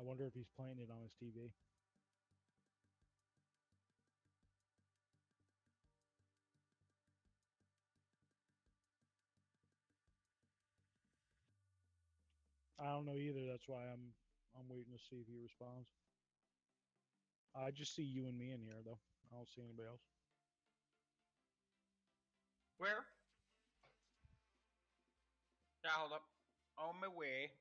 wonder if he's playing it on his TV. I don't know either. That's why I'm waiting to see if he responds. I just see you and me in here though. I don't see anybody else. Where? Yeah, hold up. On my way.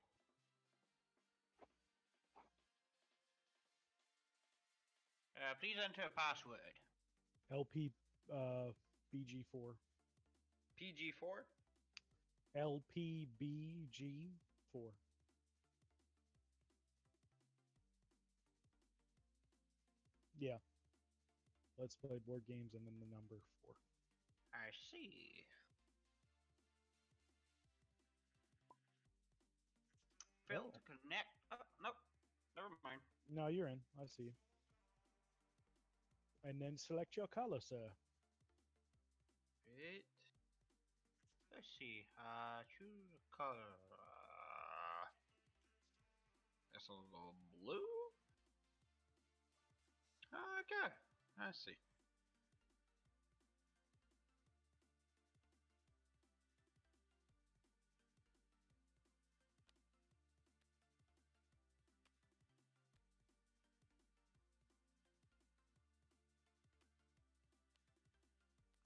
Please enter a password. LP BG4. PG4? LPBG4. Yeah. Let's play board games and then the number 4. I see. Failed to connect. Oh, nope. Never mind. No, you're in. I see. And then select your color, sir. It. Let's see. Choose a color. It's a little blue. Okay. I see.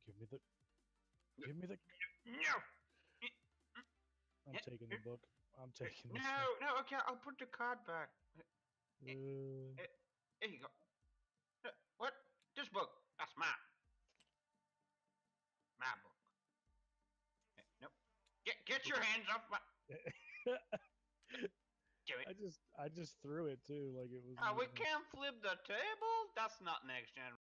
Give me the. Give me the. No. I'm taking the book. I'm taking this. No. No. Okay. I'll put the card back. One. Here you go. What? This book. That's mine. My book. Nope. Get your hands off my. Do it. I just threw it too, like it was. We can't flip the table. That's not next gen.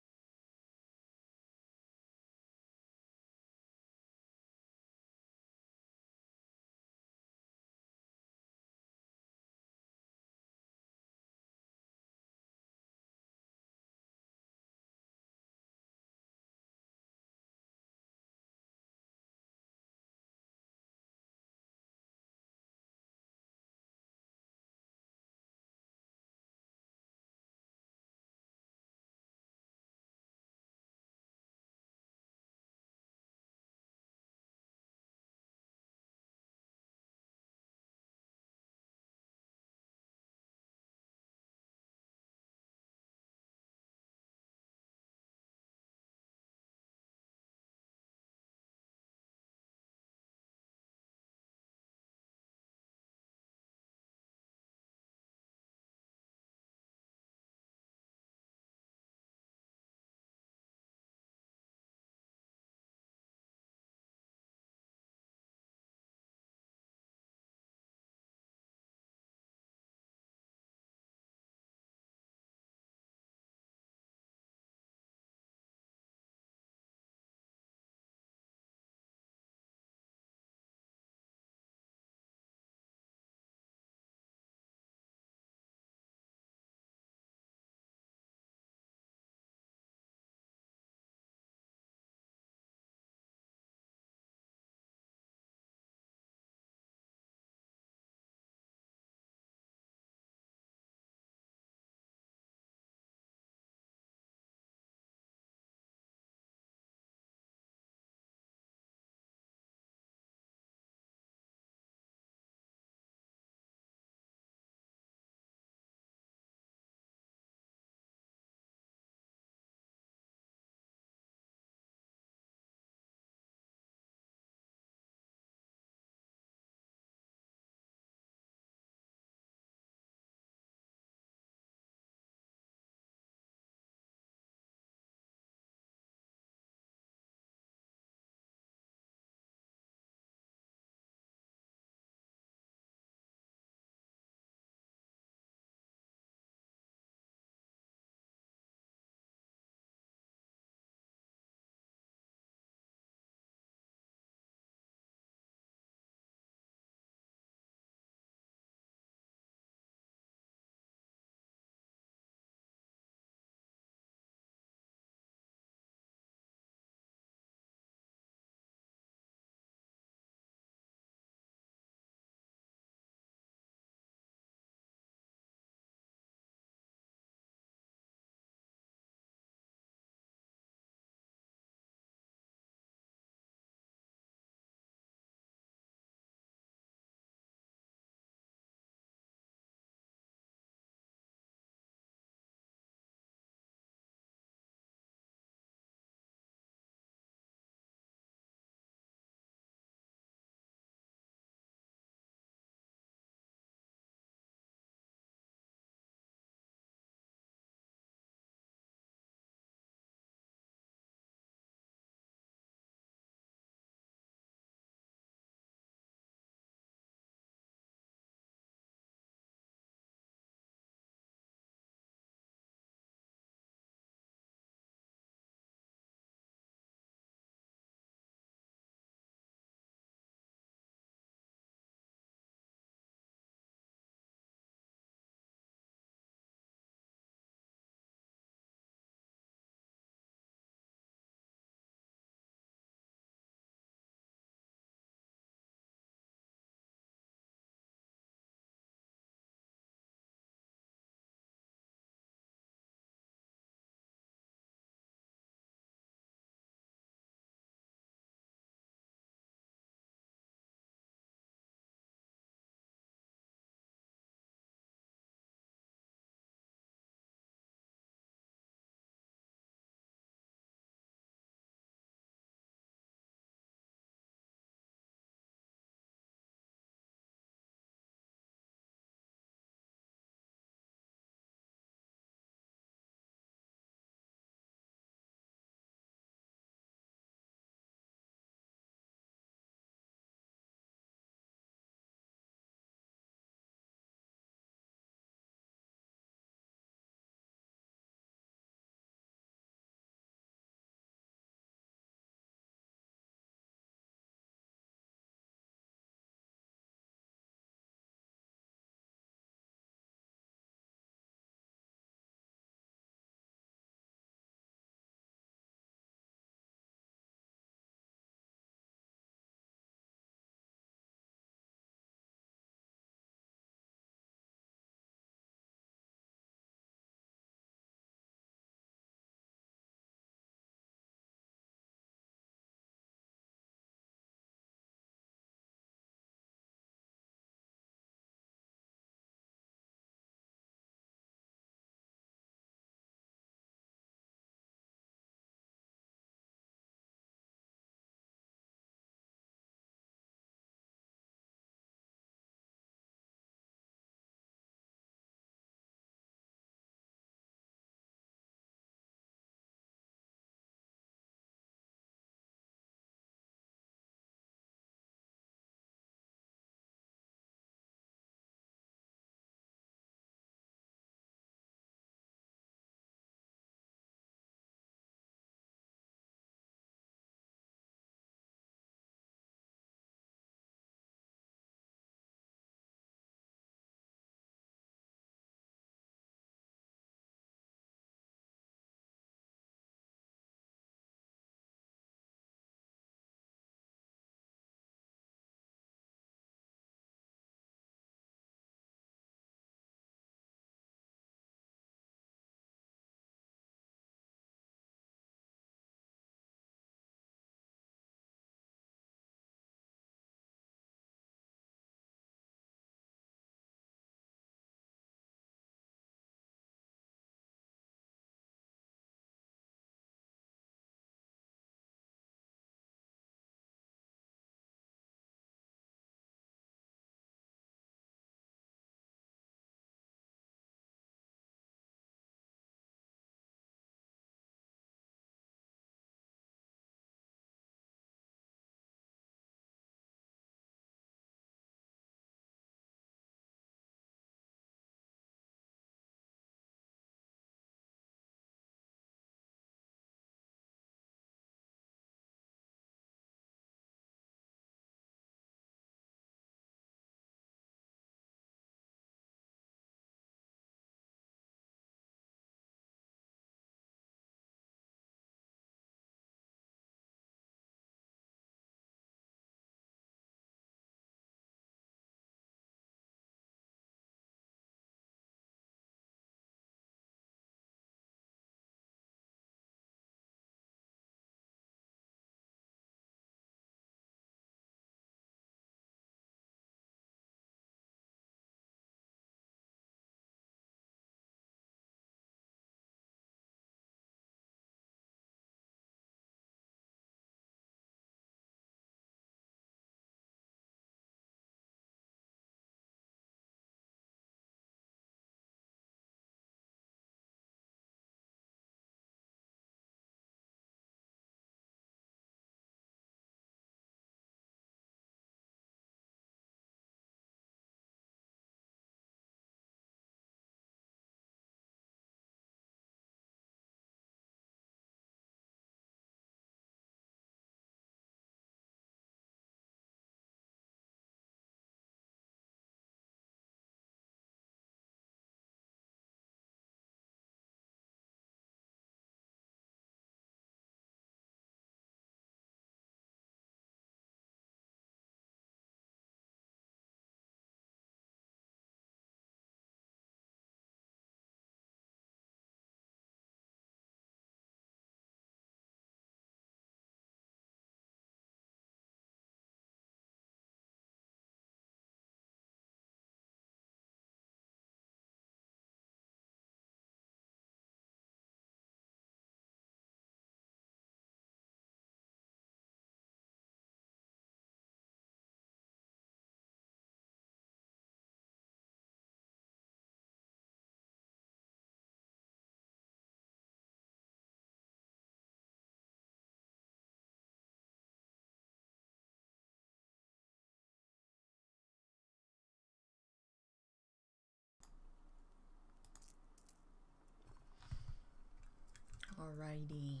Alrighty.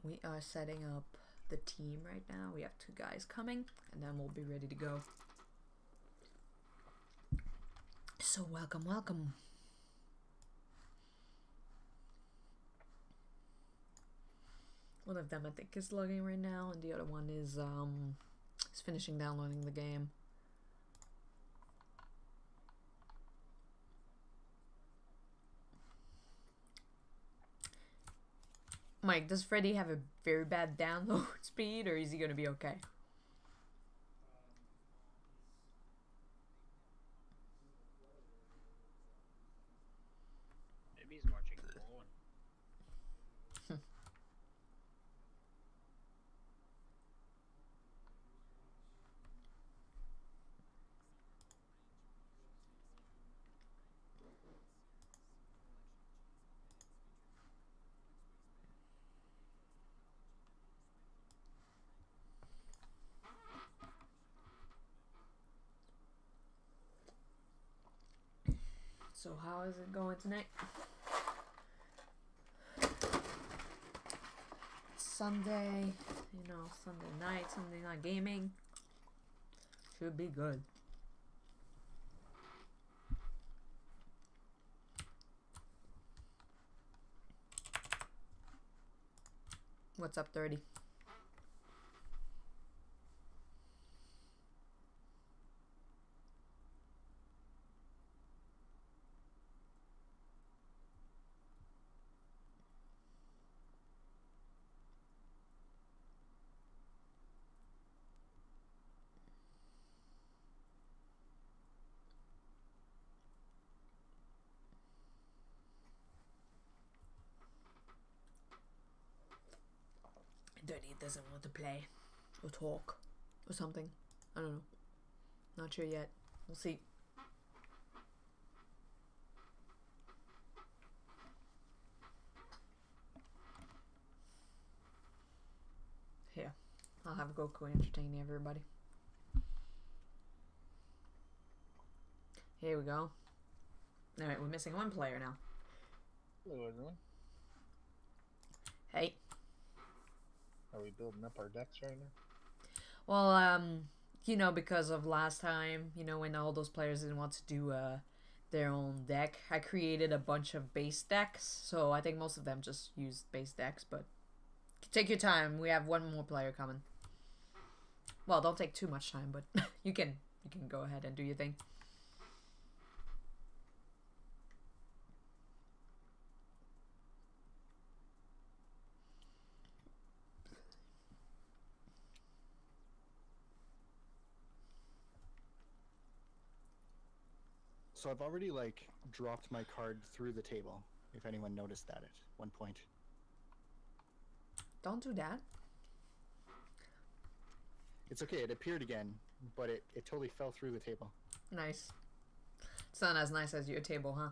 We are setting up the team right now. We have 2 guys coming, and then we'll be ready to go. So welcome, welcome. One of them I think is logging right now, and the other one is finishing downloading the game. Mike, does Freddy have a very bad download speed, or is he gonna be okay? Maybe he's watching porn. So how is it going tonight? Sunday, you know, Sunday night gaming. Should be good. What's up, 30? Dirty doesn't want to play or talk or something. I don't know. Not sure yet. We'll see. Here, I'll have Goku entertain everybody. Here we go. Alright, we're missing 1 player now. Hello, everyone. Hey. Are we building up our decks right now? Well, you know, because of last time, you know, when all those players didn't want to do their own deck, I created a bunch of base decks. So I think most of them just used base decks, but take your time. We have 1 more player coming. Well, don't take too much time, but you can go ahead and do your thing. So I've already, like, dropped my card through the table, if anyone noticed that at one point. Don't do that. It's okay, it appeared again, but it totally fell through the table. Nice. It's not as nice as your table, huh?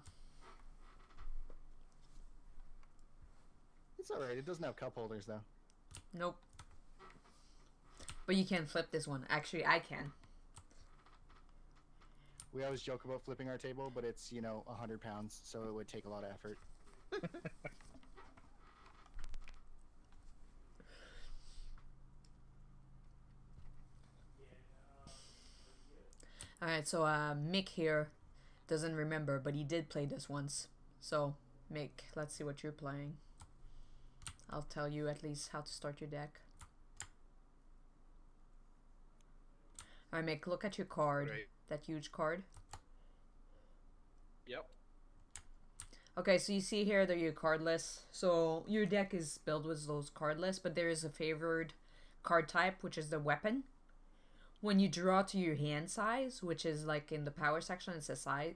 It's alright, it doesn't have cup holders, though. Nope. But you can flip this one. Actually, I can. We always joke about flipping our table, but it's, you know, 100 pounds, so it would take a lot of effort. Alright, so Mick here doesn't remember, but he did play this once. So, Mick, let's see what you're playing. I'll tell you at least how to start your deck. Alright, Mick, look at your card. Right. That huge card. Yep. Okay, so you see here that your card list. So your deck is built with those card lists, but there is a favored card type, which is the weapon. When you draw to your hand size, which is like in the power section, it says 5.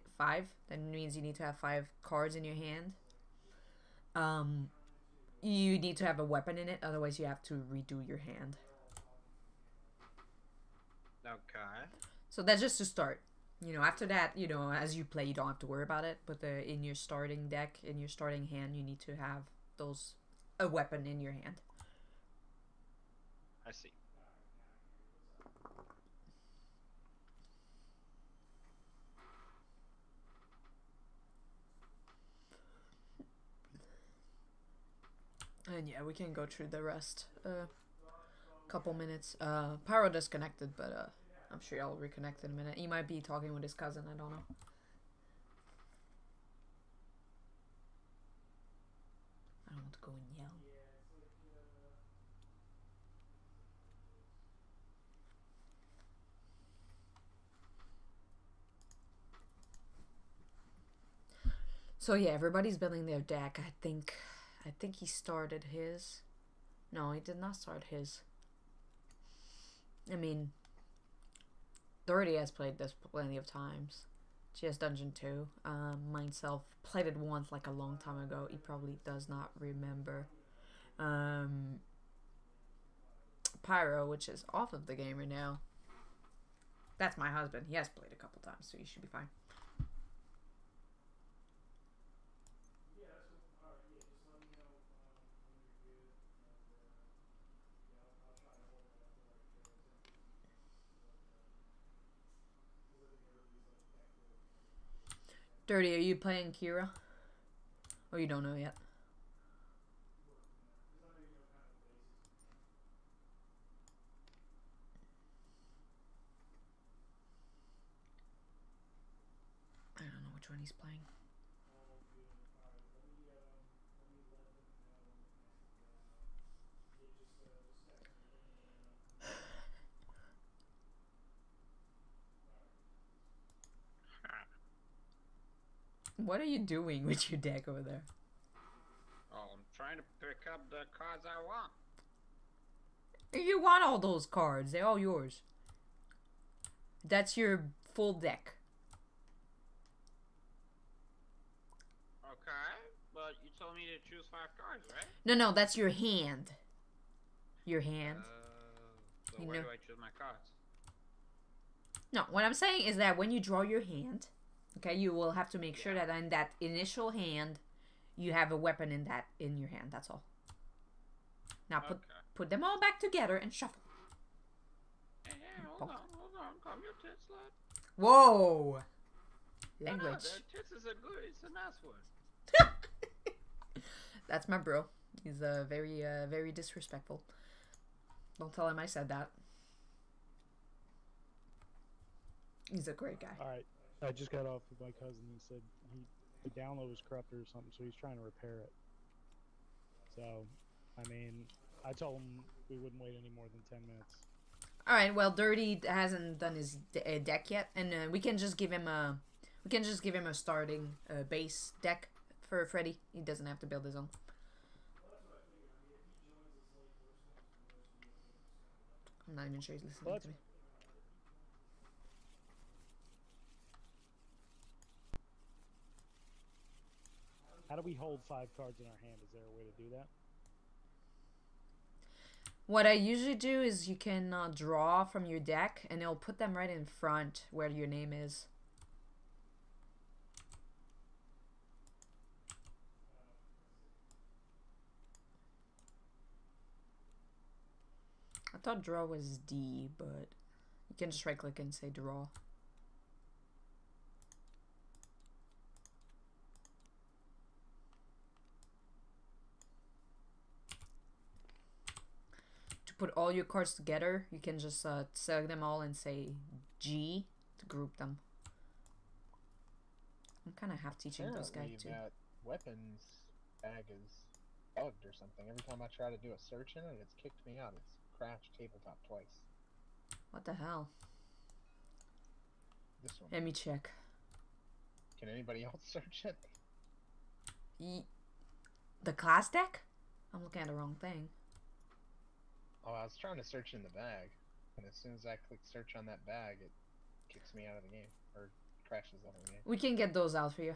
That means you need to have 5 cards in your hand. You need to have a weapon in it, otherwise you have to redo your hand. Okay. So that's just to start. You know, after that, you know, as you play, you don't have to worry about it. But in your starting deck, in your starting hand, you need to have a weapon in your hand. I see. And yeah, we can go through the rest. Couple minutes. Pyro disconnected, but I'm sure I'll reconnect in a minute. He might be talking with his cousin, I don't know. I don't want to go and yell. So yeah, everybody's building their deck. I think he started his. No, he did not start his. I mean, Dirty has played this plenty of times. GS Dungeon 2. Myself played it once like a long time ago. He probably does not remember. Pyro, which is off of the game right now. That's my husband. He has played a couple times, so he should be fine. Dirty, are you playing Kira? Or you don't know yet? I don't know which one he's playing. What are you doing with your deck over there? Oh, I'm trying to pick up the cards I want. You want all those cards. They're all yours. That's your full deck. Okay, but you told me to choose 5 cards, right? No, that's your hand. Your hand. So where do I choose my cards? No, what I'm saying is that when you draw your hand, okay, you will have to make sure that in that initial hand, you have a weapon in your hand. That's all. Now put them all back together and shuffle. Hey, hold on. Calm your tits, lad. Whoa! Language. No, tits is it's a nice word. That's my bro. He's very disrespectful. Don't tell him I said that. He's a great guy. All right, I just got off with my cousin. He said the download was corrupted or something, so he's trying to repair it. So, I mean, I told him we wouldn't wait any more than 10 minutes. All right. Well, Dirty hasn't done his deck yet, and we can just give him a starting base deck for Freddy. He doesn't have to build his own. I'm not even sure he's listening to me. How do we hold 5 cards in our hand? Is there a way to do that? What I usually do is you can draw from your deck, and it'll put them right in front where your name is. I thought draw was D, but you can just right click and say draw. To put all your cards together, you can just select them all and say G to group them. I'm kind of half teaching this guy too. That weapons bag is bugged or something. Every time I try to do a search in it, it's kicked me out. It's crashed tabletop twice. What the hell? This one. Let me check. Can anybody else search it? The class deck? I'm looking at the wrong thing. Oh, I was trying to search in the bag, and as soon as I click search on that bag, it kicks me out of the game, or crashes the whole game. We can get those out for you.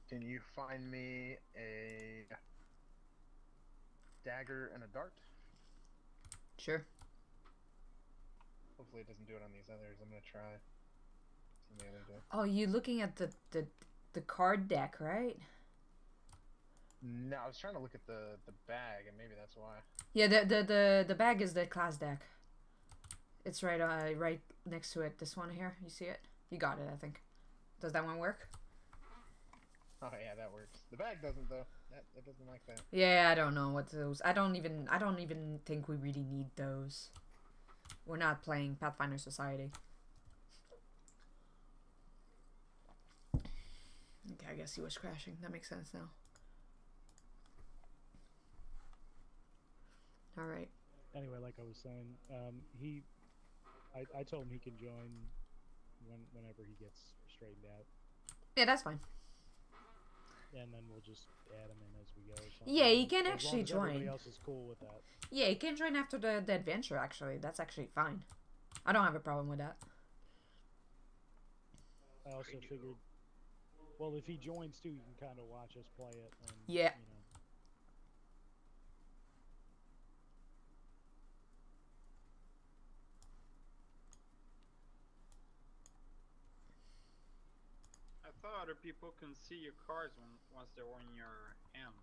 Can you find me a dagger and a dart? Sure. Hopefully it doesn't do it on these others. I'm gonna try. See the other do. Oh, you looking at the card deck, right? No, I was trying to look at the bag, and maybe that's why. Yeah, the bag is the class deck. It's right right next to it. This one here, you see it? You got it, I think. Does that one work? Oh yeah, that works. The bag doesn't though. It doesn't like that. Yeah, I don't know what those. I don't even think we really need those. We're not playing Pathfinder Society. Okay, I guess he was crashing. That makes sense now. All right. Anyway, like I was saying, I told him he can join whenever he gets straightened out, Yeah, that's fine. and then we'll just add him in as we go. Or something. Yeah, he can As actually long as join. Everybody else is cool with that. Yeah, he can join after the adventure. Actually, that's actually fine. I don't have a problem with that. I also figured, well, if he joins too, you can kind of watch us play it. And, Yeah. You know. I thought other people can see your cards once they're on your hand.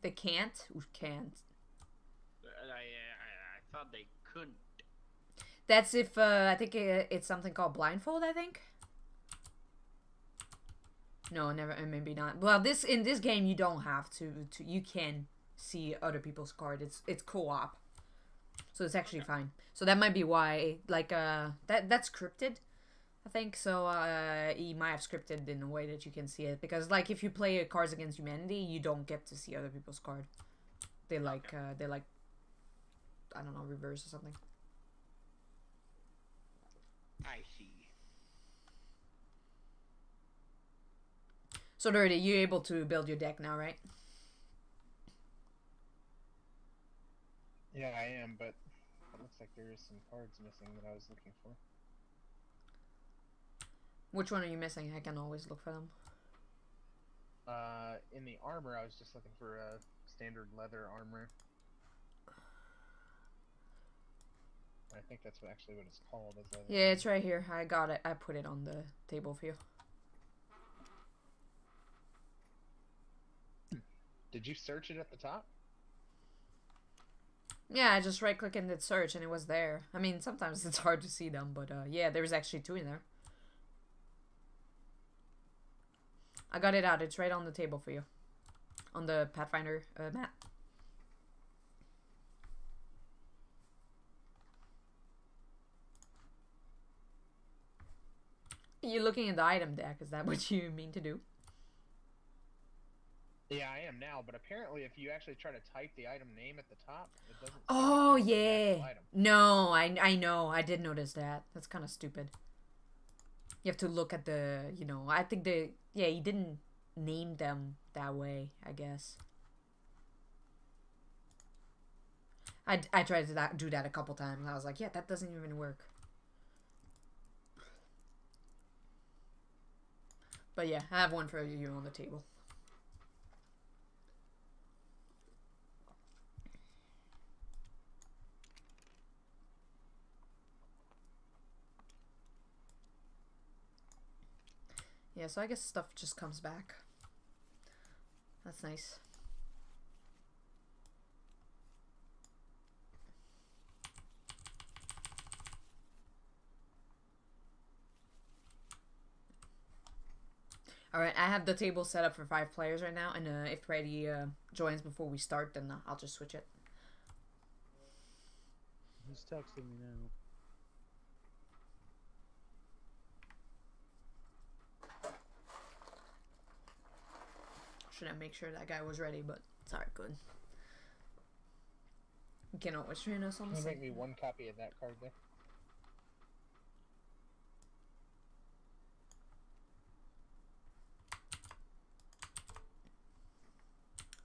They can't. Who can't? I thought they couldn't. That's if I think it's something called blindfold. I think. No, never. Maybe not. Well, in this game you don't have to. You can see other people's card. It's co-op, so it's actually fine. So that might be why. Like that's scripted, I think. So he might have scripted in a way that you can see it, because like if you play Cards Against Humanity, you don't get to see other people's card. They like I don't know, reverse or something. I see. So Dirty, you're able to build your deck now, right? Yeah, I am, but it looks like there is some cards missing that I was looking for. Which one are you missing? I can always look for them. In the armor, I was just looking for a standard leather armor. I think that's actually what it's called. Is leather Yeah, armor. it's right here. I got it. I put it on the table for you. Did you search it at the top? Yeah, I just right-click and did search and it was there. I mean, sometimes it's hard to see them, but yeah, there's actually 2 in there. I got it out. It's right on the table for you. On the Pathfinder map. You're looking at the item deck. Is that what you mean to do? Yeah, I am now, but apparently if you actually try to type the item name at the top, it doesn't... Oh, seem to come up with the yeah. actual item. No, I know. I did notice that. That's kind of stupid. You have to look at the, you know, I think yeah, he didn't name them that way, I guess. I tried to do that a couple times. I was like, yeah, that doesn't even work. But yeah, I have one for you on the table. Yeah, so I guess stuff just comes back. That's nice. Alright, I have the table set up for 5 players right now, and if Freddy joins before we start, then I'll just switch it. He's texting me now. Should I make sure that guy was ready, but it's alright, good. You can always train us on Can the you same. make me 1 copy of that card there?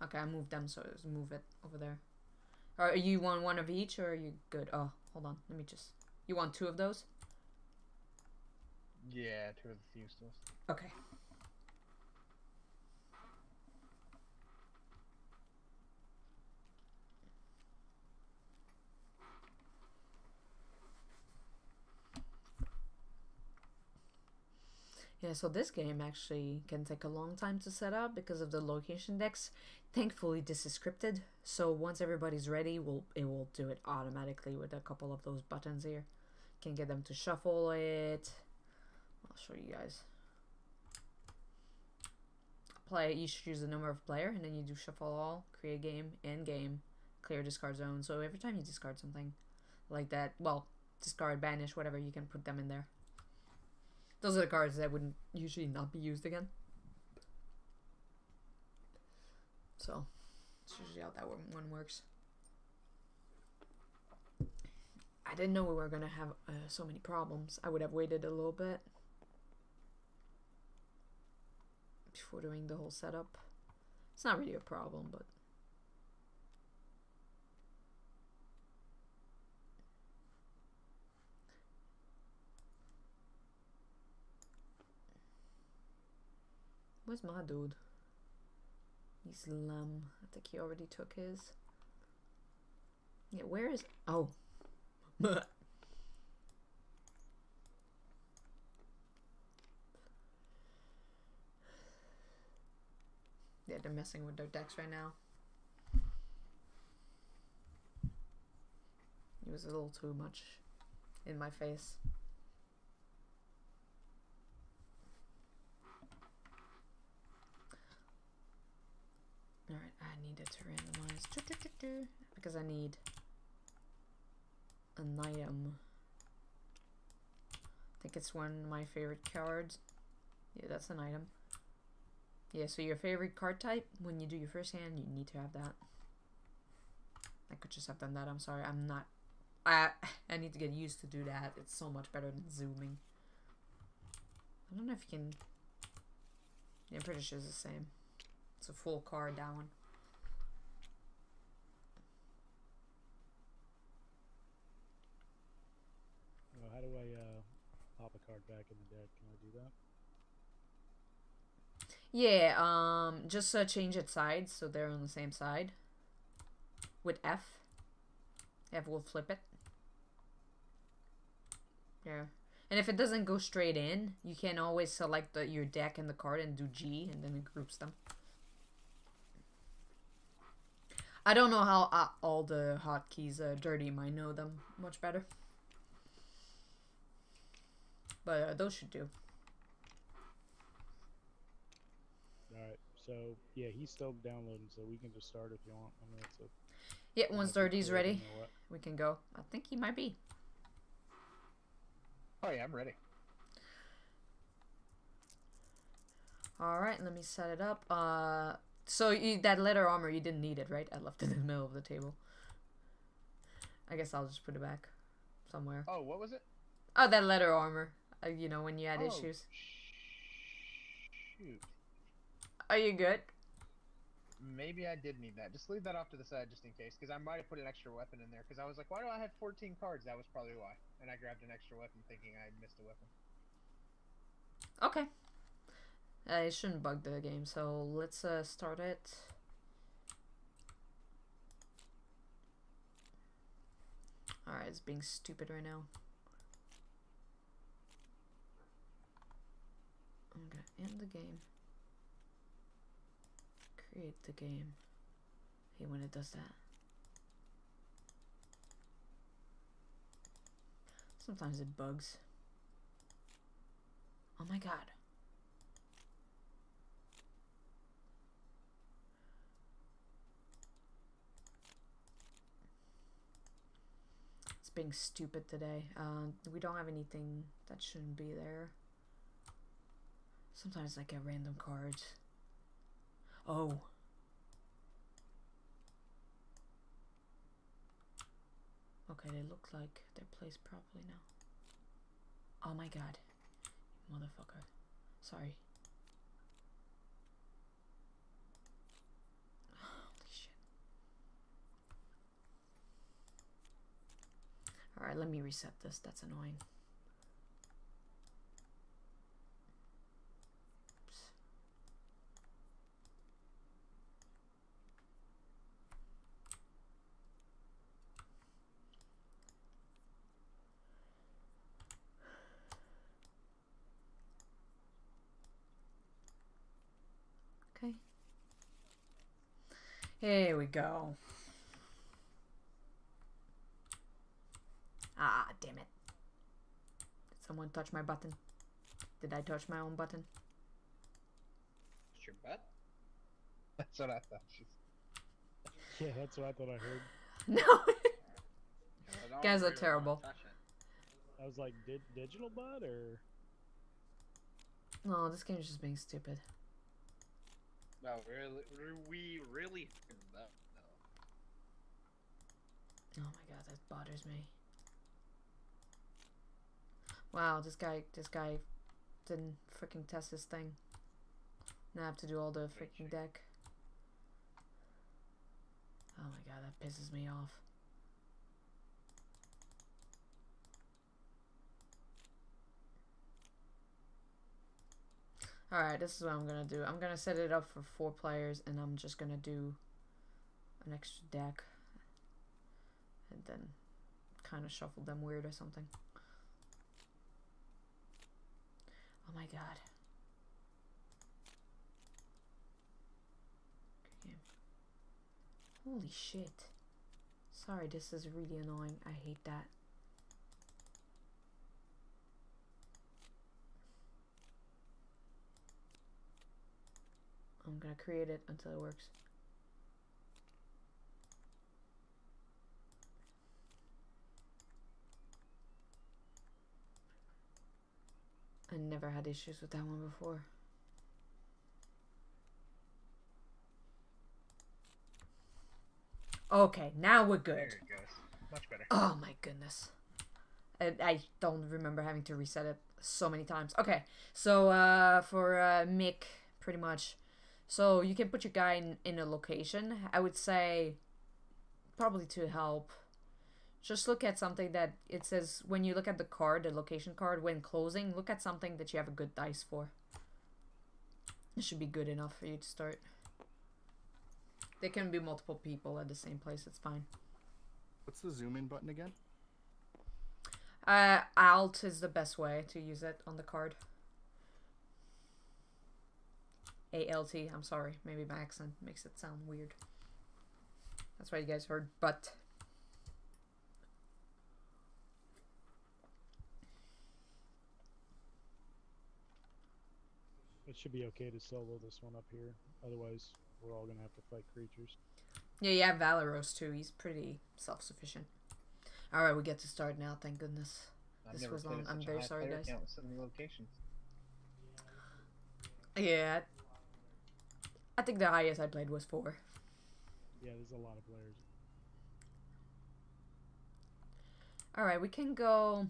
Okay, I moved them, so just move it over there. Are you want one of each, or are you good? Oh, hold on. Let me just... You want 2 of those? Yeah, 2 of the useless. Okay. Yeah, so this game actually can take a long time to set up because of the location decks. Thankfully, this is scripted, so once everybody's ready, it will do it automatically with a couple of those buttons here. Can get them to shuffle it. I'll show you guys. play, you choose the number of player, and then you do shuffle all, create game, end game, clear discard zone. So every time you discard something like that, well, discard, banish, whatever, you can put them in there. Those are the cards that wouldn't usually not be used again. So that's usually how that one works. I didn't know we were gonna have so many problems. I would have waited a little bit before doing the whole setup. It's not really a problem, but where's my dude? He's Lum. I think he already took his. Yeah, where is... Oh. Yeah, they're messing with their decks right now. It was a little too much in my face. Alright, I needed to randomize because I need an item. I think it's one of my favorite cards. Yeah, that's an item. Yeah, so your favorite card type, when you do your first hand, you need to have that. I could just have done that, I'm sorry. I'm not... I need to get used to do that. It's so much better than zooming. I don't know if you can... Yeah, I'm pretty sure it's the same. It's a full card, that one. How do I pop a card back in the deck? Can I do that? Yeah, just change its sides so they're on the same side. With F. F will flip it. Yeah. And if it doesn't go straight in, you can always select your deck and the card and do G, and then it groups them. I don't know how all the hotkeys are dirty. Might know them much better. But those should do. Alright, so yeah, he's still downloading, so we can just start if you want. I mean, it's a... Yeah, once Dirty's ready, you know we can go. I think he might be. Oh yeah, I'm ready. Alright, let me set it up. So that leather armor, you didn't need it, right? I left it in the middle of the table. I guess I'll just put it back somewhere. Oh, what was it? Oh, that leather armor. You know, when you had issues. Shoot. Are you good? Maybe I did need that. Just leave that off to the side just in case, because I might have put an extra weapon in there, because I was like, why do I have 14 cards? That was probably why. And I grabbed an extra weapon thinking I missed a weapon. Okay. It shouldn't bug the game, so let's start it. Alright, it's being stupid right now. I'm gonna end the game. Create the game. Hey, when it does that. Sometimes it bugs. Oh my god. It's being stupid today. We don't have anything that shouldn't be there. Sometimes I get random cards. Oh. Okay, they look like they're placed properly now. Oh my god. Motherfucker. Sorry. Holy shit. Alright, let me reset this. That's annoying. Okay. Here we go. Ah, damn it. Did someone touch my button? Did I touch my own button? It's your butt? That's what I thought. Yeah, that's what I thought I heard. No. I don't Guys are really wanna terrible. touch it. I was like, digital bud or? No, this game is just being stupid. No, we really fucked up, though. Oh my god, that bothers me. Wow, this guy didn't freaking test his thing. Now I have to do all the freaking deck. Oh my god, that pisses me off. Alright, this is what I'm gonna do. I'm gonna set it up for 4 players and I'm just gonna do an extra deck. And then kind of shuffle them weird or something. Oh my god. Okay. Holy shit. Sorry, this is really annoying. I hate that. I'm gonna create it until it works. I never had issues with that one before. Okay, now we're good. There it goes. Much better. Oh my goodness. I don't remember having to reset it so many times. Okay, so for Mick, pretty much. So you can put your guy in a location. I would say probably to help. Just look at something that it says when you look at the card, the location card, when closing, look at something that you have a good dice for. It should be good enough for you to start. There can be multiple people at the same place, it's fine. What's the zoom in button again? Alt is the best way to use it on the card. ALT, I'm sorry. Maybe my accent makes it sound weird. That's why you guys heard but. It should be okay to solo this one up here. Otherwise, we're all gonna have to fight creatures. Yeah, you have Valeros too. He's pretty self-sufficient. Alright, we get to start now, thank goodness. This was long. I'm very sorry, guys. So many locations. Yeah. I think the highest I played was 4. Yeah, there's a lot of players. Alright, we can go...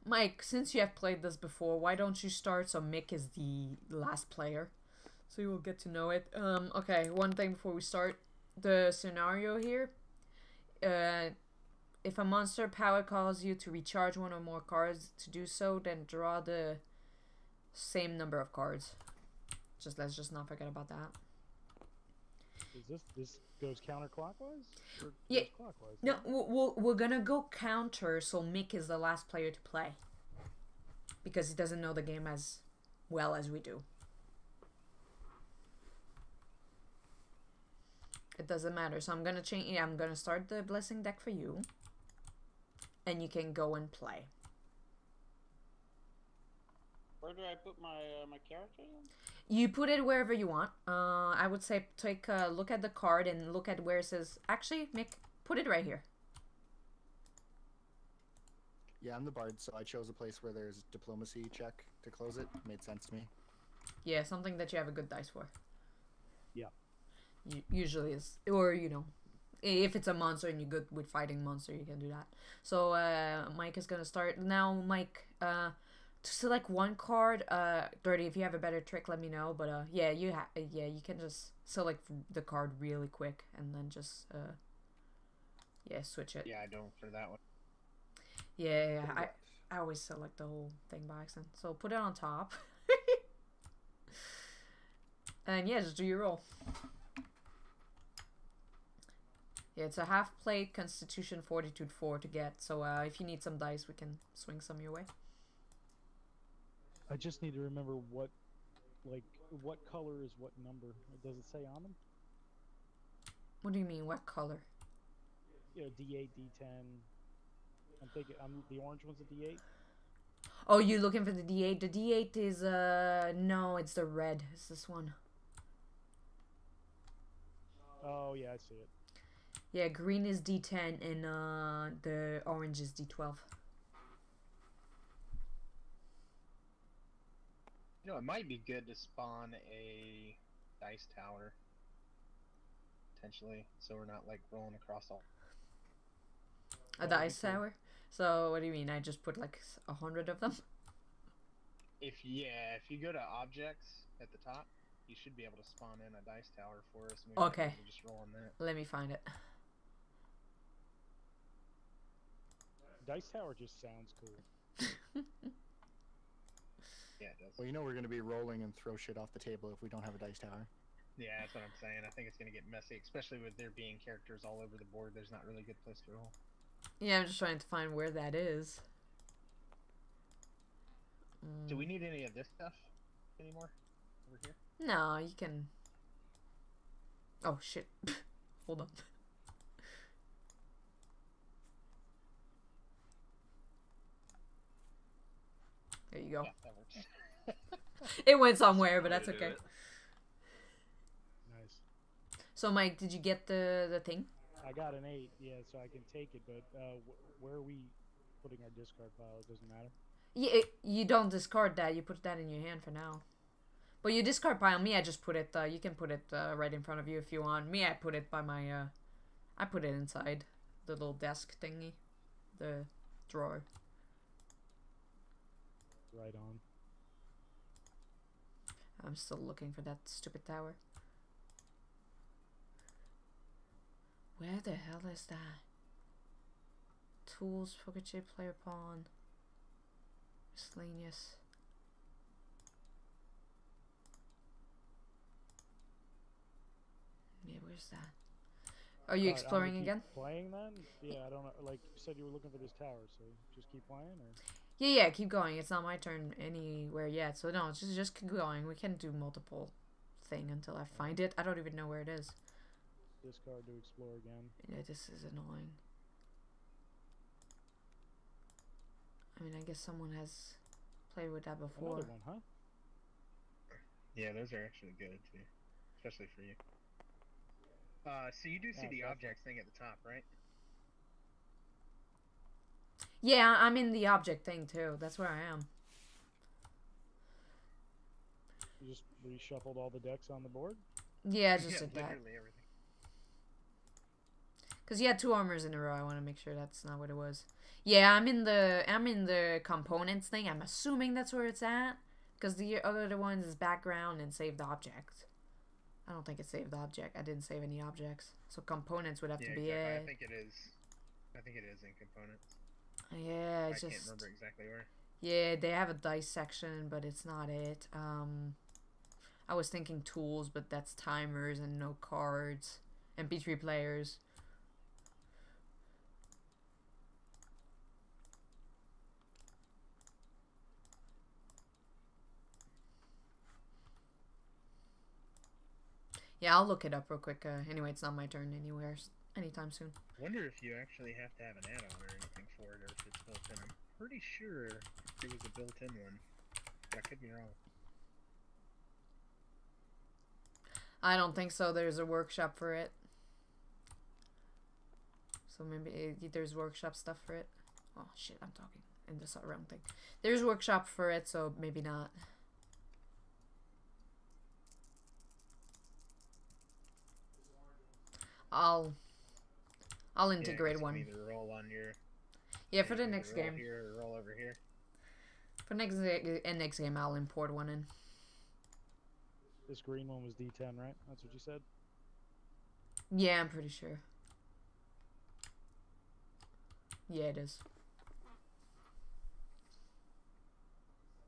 Mike, since you have played this before, why don't you start so Mick is the last player? So you will get to know it. Okay, one thing before we start. The scenario here. If a monster power calls you to recharge one or more cards, to do so, then draw the same number of cards. Let's just not forget about that. Is this goes counterclockwise? Or Yeah. goes clockwise? No, we're gonna go counter so Mick is the last player to play. Because he doesn't know the game as well as we do. It doesn't matter. So I'm gonna change. Yeah, I'm gonna start the blessing deck for you. And you can go and play. Where do I put my my character in? You put it wherever you want. I would say take a look at the card and look at where it says... Actually, Mick, put it right here. Yeah, I'm the bard, so I chose a place where there's diplomacy check to close it. Made sense to me. Yeah, something that you have a good dice for. Yeah. Usually is. Or, you know, if it's a monster and you're good with fighting monster, you can do that. So, Mike is going to start. Now, Mike, to select one card, Dirty, if you have a better trick, let me know. But, yeah, you can just select the card really quick and then just, yeah, switch it. Yeah, I don't for that one. Yeah, I always select the whole thing by accident. So put it on top. And yeah, just do your roll. Yeah, it's a half plate Constitution Fortitude 4 to get. So if you need some dice, we can swing some your way. I just need to remember what color is what number. Does it say on them? What do you mean, what color? You know, D8, D10. I'm thinking the orange one's a D8. Oh, you're looking for the D8. The D8 is no, it's the red. It's this one. Oh yeah, I see it. Yeah, green is D10 and the orange is D12. You know, it might be good to spawn a dice tower. Potentially, so we're not like rolling across all. A dice tower? So what do you mean? I just put like 100 of them? If you go to objects at the top, you should be able to spawn in a dice tower for us. And we might be Okay. able to just roll on that. Let me find it. Dice tower just sounds cool. Yeah, it does. Well, you know we're going to be rolling and throw shit off the table if we don't have a dice tower. Yeah, that's what I'm saying. I think it's gonna get messy, especially with there being characters all over the board. There's not really a good place to roll. Yeah, I'm just trying to find where that is. Do we need any of this stuff anymore over here? No, you can... Oh, shit. Hold on. There you go. Yeah, that works. It went somewhere, but Way that's to do okay. it. Nice. So, Mike, did you get the thing? I got an 8, yeah, so I can take it, but where are we putting our discard pile? It doesn't matter. Yeah, you don't discard that. You put that in your hand for now. But you discard pile. Me, I just put it. You can put it right in front of you if you want. Me, I put it by my. I put it inside the little desk thingy, the drawer. Right on. I'm still looking for that stupid tower. Where the hell is that? Tools, pocket chip, player pawn, miscellaneous. Yeah, where's that? Are you Alright, I'm gonna exploring keep again? Playing then? Yeah, I don't know. Like you said, you were looking for this tower, so just keep playing, or Yeah, keep going. It's not my turn anywhere yet, so no, just keep going. We can do multiple thing until I find it. I don't even know where it is. discard to explore again. Yeah, this is annoying. I mean, I guess someone has played with that before. Another one, huh? Yeah, those are actually good too, especially for you. So you do see Yeah, the definitely. objects thing at the top, right? Yeah, I'm in the object thing too. That's where I am. You just reshuffled all the decks on the board. Yeah, I just Yeah, did that. literally everything. Cause you had 2 armors in a row. I want to make sure that's not what it was. Yeah, I'm in the components thing. I'm assuming that's where it's at. Cause the other ones is background and saved object. I don't think it saved object. I didn't save any objects. So components would have to be exactly. it. I think it is. I think it is in components. Yeah, I it's can't just. remember exactly where. Yeah, they have a dice section, but it's not it. I was thinking tools, but that's timers and no cards. MP3 players. Yeah, I'll look it up real quick. Anyway, it's not my turn anywhere anytime soon. Wonder if you actually have to have an add-on or anything for it, or if it's built in. I'm pretty sure it was a built-in one. I could be wrong. I don't think so. There's a workshop for it. So maybe there's workshop stuff for it. Oh shit, I'm talking in the wrong thing. There's workshop for it, so maybe not. I'll integrate you one. can either roll on your. Yeah, for you the can next either roll game. here or roll over here. For next game, I'll import one in. This green one was D10, right? That's what you said. Yeah, I'm pretty sure. Yeah, it is.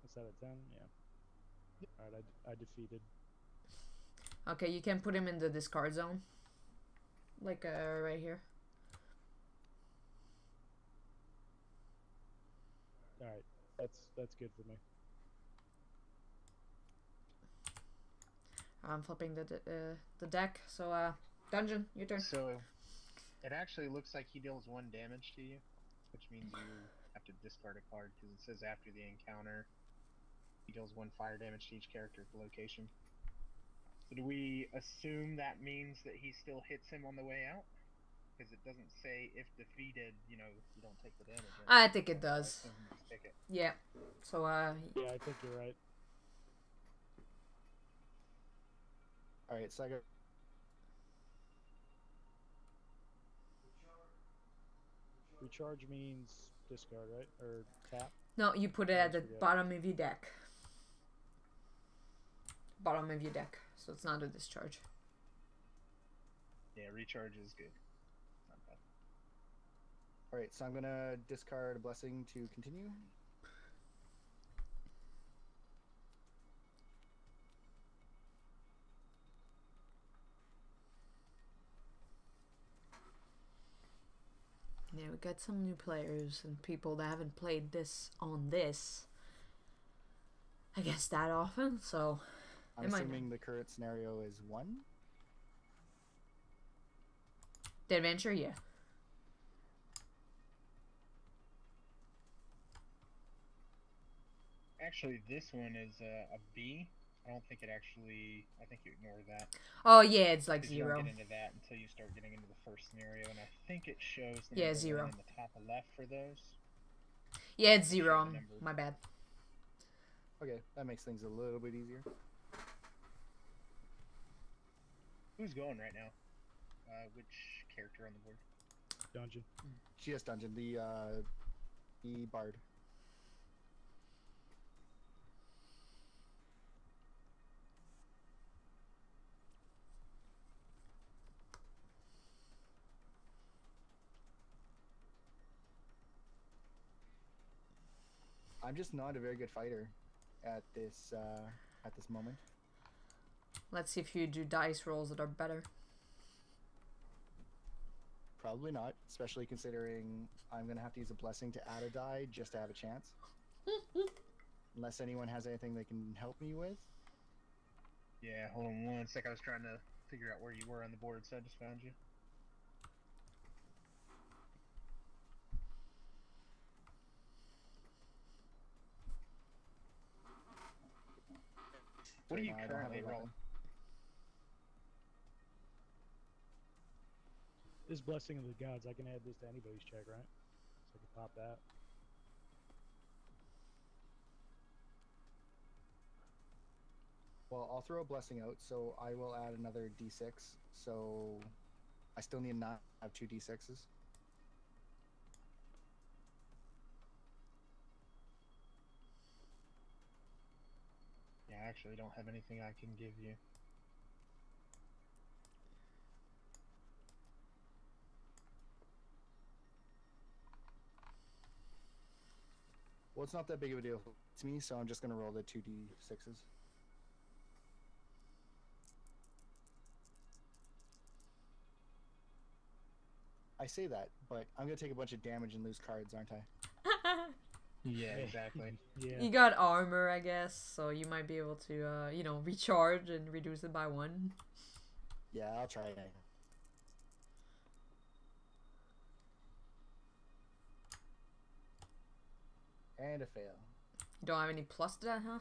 Is that a 10? Yeah. Alright, I defeated. Okay, you can put him in the discard zone. Like, right here. Alright, that's good for me. I'm flipping the deck. So, Dungeon, your turn. So, it actually looks like he deals 1 damage to you, which means you have to discard a card because it says after the encounter, he deals 1 fire damage to each character at the location. So do we assume that means that he still hits him on the way out? Because it doesn't say if defeated, you don't take the damage. I think it So I does. assume we just take it. Yeah. So Yeah, I think you're right. All right, so I got. Recharge means discard, right? Or tap? no, you put it I at the always forget. bottom of your deck. Bottom of your deck, so it's not a discharge. Yeah, recharge is good. Not bad. All right, so I'm gonna discard a blessing to continue. Yeah, we got some new players and people that haven't played this on this, I guess, that often, so I'm It might assuming the current scenario is 1. the adventure, yeah. Actually, this one is a B. I don't think it actually. I think you ignore that. Oh yeah, it's like 'Cause you 0. don't get into that until you start getting into the first scenario, and I think it shows the Yeah, number 0. 1 in the top left for those. Yeah, it's Show the 0. number. My bad. Okay, that makes things a little bit easier. Who's going right now? Which character on the board? Dungeon. GS Dungeon, the bard. I'm just not a very good fighter at this moment. Let's see if you do dice rolls that are better. Probably not, especially considering I'm gonna have to use a blessing to add a die just to have a chance. Unless anyone has anything they can help me with. Yeah, hold on one sec. I was trying to figure out where you were on the board, so I just found you. What are Right you now, I don't have a currently weapon. rolling? This Blessing of the Gods, I can add this to anybody's check, right? So I can pop that. Well, I'll throw a blessing out, so I will add another d6. So I still need to not have 2 d6s. Yeah, I actually don't have anything I can give you. Well, it's not that big of a deal to me, so I'm just gonna roll the 2 d6s. I say that, but I'm gonna take a bunch of damage and lose cards, aren't I? Yeah, exactly. Yeah. You got armor, I guess, so you might be able to, recharge and reduce it by 1. Yeah, I'll try it. And a fail. You don't have any plus to that, huh?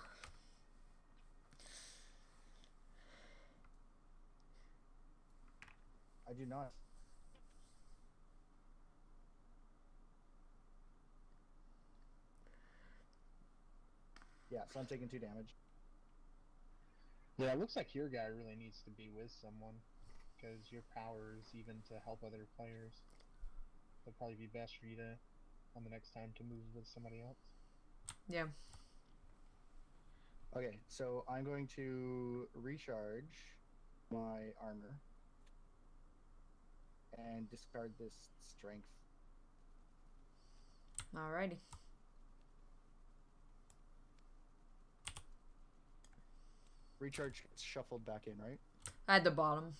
I do not. Yeah, so I'm taking 2 damage. Yeah, it looks like your guy really needs to be with someone, because your power is even to help other players. It'll probably be best for you to, on the next time, to move with somebody else. Yeah. Okay, so I'm going to recharge my armor and discard this strength. Alrighty. Recharge gets shuffled back in, right? At the bottom.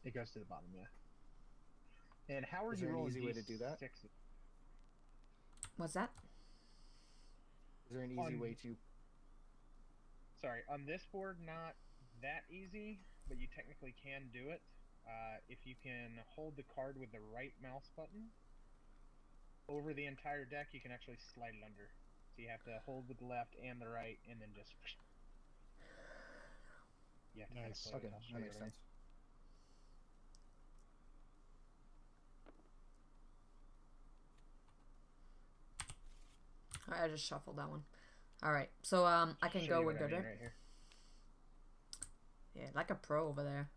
It goes to the bottom, yeah. And how are Is you there an rolling easy way to do that? D6s? What's that? Is there an easy On- way to... Sorry, on this board, not that easy, but you technically can do it. If you can hold the card with the right mouse button over the entire deck, you can actually slide it under. So you have to hold with the left and the right, and then just... You have to Nice. kind of Okay, that makes sense. Alright, I just shuffled that one. Alright, so I can go with good, right? Right here. Yeah, like a pro over there.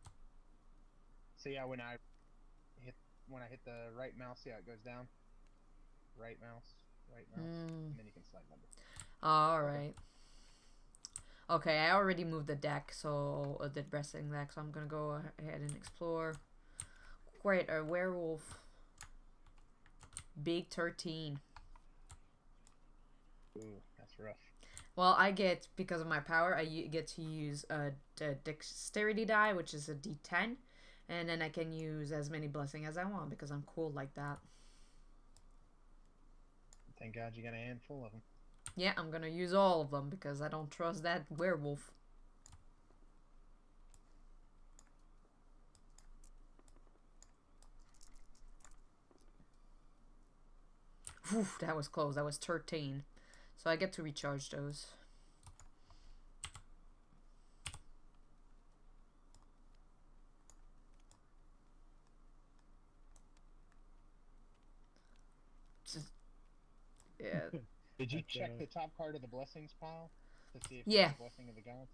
So yeah, when I hit the right mouse, see how it goes down. Right mouse, and then you can slide number. Alright. Okay, I already moved the deck, so the wrestling deck, so I'm gonna go ahead and explore. Great, a werewolf. Big 13. Ooh, that's rough. Well, I get, because of my power, I get to use a dexterity die, which is a d10. And then I can use as many blessing as I want, because I'm cool like that. Thank God you got a handful of them. Yeah, I'm gonna use all of them, because I don't trust that werewolf. Whew, that was close. That was 13. So I get to recharge those. Yeah. Did you That's, check the top card of the blessings pile to see if Yeah. it's the blessing of the gods?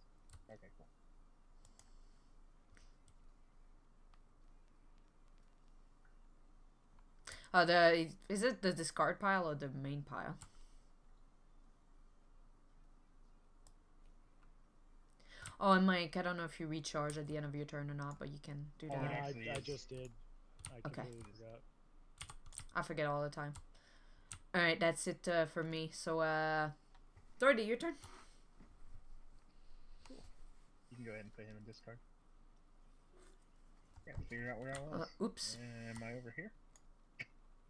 Okay, cool. Is it the discard pile or the main pile? Oh, and Mike, I don't know if you recharge at the end of your turn or not, but you can do Oh, that. it Yeah, actually I is. just did. I Okay. completely forgot. I forget all the time. Alright, that's it for me. So, Dorothy, your turn. You can go ahead and put him in discard. Yeah, figure out where I was. Oops. Am I over here? I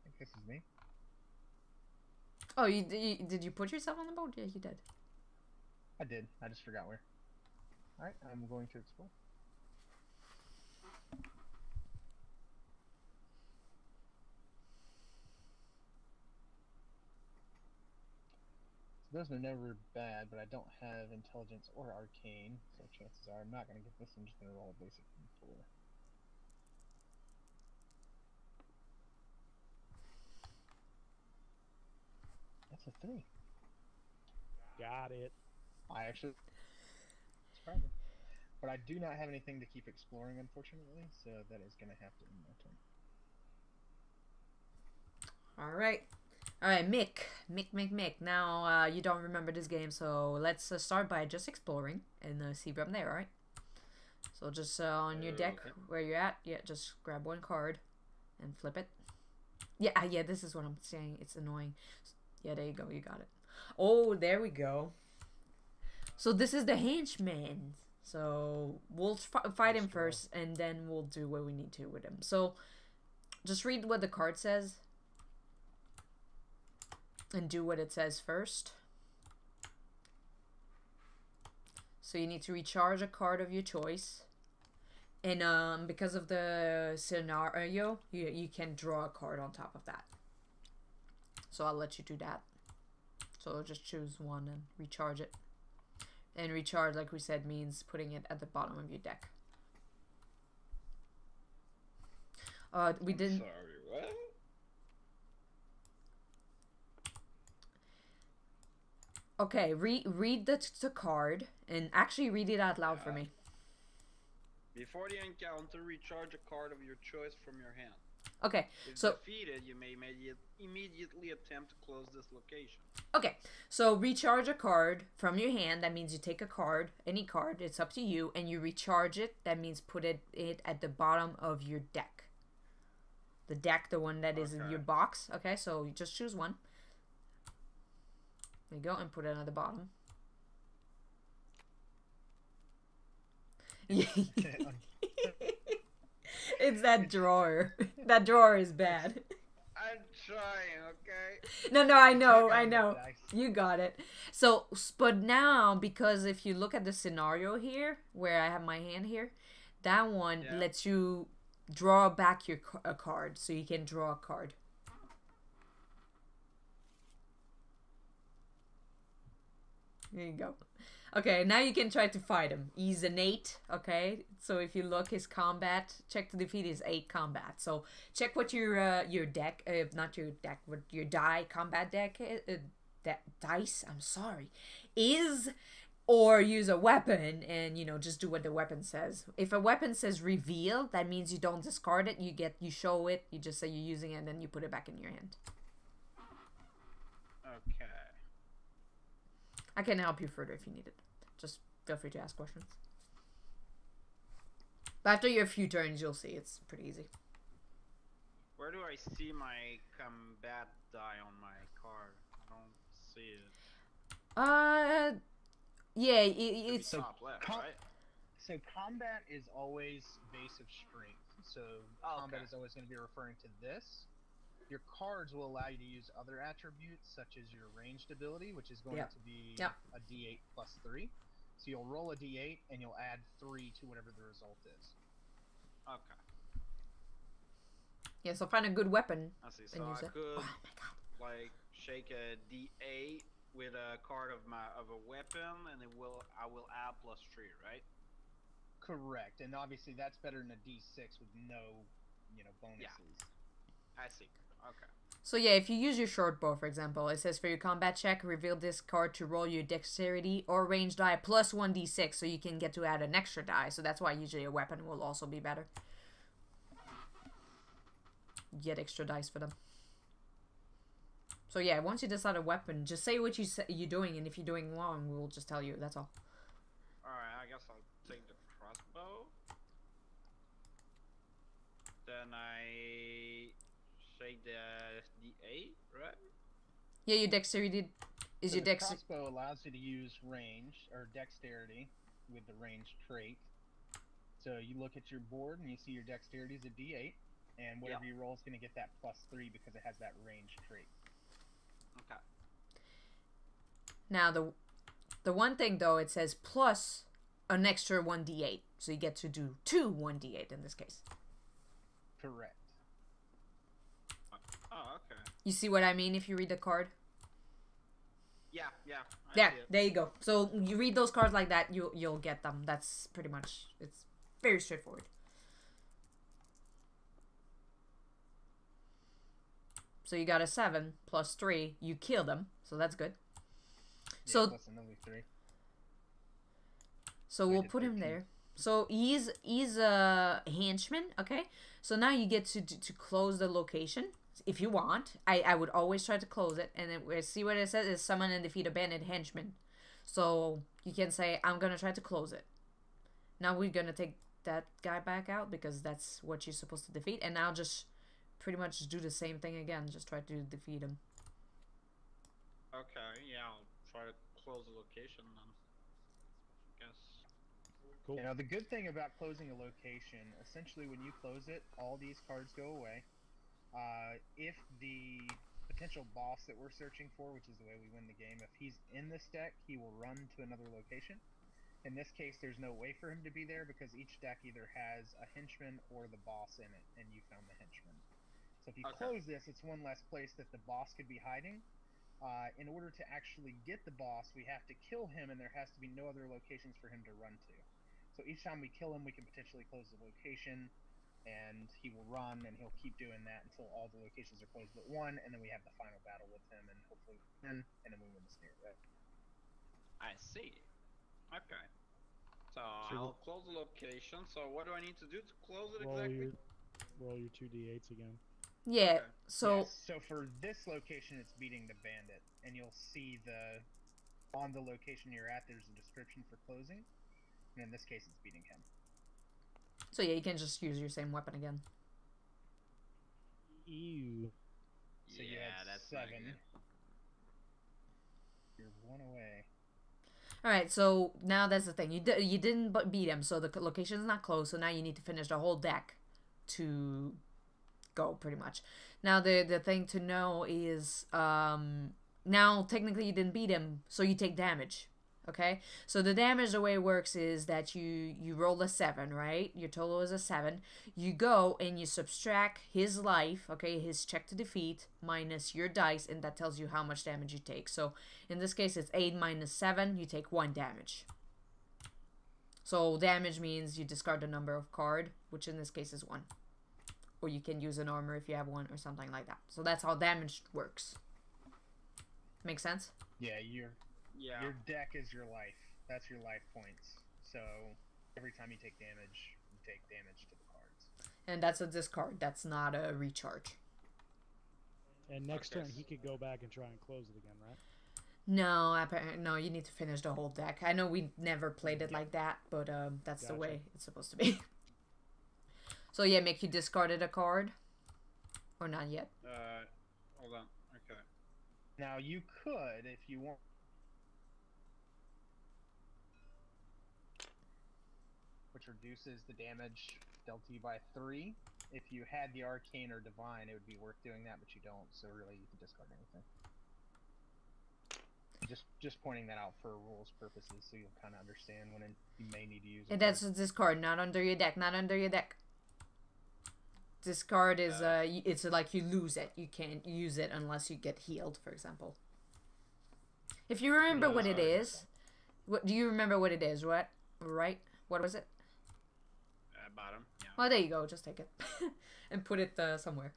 think this is me. Oh, did you put yourself on the boat? Yeah, you did. I did. I just forgot where. Alright, I'm going to explore. So those are never bad, but I don't have intelligence or arcane, so chances are I'm not going to get this. I'm just going to roll a basic 4. That's a 3. Got it. I actually surprising. But I do not have anything to keep exploring, unfortunately, so that is going to have to end my turn. Alright. Alright, Mick. Now, you don't remember this game, so let's start by just exploring and see from there, alright? So just on your deck, Okay. where you're at, yeah, just grab one card and flip it. Yeah, this is what I'm saying. It's annoying. Yeah, there you go. You got it. Oh, there we go. So this is the henchman. So we'll fight him first, and then we'll do what we need to with him. So just read what the card says and do what it says first. So you need to recharge a card of your choice. And because of the scenario, you can draw a card on top of that. So I'll let you do that. So just choose one and recharge it. And recharge, like we said, means putting it at the bottom of your deck. We didn't. Sorry, what? Okay, read the card and actually read it out loud for me. Before the encounter, recharge a card of your choice from your hand. Okay, If so defeated, you may immediately attempt to close this location. okay, so recharge a card from your hand. That means you take a card, any card. It's up to you, and you recharge it. That means put it at the bottom of your deck. The deck, the one that is in your box. Okay, so you just choose one. There you go, and put it at the bottom. It's that drawer. That drawer is bad. I'm trying, okay? No, I know. Dice. You got it. So, but now, because if you look at the scenario here, where I have my hand here, that one lets you draw back a card, so you can draw a card. There you go. Okay, now you can try to fight him. He's an 8, okay? So if you look, his combat, check to defeat is 8 combat. So check what your deck, not your deck, what your combat deck, dice, I'm sorry, is, or use a weapon and, you know, just do what the weapon says. If a weapon says reveal, that means you don't discard it, you show it, you just say you're using it, and then you put it back in your hand. Okay. I can help you further if you need it. Just feel free to ask questions. But after your few turns, you'll see it's pretty easy. Where do I see my combat die on my card? I don't see it. Yeah, It's it's top left, right? So combat is always base of strength. So combat is always going to be referring to this. Your cards will allow you to use other attributes, such as your ranged ability, which is going to be a D8 plus 3. So you'll roll a D8 and you'll add 3 to whatever the result is. Okay. yeah. So find a good weapon. I see. and So use I it. could Oh my god. like shake a D8 with a card of a weapon, and I will add plus 3, right? Correct. And obviously that's better than a D6 with no, bonuses. Yeah. I see. Okay. So yeah, if you use your short bow, for example, it says for your combat check, reveal this card to roll your dexterity or range die plus 1d6, so you can get to add an extra die. So that's why usually a weapon will also be better. Get extra dice for them. So yeah, once you decide a weapon, just say what you're doing, and if you're doing wrong, we'll just tell you. That's all. Alright, I guess I'll take the crossbow. Then I shake the D8, right? Yeah, your dexterity is So your the dex. crossbow allows you to use range or dexterity with the range trait. So you look at your board and you see your dexterity is a D8, and whatever you roll is going to get that plus 3 because it has that range trait. Okay. Now the one thing though, it says plus an extra 1d8, so you get to do 2 1d8 in this case. Correct. Oh, okay. You see what I mean if you read the card? Yeah. I Yeah, see it. there you go. So you read those cards like that, you'll get them. That's pretty much, it's very straightforward. So you got a 7 plus 3, you kill them, so that's good. Yeah, So plus another 3. So I we'll did put him 13. there. So he's a henchman, okay? So now you get to close the location if you want. I would always try to close it, and then we see what it says is summon and defeat a bandit henchman. So you can say I'm gonna try to close it. Now we're gonna take that guy back out because that's what you're supposed to defeat, and now just pretty much do the same thing again. Just try to defeat him. Okay, yeah, I'll try to close the location then. Guess. Cool. The good thing about closing a location, essentially when you close it, all these cards go away. If the potential boss that we're searching for, which is the way we win the game, if he's in this deck, he will run to another location. In this case, there's no way for him to be there because each deck either has a henchman or the boss in it, and you found the henchman. So if you close this, it's one less place that the boss could be hiding. In order to actually get the boss, we have to kill him, and there has to be no other locations for him to run to. So each time we kill him, we can potentially close the location, and he will run, and he'll keep doing that until all the locations are closed but one, and then we have the final battle with him, and hopefully win, and then we win the snare, right? I see. Okay. So I'll close the location. So what do I need to do to close it exactly? Roll your 2d8s again. Yeah. Okay. So Yes, so for this location, it's beating the bandit, and you'll see on the location you're at, there's a description for closing, and in this case, it's beating him. So yeah, you can just use your same weapon again. Ew. So you Yeah, had that's not 7. good. You're 1 away. All right, so now that's the thing. You didn't beat him, so the location's not closed. So now you need to finish the whole deck to go, pretty much. Now the thing to know is now technically you didn't beat him, so you take damage. Okay, so the damage, the way it works is that you roll a 7, right? Your total is a 7. You go and you subtract his life, okay, his check to defeat, minus your dice, and that tells you how much damage you take. So in this case, it's 8 minus 7, you take 1 damage. So damage means you discard a number of card, which in this case is 1. Or you can use an armor if you have 1 or something like that. So that's how damage works. Make sense? Yeah, your deck is your life. That's your life points. So every time you take damage, you take damage to the cards. And that's a discard. That's not a recharge. And next turn, he could go back and try and close it again, right? No, no, you need to finish the whole deck. I know we never played it like that, but that's the way it's supposed to be. So yeah, make you discarded a card, or not yet? Hold on. Okay. Now you could, if you want. Which reduces the damage dealt to you by 3. If you had the Arcane or Divine, it would be worth doing that, but you don't, so really you can discard anything. Just pointing that out for rules purposes, so you'll kind of understand when you may need to use it. And that's a discard, not under your deck, not under your deck. Discard is, it's like you lose it. You can't use it unless you get healed, for example. If you remember what it is, do you remember what it is, right? What was it? Bottom. Yeah. Well, there you go. Just take it and put it somewhere.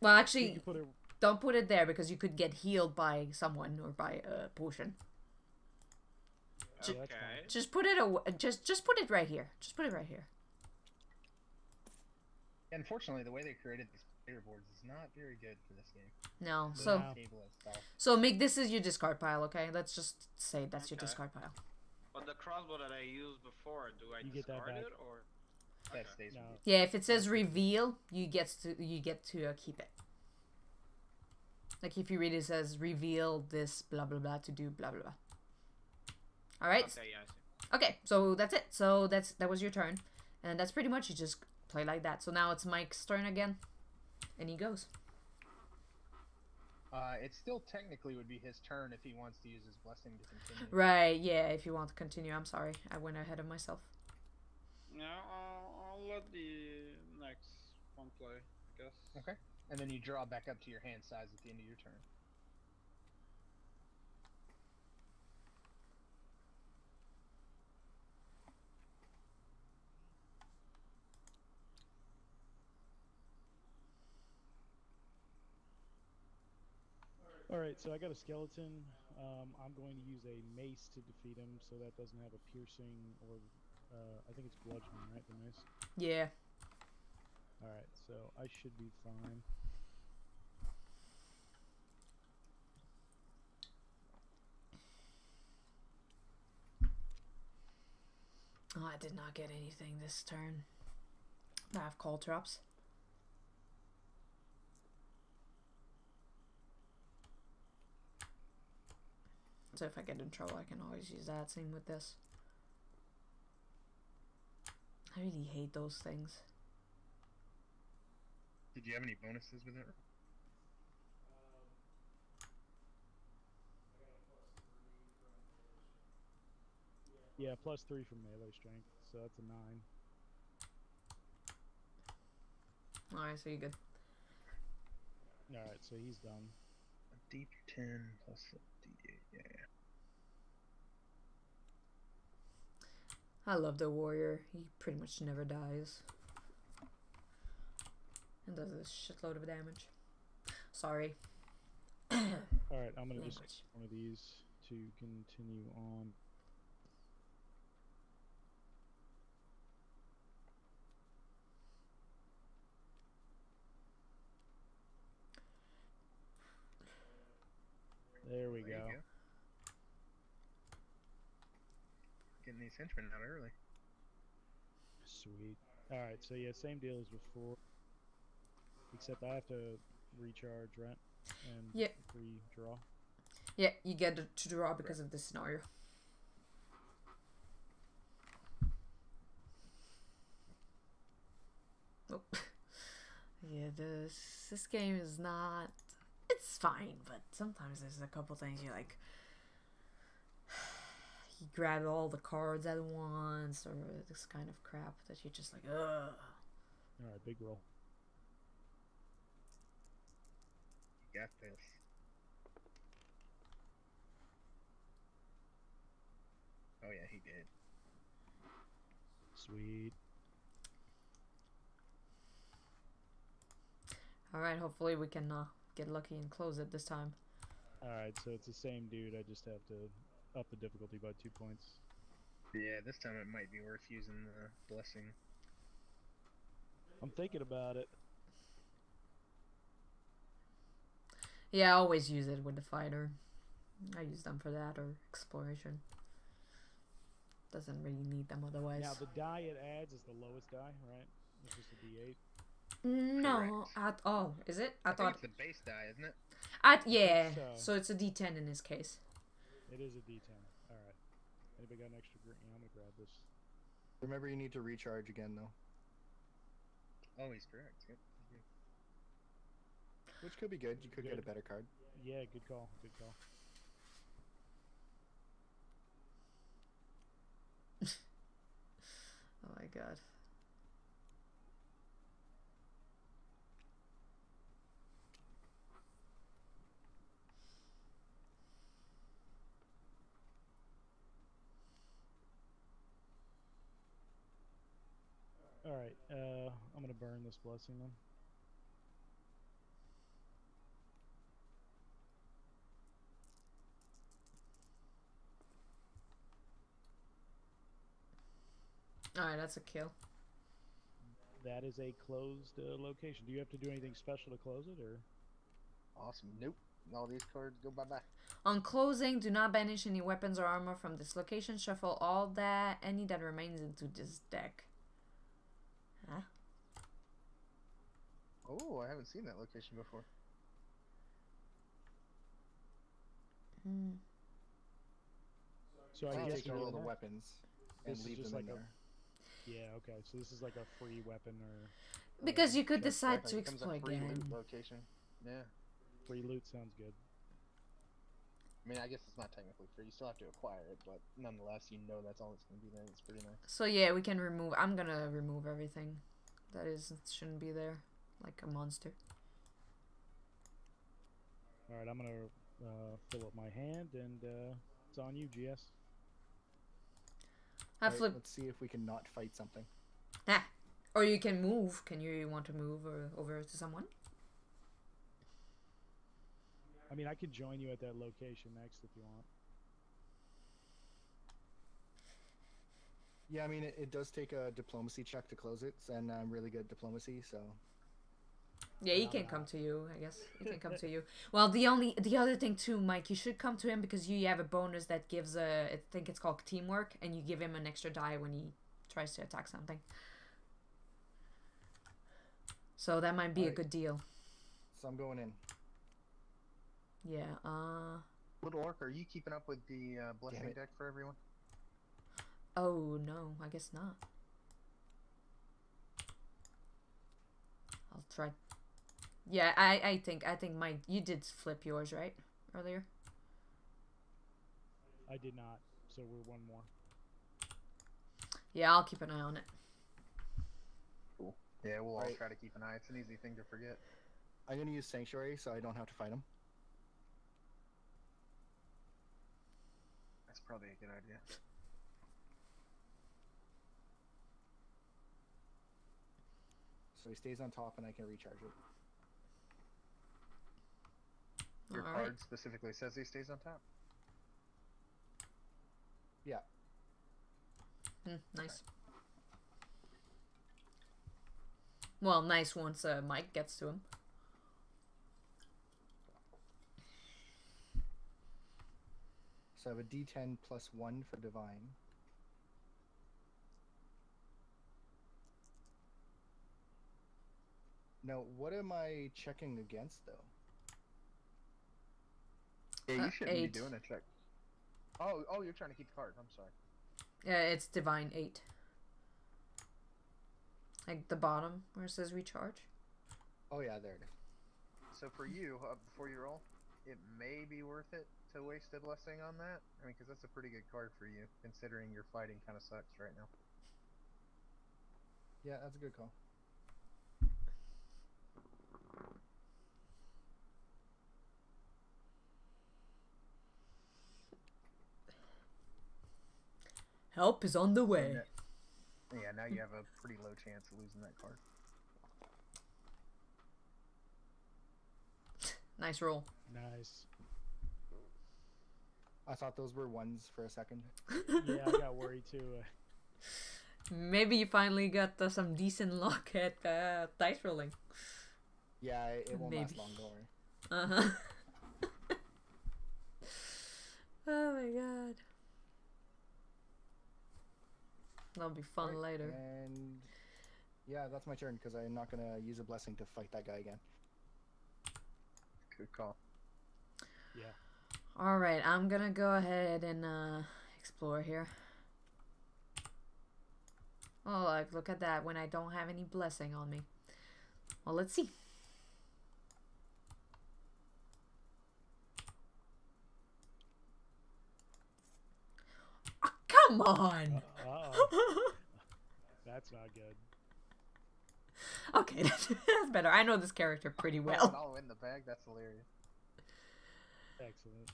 Well, actually, don't put it there because you could get healed by someone or by a potion. Okay. Just put it just put it right here. Just put it right here. Unfortunately, the way they created these player boards is not very good for this game. No, The so table itself. so make this is your discard pile, okay? Let's just say that's your discard pile. But the crossbow that I used before, do I discard it or? That stays with you. Yeah, if it says reveal, you get to keep it. Like if you read it says reveal this blah blah blah to do blah blah blah. All right. Okay, yeah, I see. Okay, so that's it. So that was your turn, and that's pretty much you just play like that. So now it's Mike's turn again, and he goes. It still technically would be his turn if he wants to use his blessing to continue. Right. Yeah. If you want to continue, I'm sorry, I went ahead of myself. Yeah, I'll let the next one play, I guess. Okay. And then you draw back up to your hand size at the end of your turn. Alright, so I got a skeleton. I'm going to use a mace to defeat him, so that doesn't have a piercing or... I think it's bludgeoning, right, the mace? Yeah. Alright, so I should be fine. Oh, I did not get anything this turn. I have call drops. So if I get in trouble, I can always use that. Same with this. I really hate those things. Did you have any bonuses with it? Yeah, +3 from melee strength, so that's a 9. Alright, so you're good. Alright, so he's done. A D10 plus a D8, yeah. I love the warrior. He pretty much never dies. And does a shitload of damage. Sorry. Alright, I'm gonna just Language. one of these to continue on. There we go. You go. Getting these henchmen out early. Sweet. Alright, so yeah, same deal as before. Except I have to recharge, right? And Yeah. redraw. Yeah, you get to draw because of this scenario. Oh. Yeah, this game is not... It's fine, but sometimes there's a couple things you're like... he grabbed all the cards at once, or this kind of crap that you're just like, ugh. Alright, big roll. You got this. Oh yeah, he did. Sweet. Alright, hopefully we can get lucky and close it this time. Alright, so it's the same dude. I just have to up the difficulty by 2 points. Yeah, this time it might be worth using the blessing. I'm thinking about it. Yeah, I always use it with the fighter. I use them for that or exploration. Doesn't really need them otherwise. Now, the die it adds is the lowest die, right? It's just a D8. No, oh, is it? I thought it's the base die, isn't it? yeah. so. So it's a D10 in this case. It is a D10. Alright. Anybody got an extra green? Yeah, I'm gonna grab this. Remember, you need to recharge again, though. Oh, he's correct. Yep. Which could be good. You could get a better card. Yeah, good call. Good call. Oh my god. Alright, I'm gonna burn this blessing then. Alright, that's a kill. That is a closed location. Do you have to do anything special to close it, or? Awesome. Nope. All these cards go bye-bye. On closing, do not banish any weapons or armor from this location. Shuffle any that remains into this deck. Huh? Oh, I haven't seen that location before. Hmm. So I So you guess take all the we're- weapons and this is leave just them in like there. Yeah, okay. So this is like a free weapon or Because you could That's decide definitely to becomes a explore free again. loot location. Yeah. free loot sounds good. I mean, I guess it's not technically free. You still have to acquire it, but nonetheless, you know that's all it's going to be there. It's pretty nice. So yeah, we can remove. I'm gonna remove everything that shouldn't be there, like a monster. Alright, I'm gonna fill up my hand and it's on you, GS. I Right, flip. let's see if we can not fight something. Ah, or you can move. Can you want to move over to someone? I mean, I could join you at that location next if you want. Yeah, I mean, it does take a diplomacy check to close it, and I'm really good at diplomacy, so... Yeah, he can come to you. I guess he can come to you. Well, the other thing too, Mike, you should come to him because you have a bonus that gives I think it's called teamwork, and you give him an extra die when he tries to attack something. So that might be a Alright. good deal. So I'm going in. Yeah. Little Orc, are you keeping up with the blessing it. deck for everyone? Oh no, I guess not. I'll try. Yeah, I think Mike, you did flip yours right earlier. I did not, so we're one more. Yeah, I'll keep an eye on it. Cool. Yeah, we'll all Right. try to keep an eye. It's an easy thing to forget. I'm going to use Sanctuary so I don't have to fight him. That's probably a good idea. So he stays on top and I can recharge it. Your All card right. specifically says he stays on top. Yeah. Nice. Well, nice once Mike gets to him. So I have a D10 plus 1 for Divine. Now, what am I checking against, though? Yeah, you shouldn't 8. be doing a check. Oh, you're trying to keep the card. I'm sorry. Yeah, it's divine 8. Like the bottom where it says recharge. Oh, yeah, there it is. So for you, before you roll, it may be worth it to waste a blessing on that. I mean, because that's a pretty good card for you, considering your fighting kind of sucks right now. Yeah, that's a good call. Help is on the way. Yeah, now you have a pretty low chance of losing that card. Nice roll. Nice. I thought those were ones for a second. Yeah, I got worried too. Maybe you finally got some decent luck at dice rolling. Yeah, it won't last Maybe. long, don't worry. Uh-huh. Oh my god. That'll be fun Right, later. And yeah, that's my turn because I'm not gonna use a blessing to fight that guy again. Good call. Yeah. Alright, I'm gonna go ahead and explore here. Oh, like, look at that when I don't have any blessing on me. Well, let's see. Oh, come on! Uh-oh. That's not good. Okay, that's better. I know this character pretty well. All in the bag. That's hilarious. Excellent.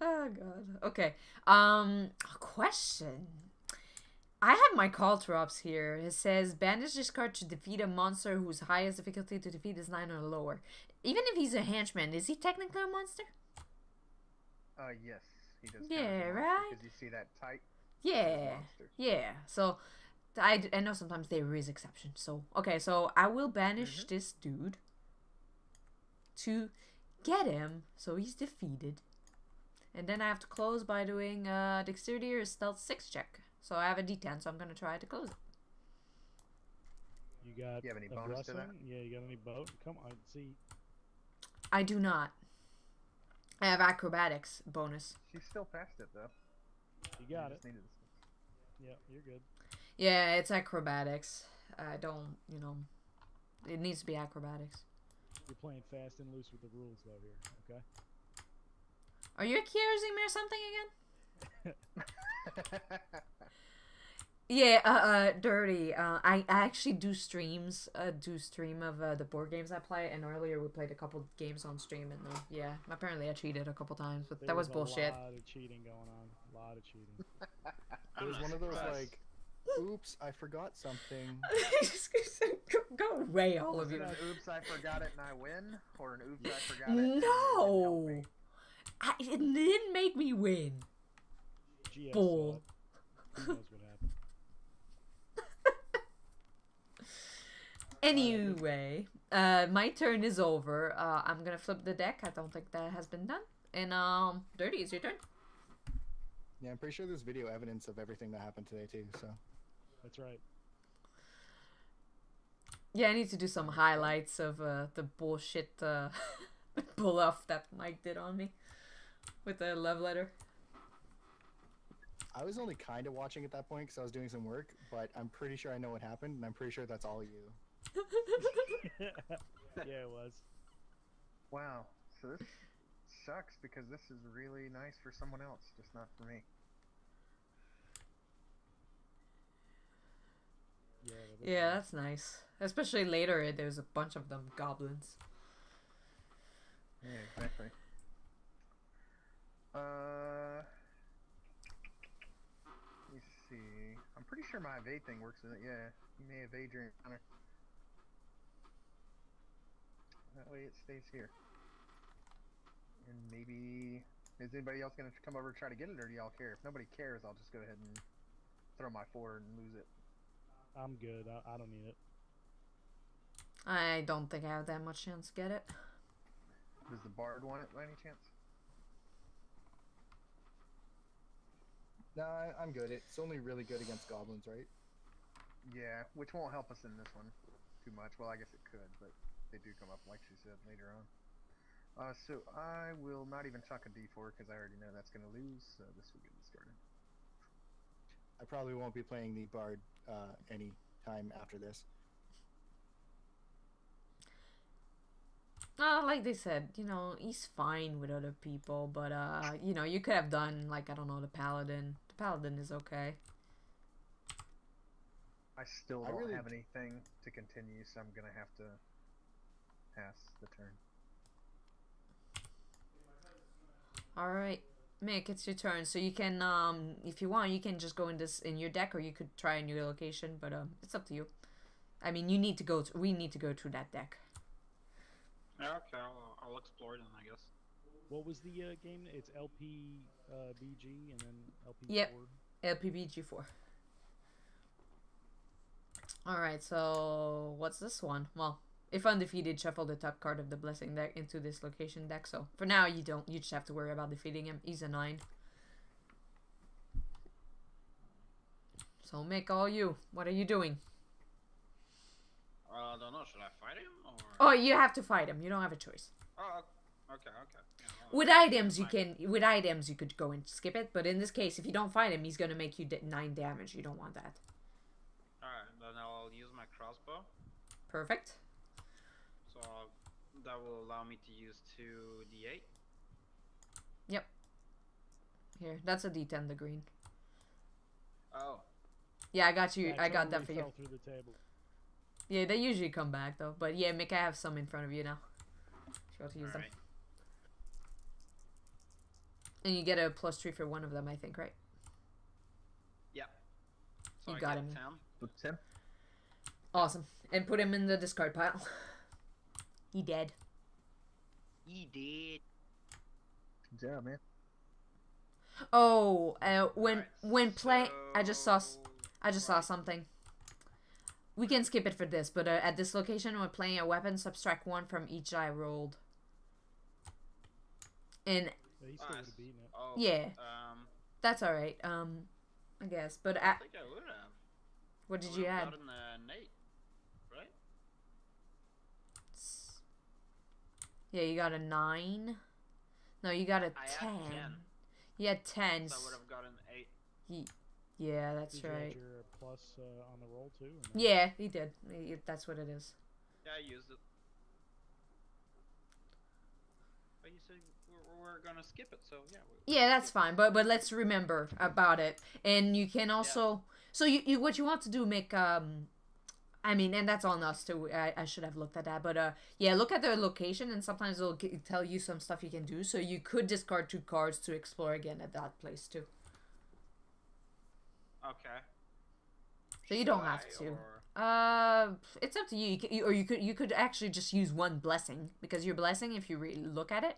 Oh god. Okay. A question. I have my call drops here. It says banish this card to defeat a monster whose highest difficulty to defeat is 9 or lower. Even if he's a henchman, is he technically a monster? Yes, he does. Yeah, right? Because you see that type. Yeah. Monster. Yeah. So I know sometimes there is exception. So okay, so I will banish this dude to get him so he's defeated. And then I have to close by doing dexterity or stealth 6 check. So I have a d10, so I'm gonna try to close it. You got You have any a bonus to blessing? that? Yeah, you got any boat? Come on, see. I do not. I have acrobatics bonus. She still passed it though. You got You it. just needed this. Yeah, you're good. Yeah, it's acrobatics. I don't, you know, it needs to be acrobatics. You're playing fast and loose with the rules though here, okay? Are you accusing me or something again? Yeah, Dirty. I actually do streams. Stream of the board games I play, and earlier we played a couple games on stream, and yeah, apparently I cheated a couple times, but that was bullshit. A lot of cheating going on. A lot of cheating. It was one of those like, oops, I forgot something. Go away, all Was of it you. an oops I forgot it and I win, or an oops I forgot it? And it didn't help No, me? it didn't make me win. GS Bull. Who knows what happened? Anyway, my turn is over. I'm gonna flip the deck. I don't think that has been done. And Dirty, it's your turn. Yeah, I'm pretty sure there's video evidence of everything that happened today too. So That's right. Yeah, I need to do some highlights of the bullshit pull off that Mike did on me with the love letter. I was only kind of watching at that point because I was doing some work, but I'm pretty sure I know what happened, and I'm pretty sure that's all you. Yeah, it was. Wow. So this sucks because this is really nice for someone else, just not for me. Yeah, Yeah, that's nice. Especially later, there's a bunch of them goblins. Yeah, exactly. Let me see. I'm pretty sure my evade thing works in it. Yeah, you may evade your encounter. That way it stays here. And maybe... Is anybody else going to come over and try to get it, or do y'all care? If nobody cares, I'll just go ahead and throw my 4 and lose it. I'm good. I don't need it. I don't think I have that much chance to get it. Does the bard want it by any chance? No, I'm good. It's only really good against goblins, right? Yeah, which won't help us in this one too much. Well, I guess it could, but they do come up, like she said, later on. So I will not even chuck a d4 because I already know that's going to lose, so this will get me started. I probably won't be playing the bard any time after this. Like they said, you know, he's fine with other people, but you know, you could have done like, I don't know, the paladin. The paladin is okay. I still don't really have anything to continue, so I'm gonna have to pass the turn. All right, Mick, it's your turn. So you can, if you want, you can just go in your deck, or you could try a new location. But it's up to you. I mean, you need to go. We need to go through that deck. Yeah, okay, I'll explore then, I guess. What was the game? It's LPBG and then LP4. Yep. LPBG4. All right. So what's this one? Well, if undefeated, shuffle the top card of the blessing deck into this location deck. So for now, you don't. You just have to worry about defeating him. He's a 9. So Mick, all you. What are you doing? I don't know. Should I fight him or? Oh, you have to fight him. You don't have a choice. Oh, okay. Yeah, With items, you can. With items, you could go and skip it. But in this case, if you don't fight him, he's gonna make you 9 damage. You don't want that. All right, then I'll use my crossbow. Perfect. So that will allow me to use 2d8. Yep. Here, that's a D10. The green. Oh. Yeah, I got you. That I got that totally for you. fell through the table. Yeah, they usually come back though. But yeah, Mick, I have some in front of you now. If you want to use them. Alright. And you get a +3 for one of them, I think, right? Yep. So You I got get him. 10. With 10? Awesome. And put him in the discard pile. He dead. He did. Good job, man. Oh, when Alright, play, I just saw right. something. We can skip it for this, but at this location, when playing a weapon, subtract 1 from each die rolled. And Yeah, he still would have beaten it. Oh, yeah, that's all right. I guess. But I think I would have. what did I you would've add? gotten an 8, right? Yeah, you got a 9. No, you got a I 10. had 10. You had 10. So I would have gotten 8. Yeah, that's Did you add right. your plus on the roll too? Or no? Yeah, he did. That's what it is. Yeah, I used it. But you said we're gonna skip it, so yeah. Yeah, that's fine. But let's remember about it. And you can also so you what you want to do, make I mean, and that's on us too. I should have looked at that, but yeah, look at the location, and sometimes it'll tell you some stuff you can do. So you could discard 2 cards to explore again at that place too. Okay. So you don't have to. It's up to you. You could actually just use 1 blessing, because your blessing, if you really look at it,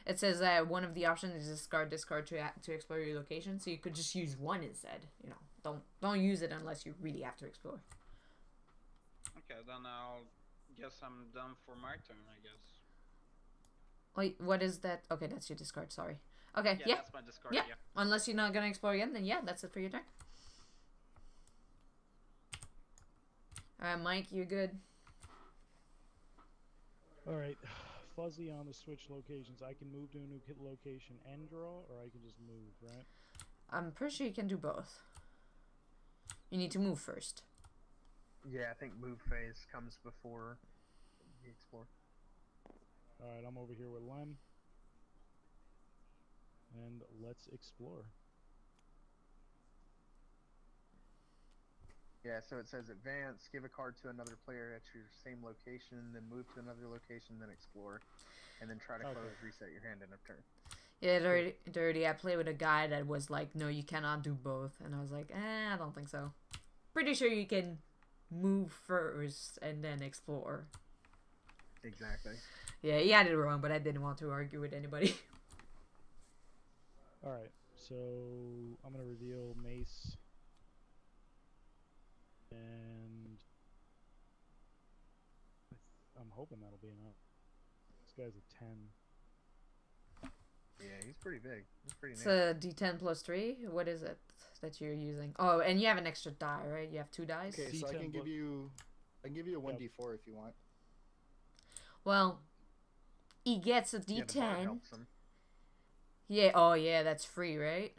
it says one of the options is discard to explore your location. So you could just use 1 instead. You know, don't use it unless you really have to explore. Okay, then I'll guess I'm done for my turn, I guess. Wait, what is that? Okay, that's your discard. Sorry. Okay, yeah. That's my discard. Yeah. Yeah. Unless you're not gonna explore again, then yeah, that's it for your turn. Alright, Mike, you're good. Alright. Fuzzy on the switch locations. I can move to a new location and draw, or I can just move, right? I'm pretty sure you can do both. You need to move first. Yeah, I think move phase comes before the explore. Alright, I'm over here with Lem. And let's explore. Yeah, so it says advance, give a card to another player at your same location, then move to another location, then explore, and then try to close, reset your hand in a turn. Yeah, dirty. I played with a guy that was like, no, you cannot do both. And I was like, I don't think so. Pretty sure you can move first and then explore. Exactly. Yeah, he had it wrong, but I didn't want to argue with anybody. Alright, so I'm going to reveal Mace. And I'm hoping that'll be enough. This guy's a 10. Yeah, he's pretty big. He's pretty It's nice. a D10 plus 3. What is it that you're using? Oh, and you have an extra die, right? You have 2 dice? Okay, so I D10 can give plus- you a 1d4 Yep. if you want. Well, he gets a Yeah, the bard D10. helps him. Yeah, oh yeah, that's free, right?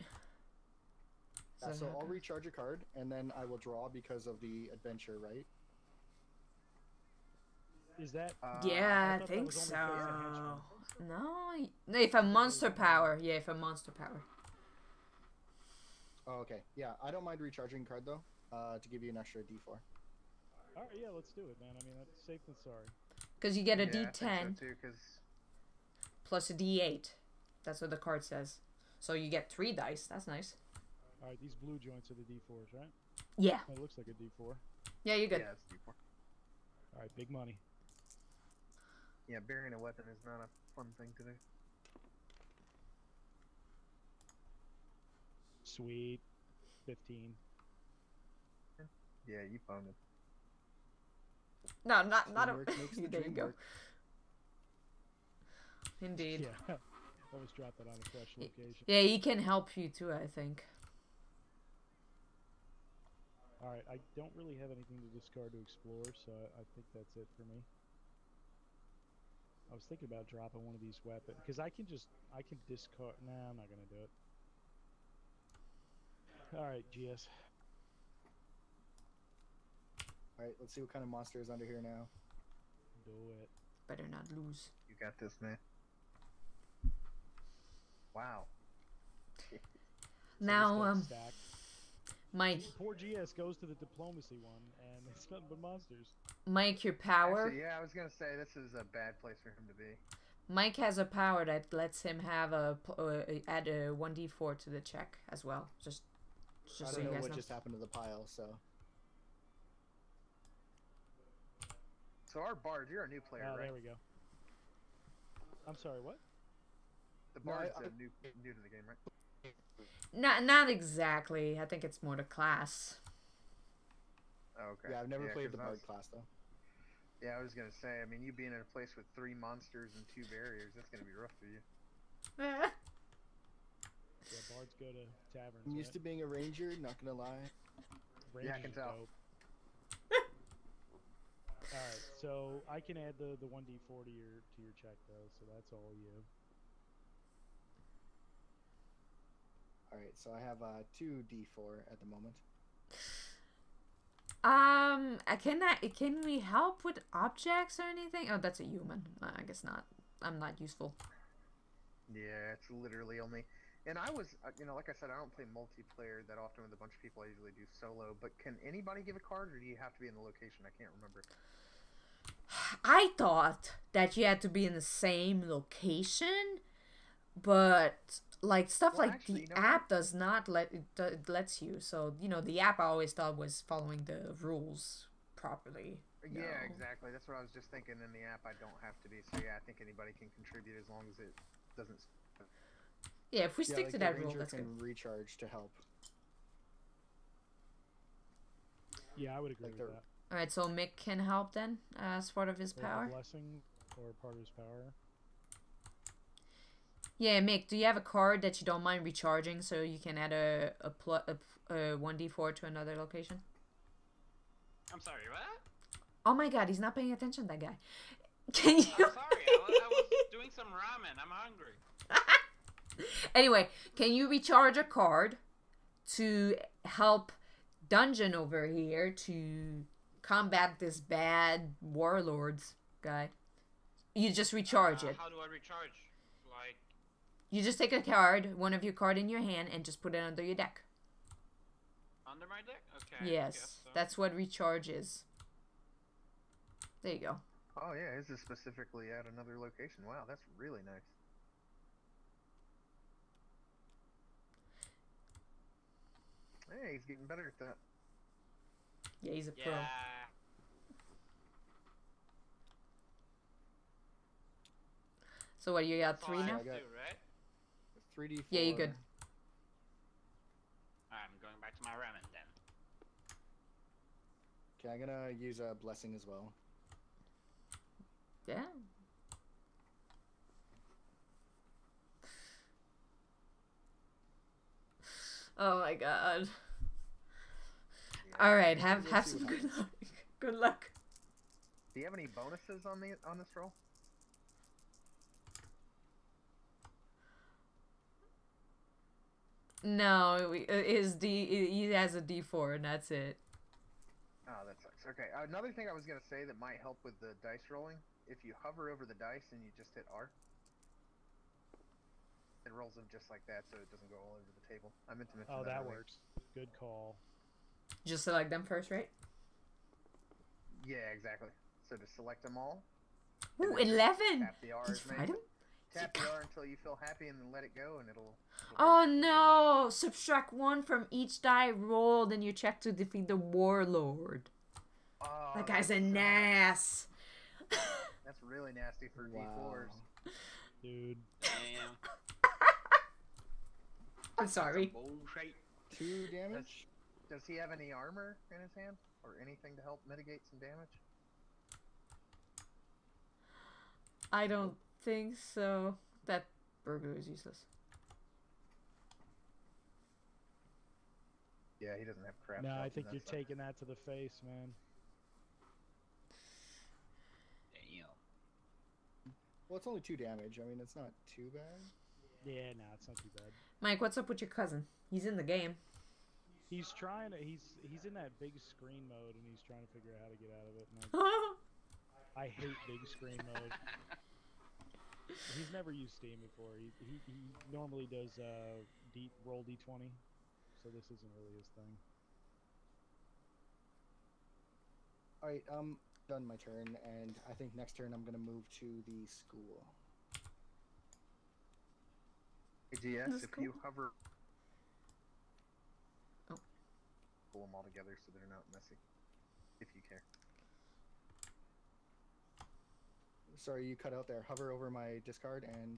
So I'll recharge a card, and then I will draw because of the adventure, right? Is that? Yeah, I thought that think was only so. face a henchman. No, if a monster power. Yeah, if a monster power. Oh, okay. Yeah, I don't mind recharging a card though, to give you an extra D4. All right, yeah, let's do it, man. I mean, that's safe than sorry. Because you get a Yeah, I D10 think so too, 'cause plus a D8. That's what the card says. So you get 3 dice. That's nice. All right, these blue joints are the D4s, right? Yeah. It looks like a D4. Yeah, you're good. yeah, it's D4. All right, big money. Yeah, burying a weapon is not a fun thing to do. Sweet. 15. Yeah, you found it. No, not a. Teamwork makes the There you dream go. work. Indeed. Yeah. Always drop that on a fresh location. Yeah, he can help you too, I think. All right, I don't really have anything to discard to explore, so I think that's it for me. I was thinking about dropping one of these weapons because I can discard. Nah, I'm not gonna do it. All right, GS. All right, let's see what kind of monster is under here now. Do it. Better not lose. You got this, man. Wow. Now, Stack. Mike, Poor GS goes to the diplomacy one, and it's nothing but monsters. Mike, your power. Actually, yeah, I was gonna say this is a bad place for him to be. Mike has a power that lets him have add a 1d4 to the check as well. Just I so don't you know guys what know. just happened to the pile, so. So our bard, you're a new player, Oh, right? there we go. I'm sorry, what? The No, bard's I- new to the game, right? Not exactly. I think it's more the class. Oh, okay. Yeah, I've never played 'cause the I bard was- class though. Yeah, I was gonna say. I mean, you being in a place with 3 monsters and 2 barriers, that's gonna be rough for you. Yeah, bards go to taverns. I'm used to being a ranger, not gonna lie. Yeah, I can tell. Dope. All right, so I can add the 1d4 to your check though, so that's all you. All right, so I have 2d4 at the moment. Can we help with objects or anything? Oh, that's a human. I guess not. I'm not useful. Yeah, it's literally only. And I was, like I said, I don't play multiplayer that often with a bunch of people. I usually do solo. But can anybody give a card, or do you have to be in the location? I can't remember. I thought that you had to be in the same location, but like stuff Well, like actually, the you know app does not it lets you. So the app I always thought was following the rules properly. Yeah, No. exactly. That's what I was just thinking. In the app, I don't have to be. So yeah, I think anybody can contribute as long as it doesn't. Yeah, if we Yeah, stick like to the that rule, ranger that's can good. recharge to help. Yeah, I would agree Like with the- that. All right, so Mick can help then as part of his Or the power. blessing or part of his power. Yeah, Mick, do you have a card that you don't mind recharging so you can add a 1d4 to another location? I'm sorry, what? Oh my god, he's not paying attention, that guy. Can you... I'm sorry, I was doing some ramen. I'm hungry. Anyway, can you recharge a card to help Dungeon over here to combat this bad warlords guy? You just recharge it. How do I recharge? Like, You just take a card, one of your card in your hand, and just put it under your deck. under my deck? Okay. I Yes, guess so. that's what recharge is. There you go. Oh yeah, this is specifically at another location. Wow, that's really nice. Hey, he's getting better at that. Yeah, he's a pro. Yeah. So what, you got That's all 3 I now? have to I do, got- right? 3d4. Yeah, you're good. I'm going back to my ramen then. Okay, I'm gonna use a blessing as well. Yeah. Oh my god. Yeah. All right, Let's have see some what good happens. luck. Good luck. Do you have any bonuses on this roll? No, he has a D4 and that's it. Oh, that sucks. Okay, another thing I was gonna say that might help with the dice rolling, if you hover over the dice and you just hit R, it rolls them just like that, so it doesn't go all over the table. I meant to mention Oh, that. that works. Good call. Just select them first, right? Yeah, exactly. So to select them all. Ooh, and then 11! Tap the R. Did you fight him? Tap the R until you feel happy, and then let it go, and it'll Oh no! Subtract 1 from each die rolled, and you check to defeat the warlord. Oh, That guy's that's an ass. That's really nasty for D4s. Dude. Damn. I'm sorry. Bullshit. 2 damage. Does he have any armor in his hand, or anything to help mitigate some damage? I don't think so. That burglar is useless. Yeah, he doesn't have crap. No, I think you're taking that to the face, man. Damn. Well, it's only 2 damage. I mean, it's not too bad. Yeah, no, it's not too bad. Mike, what's up with your cousin? He's in the game. He's trying to. He's in that big screen mode, and he's trying to figure out how to get out of it. And I hate big screen mode. He's never used Steam before. He normally does roll D20, so this isn't really his thing. All right, done my turn, and I think next turn I'm gonna move to the school. AGS, if you hover, Oh. pull them all together so they're not messy, if you care. Sorry, you cut out there. Hover over my discard and...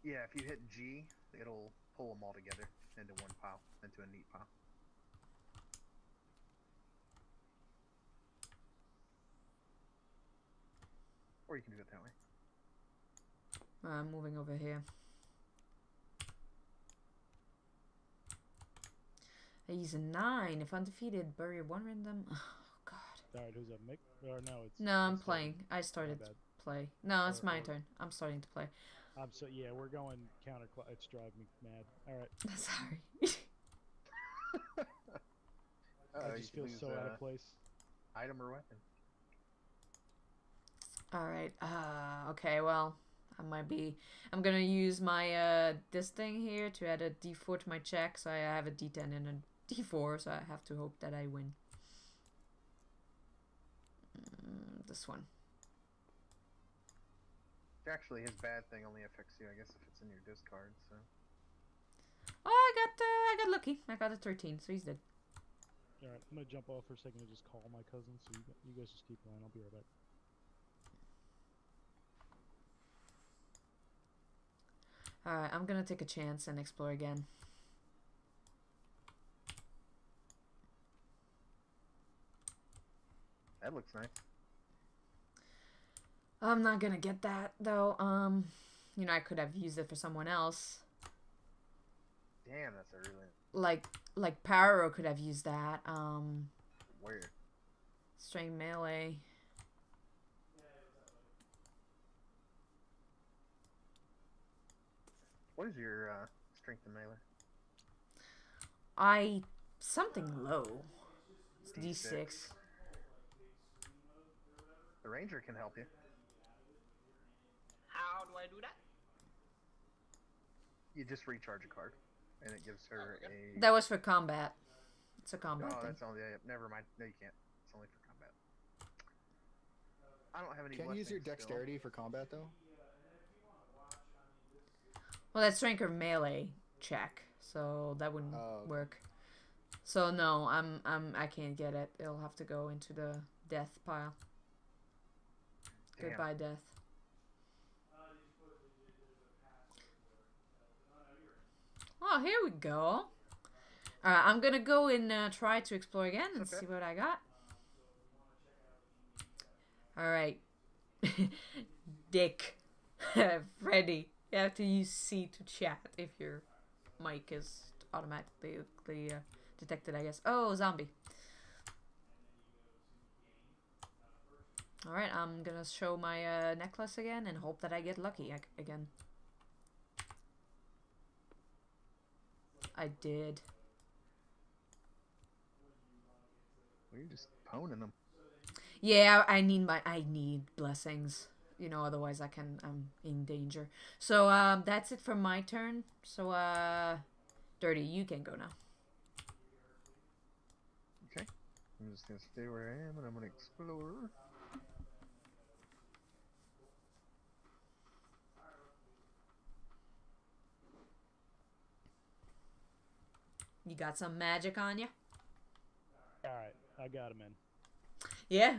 Yeah, if you hit G, it'll pull them all together into one pile, into a neat pile. Or you can do it that way. I'm moving over here. He's a 9. If undefeated, bury 1 random. Oh, God. Alright, who's up? Mick? Or no, it's... No, I'm it's playing. I started bad. to play. No, it's Or- my or- turn. I'm starting to play. So yeah, we're going counterclock. It's driving me mad. All right, Sorry. I You just can feel use, so out of place. item or weapon. Alright. Okay, well, I'm gonna use my, this thing here to add a D4 to my check, so I have a D10 and a D4, so I have to hope that I win. This one. Actually, his bad thing only affects you, I guess, if it's in your discard, so... Oh, I got lucky. I got a 13, so he's dead. All right, I'm gonna jump off for a second and just call my cousin. So you guys just keep playing. I'll be right back. Alright, I'm gonna take a chance and explore again. That looks nice. I'm not gonna get that, though. You know, I could have used it for someone else. Damn, that's a really... Like Pyro could have used that. Where? Strength melee. What is your, strength and melee? Something low. It's D6. The ranger can help you. How do I do that? You just recharge a card, and it gives her a... That was for combat. It's a combat Oh, thing. that's only... never mind. No, you can't. It's only for combat. I don't have any Can't you use your blessings still. dexterity for combat, though? Well, that's strength or melee check, so that wouldn't okay. work. So no, I can't get it. It'll have to go into the death pile. Damn. Goodbye, death. Oh, here we go. Alright, I'm gonna go and try to explore again and Okay. see what I got. Alright. Dick. Freddy. You have to use C to chat if your mic is automatically detected, I guess. Oh, zombie. Alright, I'm gonna show my necklace again and hope that I get lucky again. I I did. Well, you're just poning them. Yeah, I need blessings. You know, otherwise I'm in danger. So that's it for my turn. So Dirty, you can go now. Okay. I'm just gonna stay where I am and I'm gonna explore. You got some magic on you? Alright, I got him in. Yeah.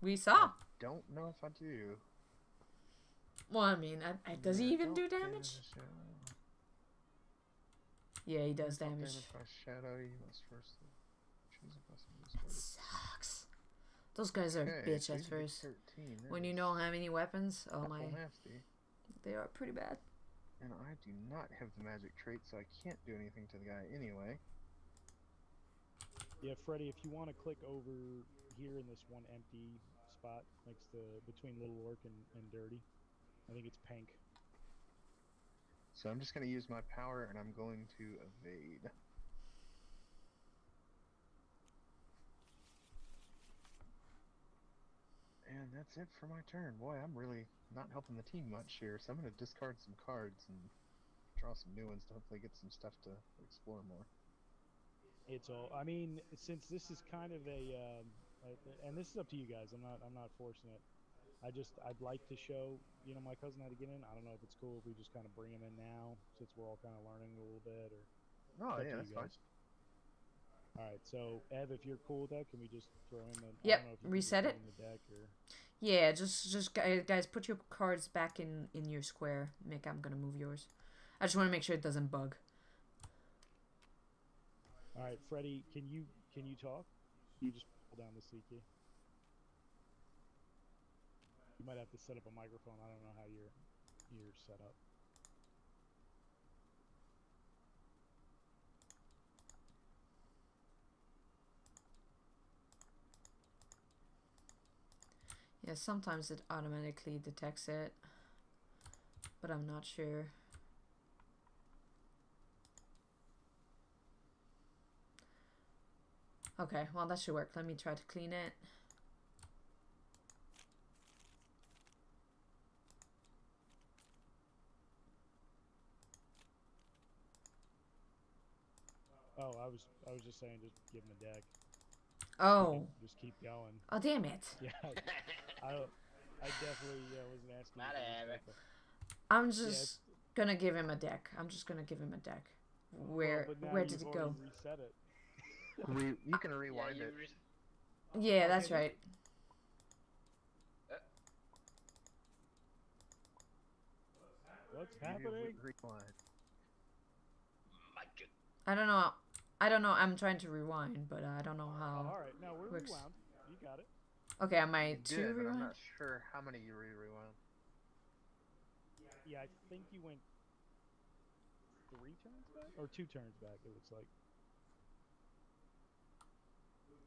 We saw. Don't know if I do. Well, I mean, does he even do Don't damage? the shadow. Yeah, he does Don't damage. by shadow. You must first choose a blessing to destroy this. Sucks. Those guys are Okay, bitch so at you can get first. 13. When you That don't is have any weapons, oh my, awful nasty. they are pretty bad. And I do not have the magic trait, so I can't do anything to the guy anyway. Yeah, Freddy, if you want to click over here in this one empty spot next to between Little Orc and Dirty, I think it's pink. So I'm just going to use my power and I'm going to evade. And that's it for my turn. Boy, I'm really not helping the team much here, so I'm going to discard some cards and draw some new ones to hopefully get some stuff to explore more. It's all. I mean, since this is kind of and this is up to you guys. I'm not forcing it. I'd like to show my cousin how to get in. I don't know if it's cool if we just kind of bring him in now since we're all kind of learning a little bit, or. Oh yeah, that's fine. All right, so Ev, if you're cool with that, can we just throw him in? Yep, I don't know if you reset can it. in the deck or. Yeah, just guys, put your cards back in your square. Mick, I'm gonna move yours. I just want to make sure it doesn't bug. All right, Freddy, can you talk? You just pull down the C key. You might have to set up a microphone. I don't know how you're set up. Yeah, sometimes it automatically detects it, but I'm not sure. Okay, well that should work. Let me try to clean it. Oh, I was just saying, just give him a deck. Oh. Just keep going. Oh, damn it. Yeah, I definitely wasn't asking. Whatever. I'm just gonna give him a deck. I'm just gonna give him a deck. Where did it go? Reset it. You can rewind it. Yeah, that's right. What's happening? Rewind. I don't know. I'm trying to rewind, but I don't know how. All right, no, we're works. rewound. You got it. Okay, am I You to did, but I'm rewind? not sure how many you rewound. Yeah, I think you went 3 turns back or 2 turns back. It looks like.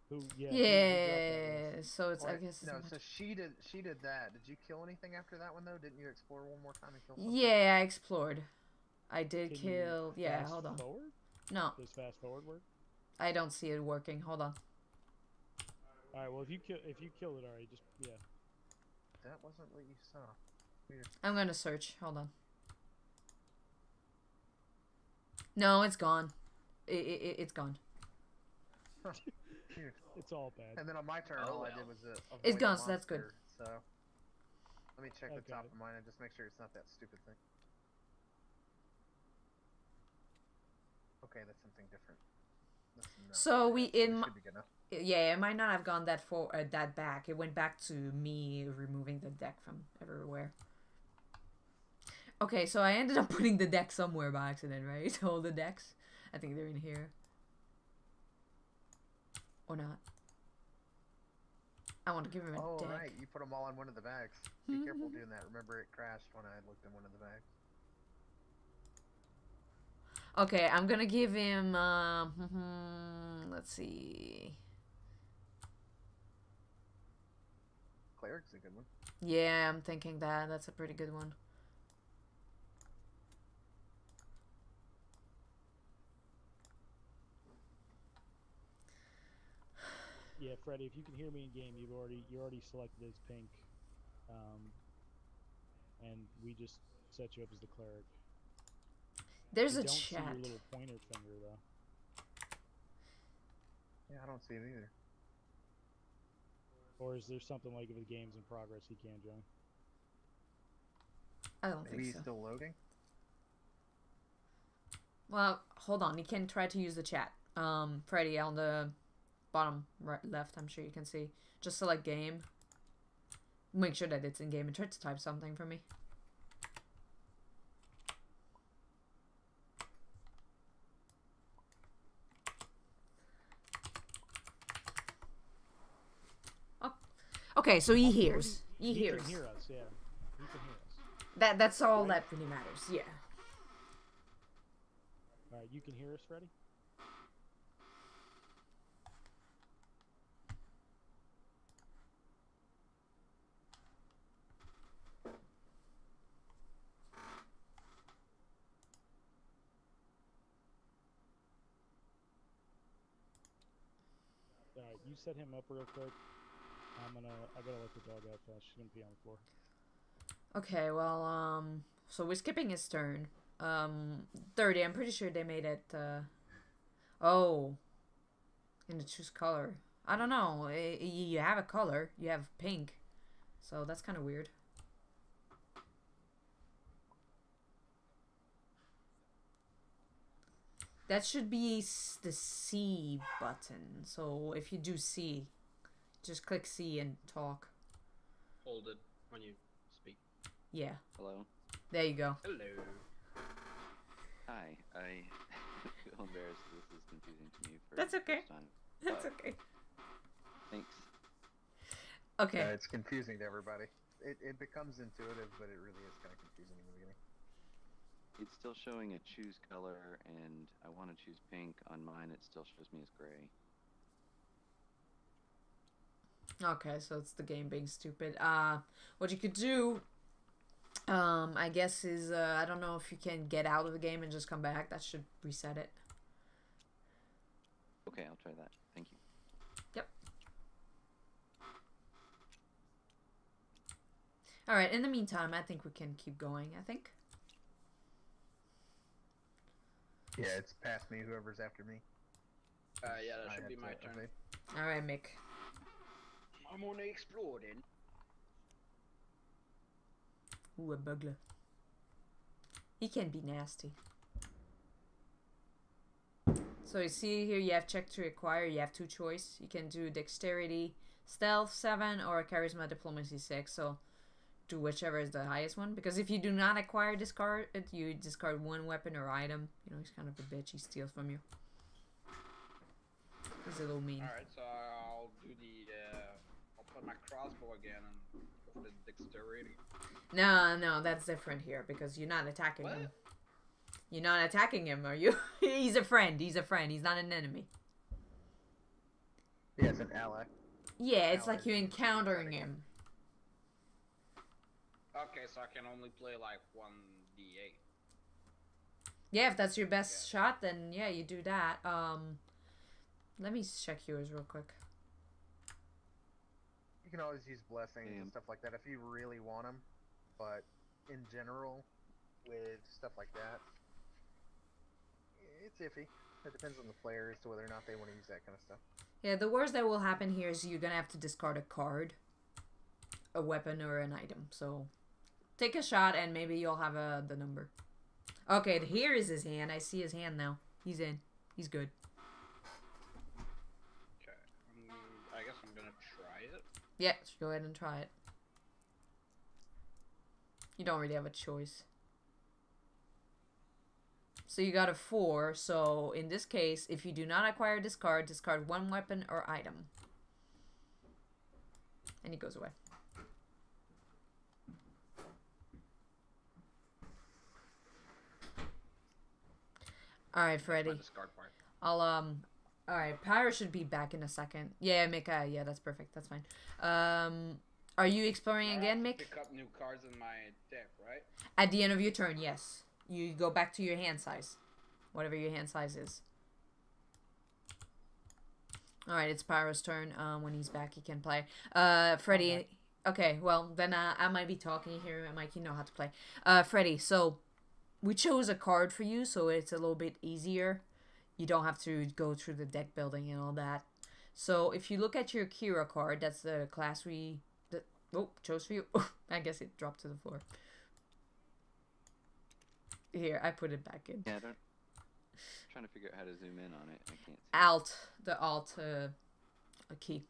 Who? Yeah. Yeah. So it's. I guess. No, It's so she did that. Did you kill anything after that one though? Didn't you explore one more time and kill something? yeah, I explored. I did Can kill. you Yeah, fast hold on. Forward? No, Does fast forward work? I don't see it working. Hold on. All right. Well, if you kill it, all right. Just yeah. That wasn't what you saw. Weird. I'm gonna search. Hold on. No, it's gone. It's gone. Huh. Weird. It's all bad. And then on my turn, all I did was It's avoid gone, a so that's good. monster, So let me check the Okay. top of mine and just make sure it's not that stupid thing. Okay, that's something different. So we it in. should be good enough. Yeah, it might not have gone that back. It went back to me removing the deck from everywhere. Okay, so I ended up putting the deck somewhere by accident, right? All the decks. I think they're in here. Or not. I want to give him a Oh, deck. right. You put them all in one of the bags. Be careful doing that. Remember, it crashed when I looked in one of the bags. Okay, I'm gonna give him, let's see. Cleric's a good one. Yeah, I'm thinking that. That's a pretty good one. Yeah, Freddy, if you can hear me in game, you're already selected as pink, and we just set you up as the cleric. There's I a don't see chat. your little pointer finger though. Yeah, I don't see it either. Or is there something like if the game's in progress he can't join? I don't Maybe think he's so. still loading. Well, hold on. You can try to use the chat. Freddy, on the bottom right left, I'm sure you can see. Just select game. Make sure that it's in game and try to type something for me. Oh. Okay, so he hears. He hears. He can hear us, yeah. He can hear us. That's all that really matters. Yeah. Alright, you can hear us, Freddy? Alright, you set him up real quick. I gotta let the dog out fast. She's gonna pee on the floor. Okay, well, so we're skipping his turn. 30, I'm pretty sure they made it, oh. In the choose color. I don't know. You have a color. You have pink. So that's kind of weird. That should be the C button. So if you do C, just click C and talk. Hold it when you speak. Yeah. Hello. There you go. Hello. Hi. I feel embarrassed. This is confusing to me for That's the okay. first time. That's okay. Thanks. Okay. It's confusing to everybody. It becomes intuitive, but it really is kind of confusing in the beginning. It's still showing a choose color, and I want to choose pink. On mine, it still shows me as gray. Okay, so it's the game being stupid. What you could do, I guess is, I don't know if you can get out of the game and just come back. That should reset it. Okay, I'll try that. Thank you. Yep. Alright, in the meantime, I think we can keep going, I think. Yeah, it's past me, whoever's after me. Yeah, that I should had be to my turn. update. Alright, Mick. I'm gonna explore then. Ooh, a bugler. He can be nasty. So you see here you have check to acquire. You have two choice. You can do dexterity, stealth 7 or charisma diplomacy 6. So do whichever is the highest one. Because if you do not acquire discard, you discard one weapon or item. You know, he's kind of a bitch. He steals from you. He's a little mean. Alright, so I'll do the, I'll put my crossbow again and go for the dexterity. No, that's different here because you're not attacking What? him. You're not attacking him, are you? He's a friend. He's a friend. He's not an enemy. Yeah, it's an ally. Yeah, it's Ally. like you're encountering him. Okay, so I can only play like 1d8. Yeah, if that's your best shot, then yeah, you do that. Let me check yours real quick. You can always use blessings Damn. and stuff like that if you really want them, but in general, with stuff like that, it's iffy. It depends on the player as to whether or not they want to use that kind of stuff. Yeah, the worst that will happen here is you're gonna have to discard a card, a weapon, or an item. So take a shot and maybe you'll have the number. Okay, here is his hand. I see his hand now. He's in. He's good. Okay, I guess I'm gonna try it. Yeah, go ahead and try it. You don't really have a choice. So you got a 4, so in this case, if you do not acquire this card, discard one weapon or item. And he goes away. Alright, Freddy. My discard part. I'll, alright, Pyro should be back in a second. Yeah, Mick, yeah, that's perfect, that's fine. Are you exploring I have again, to Mick? pick up new cards in my deck, right? At the end of your turn, yes. You go back to your hand size. Whatever your hand size is. All right, it's Pyro's turn. When he's back, he can play. Freddy. Okay, well then I might be talking here. Mike, you know how to play. Freddy. So we chose a card for you, so it's a little bit easier. You don't have to go through the deck building and all that. So if you look at your Kira card, that's the class we chose for you. I guess it dropped to the floor. Here, I put it back in. Yeah, I'm trying to figure out how to zoom in on it. I can't see. Alt, the Alt key.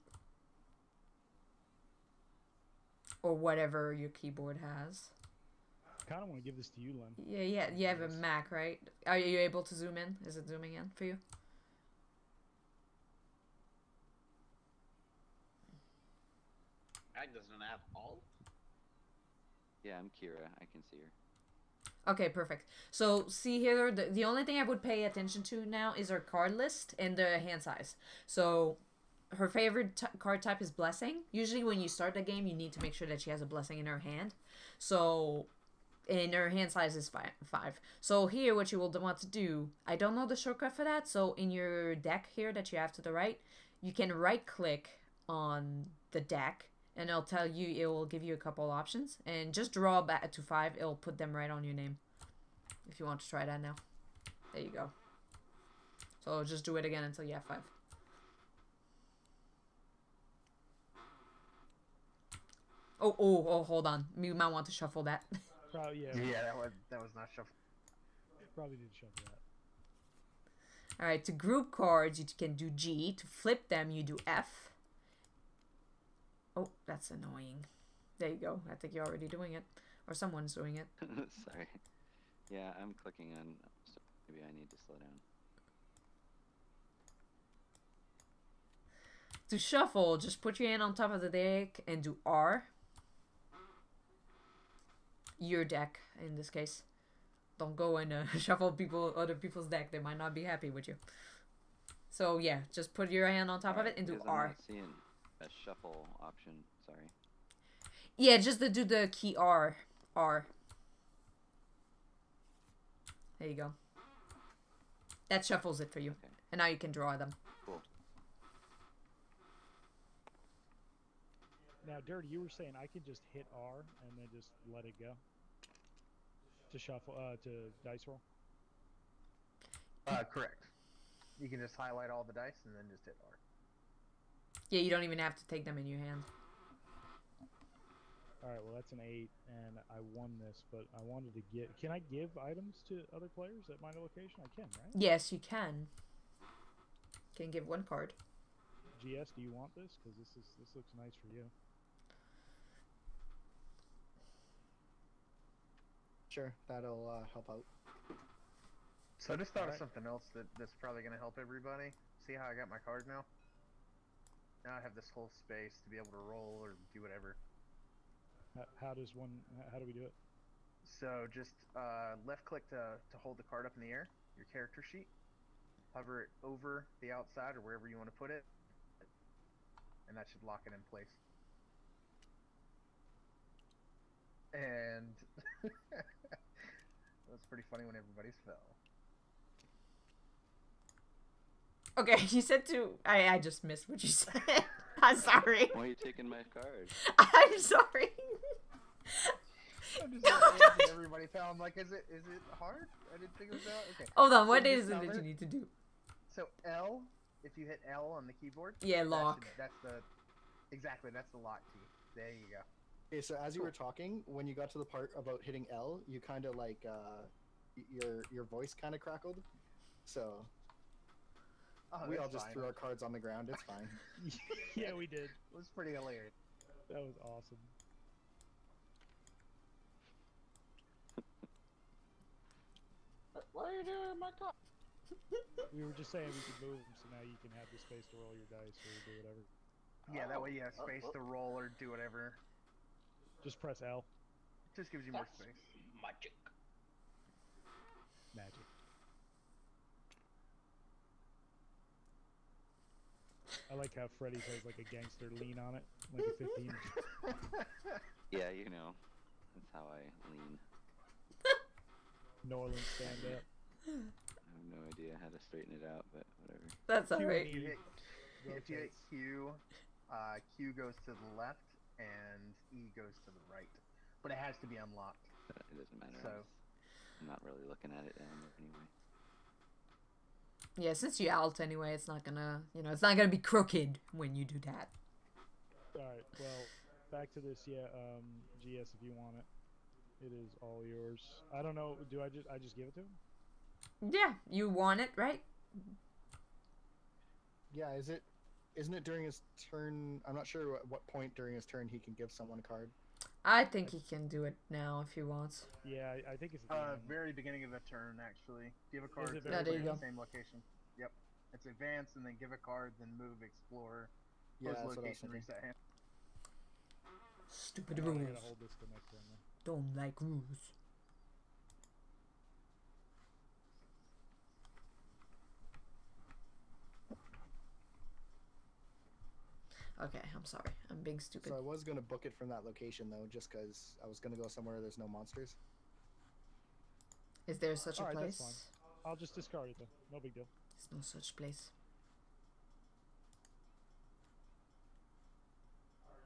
Or whatever your keyboard has. I kind of want to give this to you, Len. Yeah, you have a Mac, right? Are you able to zoom in? Is it zooming in for you? Mac doesn't have alt. Yeah, I'm Kira. I can see her. Okay, perfect. So, see here, the only thing I would pay attention to now is her card list and the hand size. So, her favorite card type is Blessing. Usually when you start the game, you need to make sure that she has a Blessing in her hand. So, and her hand size is 5. So here, what you will want to do, I don't know the shortcut for that, so in your deck here that you have to the right, you can right-click on the deck, and it'll tell you, it will give you a couple options, and just draw back to 5, it'll put them right on your name, if you want to try that now. There you go. So just do it again until you have 5. Oh, hold on. You might want to shuffle that. Probably, yeah. Yeah, that was not shuffled. Probably did shuffle that. Alright, to group cards, you can do G. To flip them, you do F. Oh, that's annoying. There you go. I think you're already doing it. Or someone's doing it. Sorry. Yeah, I'm clicking on... So maybe I need to slow down. To shuffle, just put your hand on top of the deck and do R. Your deck, in this case. Don't go and shuffle other people's deck. They might not be happy with you. So yeah, just put your hand on top of it and do Because R. I'm not seeing a shuffle option. Sorry. Yeah, just do the key R. R. There you go. That shuffles it for you. Okay. And now you can draw them. Cool. Now, Dirty, you were saying I can just hit R and then just let it go to shuffle to dice roll. Correct. You can just highlight all the dice and then just hit R. Yeah, you don't even have to take them in your hand. All right, well that's an 8, and I won this, but I wanted to get. Can I give items to other players at my location? I can, right? Yes, you can. Can give 1 card. GS, do you want this? Because this looks nice for you. Sure, that'll help out. So I just thought of Alright. something else that's probably going to help everybody. See how I got my card now? Now I have this whole space to be able to roll or do whatever. How do we do it? So just left click to hold the card up in the air, your character sheet. Hover it over the outside or wherever you want to put it. And that should lock it in place. And it was pretty funny when everybody's fell. Okay, you said to... I just missed what you said. I'm sorry. Why are you taking my card? I'm sorry. I'm just asking everybody fell. I'm like, is it hard? I didn't think it was out. Okay. Hold on, what So is just it that you hover. need to do? So L, if you hit L on the keyboard. Yeah, that lock. that's the lock key. There you go. Okay, so as you were talking, when you got to the part about hitting L, you kind of like your voice kind of crackled. So Oh, we all that's just fine. threw our cards on the ground. It's fine. Yeah, we did. It was pretty hilarious. That was awesome. What are you doing, my card? We were just saying we could move them, so now you can have the space to roll your dice or do whatever. Yeah, that way you have space to roll or do whatever. Just press L. Just gives you more space. Magic. Magic. I like how Freddy's has like a gangster lean on it, like a 15. Yeah, you know. That's how I lean. New Orleans stand up. I have no idea how to straighten it out, but whatever. That's See what alright. you- If you hit rotates. Q, Q goes to the left and E goes to the right. But it has to be unlocked. It doesn't matter. So I'm not really looking at it anyway. Yeah, since you alt anyway, it's not gonna, it's not gonna be crooked when you do that. All right. Well, back to this. Yeah. GS, if you want it, it is all yours. I don't know. Do I just give it to him? Yeah, you want it, right? Yeah, isn't it during his turn? I'm not sure at what point during his turn he can give someone a card. I think he can do it now if he wants. Yeah, I think it's at the end. very beginning of the turn, actually. Give a card it to very there you the go. same location. Yep. It's advance and then give a card, then move, explore, Yeah, close that's what I was location, thinking. reset hand. Stupid I'm rules. gonna hold this till next turn. Then. Don't like rules. Okay, I'm sorry. I'm being stupid. So I was gonna book it from that location though, just because I was gonna go somewhere where there's no monsters. Is there such a Alright, place? that's fine. I'll just discard it though. No big deal. There's no such place.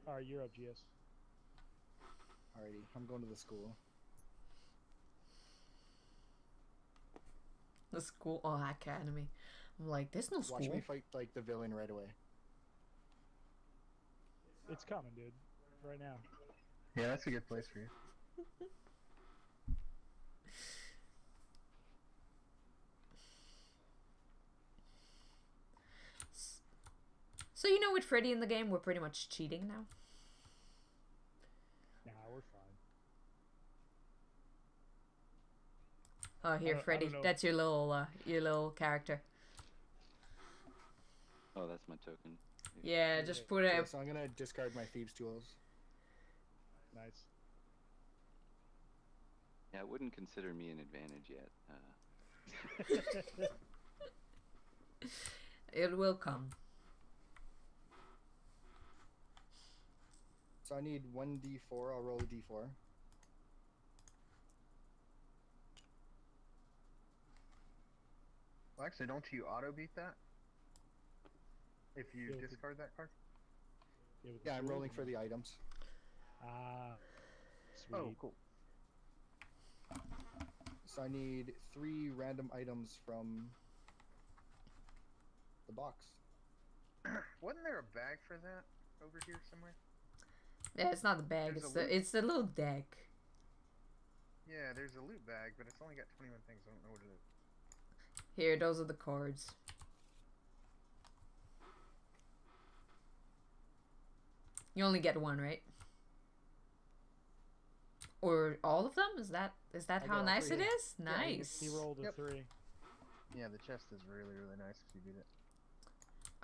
All right, you're up, GS. Alrighty, I'm going to the school. The school? Oh, academy. I'm like, there's no school. Watch me fight like the villain right away. It's coming, dude. Right now. Yeah, that's a good place for you. So with Freddy in the game, we're pretty much cheating now. Nah, we're fine. Oh, here, I Freddy. don't know. That's your little character. Oh, that's my token. Yeah, just put Okay, it. so I'm gonna discard my thieves' tools. Nice. Yeah, I wouldn't consider me an advantage yet. It will come. So I need 1d4. I'll roll a d4. Well, actually, don't you auto beat that? If you Yeah, with the- discard that card? with the Yeah, I'm sword, rolling or for no? the items. Ah. Sweet. Oh, cool. So I need 3 random items from the box. Wasn't there a bag for that over here somewhere? Yeah, it's not the bag. There's It's a loot. the little deck. Yeah, there's a loot bag, but it's only got 21 things. I don't know what it is. Here, those are the cards. You only get one, right? Or all of them? Is that I how got all nice 3, it yeah. is? Nice. He rolled a Yep. 3. Yeah, the chest is really, really nice if you beat it.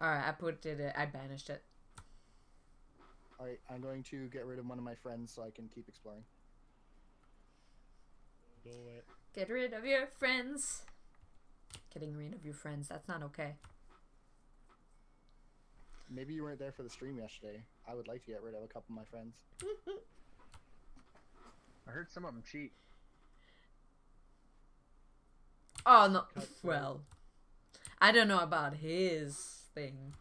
Alright, I put it. I banished it. Alright, I'm going to get rid of one of my friends so I can keep exploring. Do it. Get rid of your friends. Getting rid of your friends. That's not okay. Maybe you weren't there for the stream yesterday. I would like to get rid of a couple of my friends. I heard some of them cheat. Oh no. Cut Well, I don't know about his thing.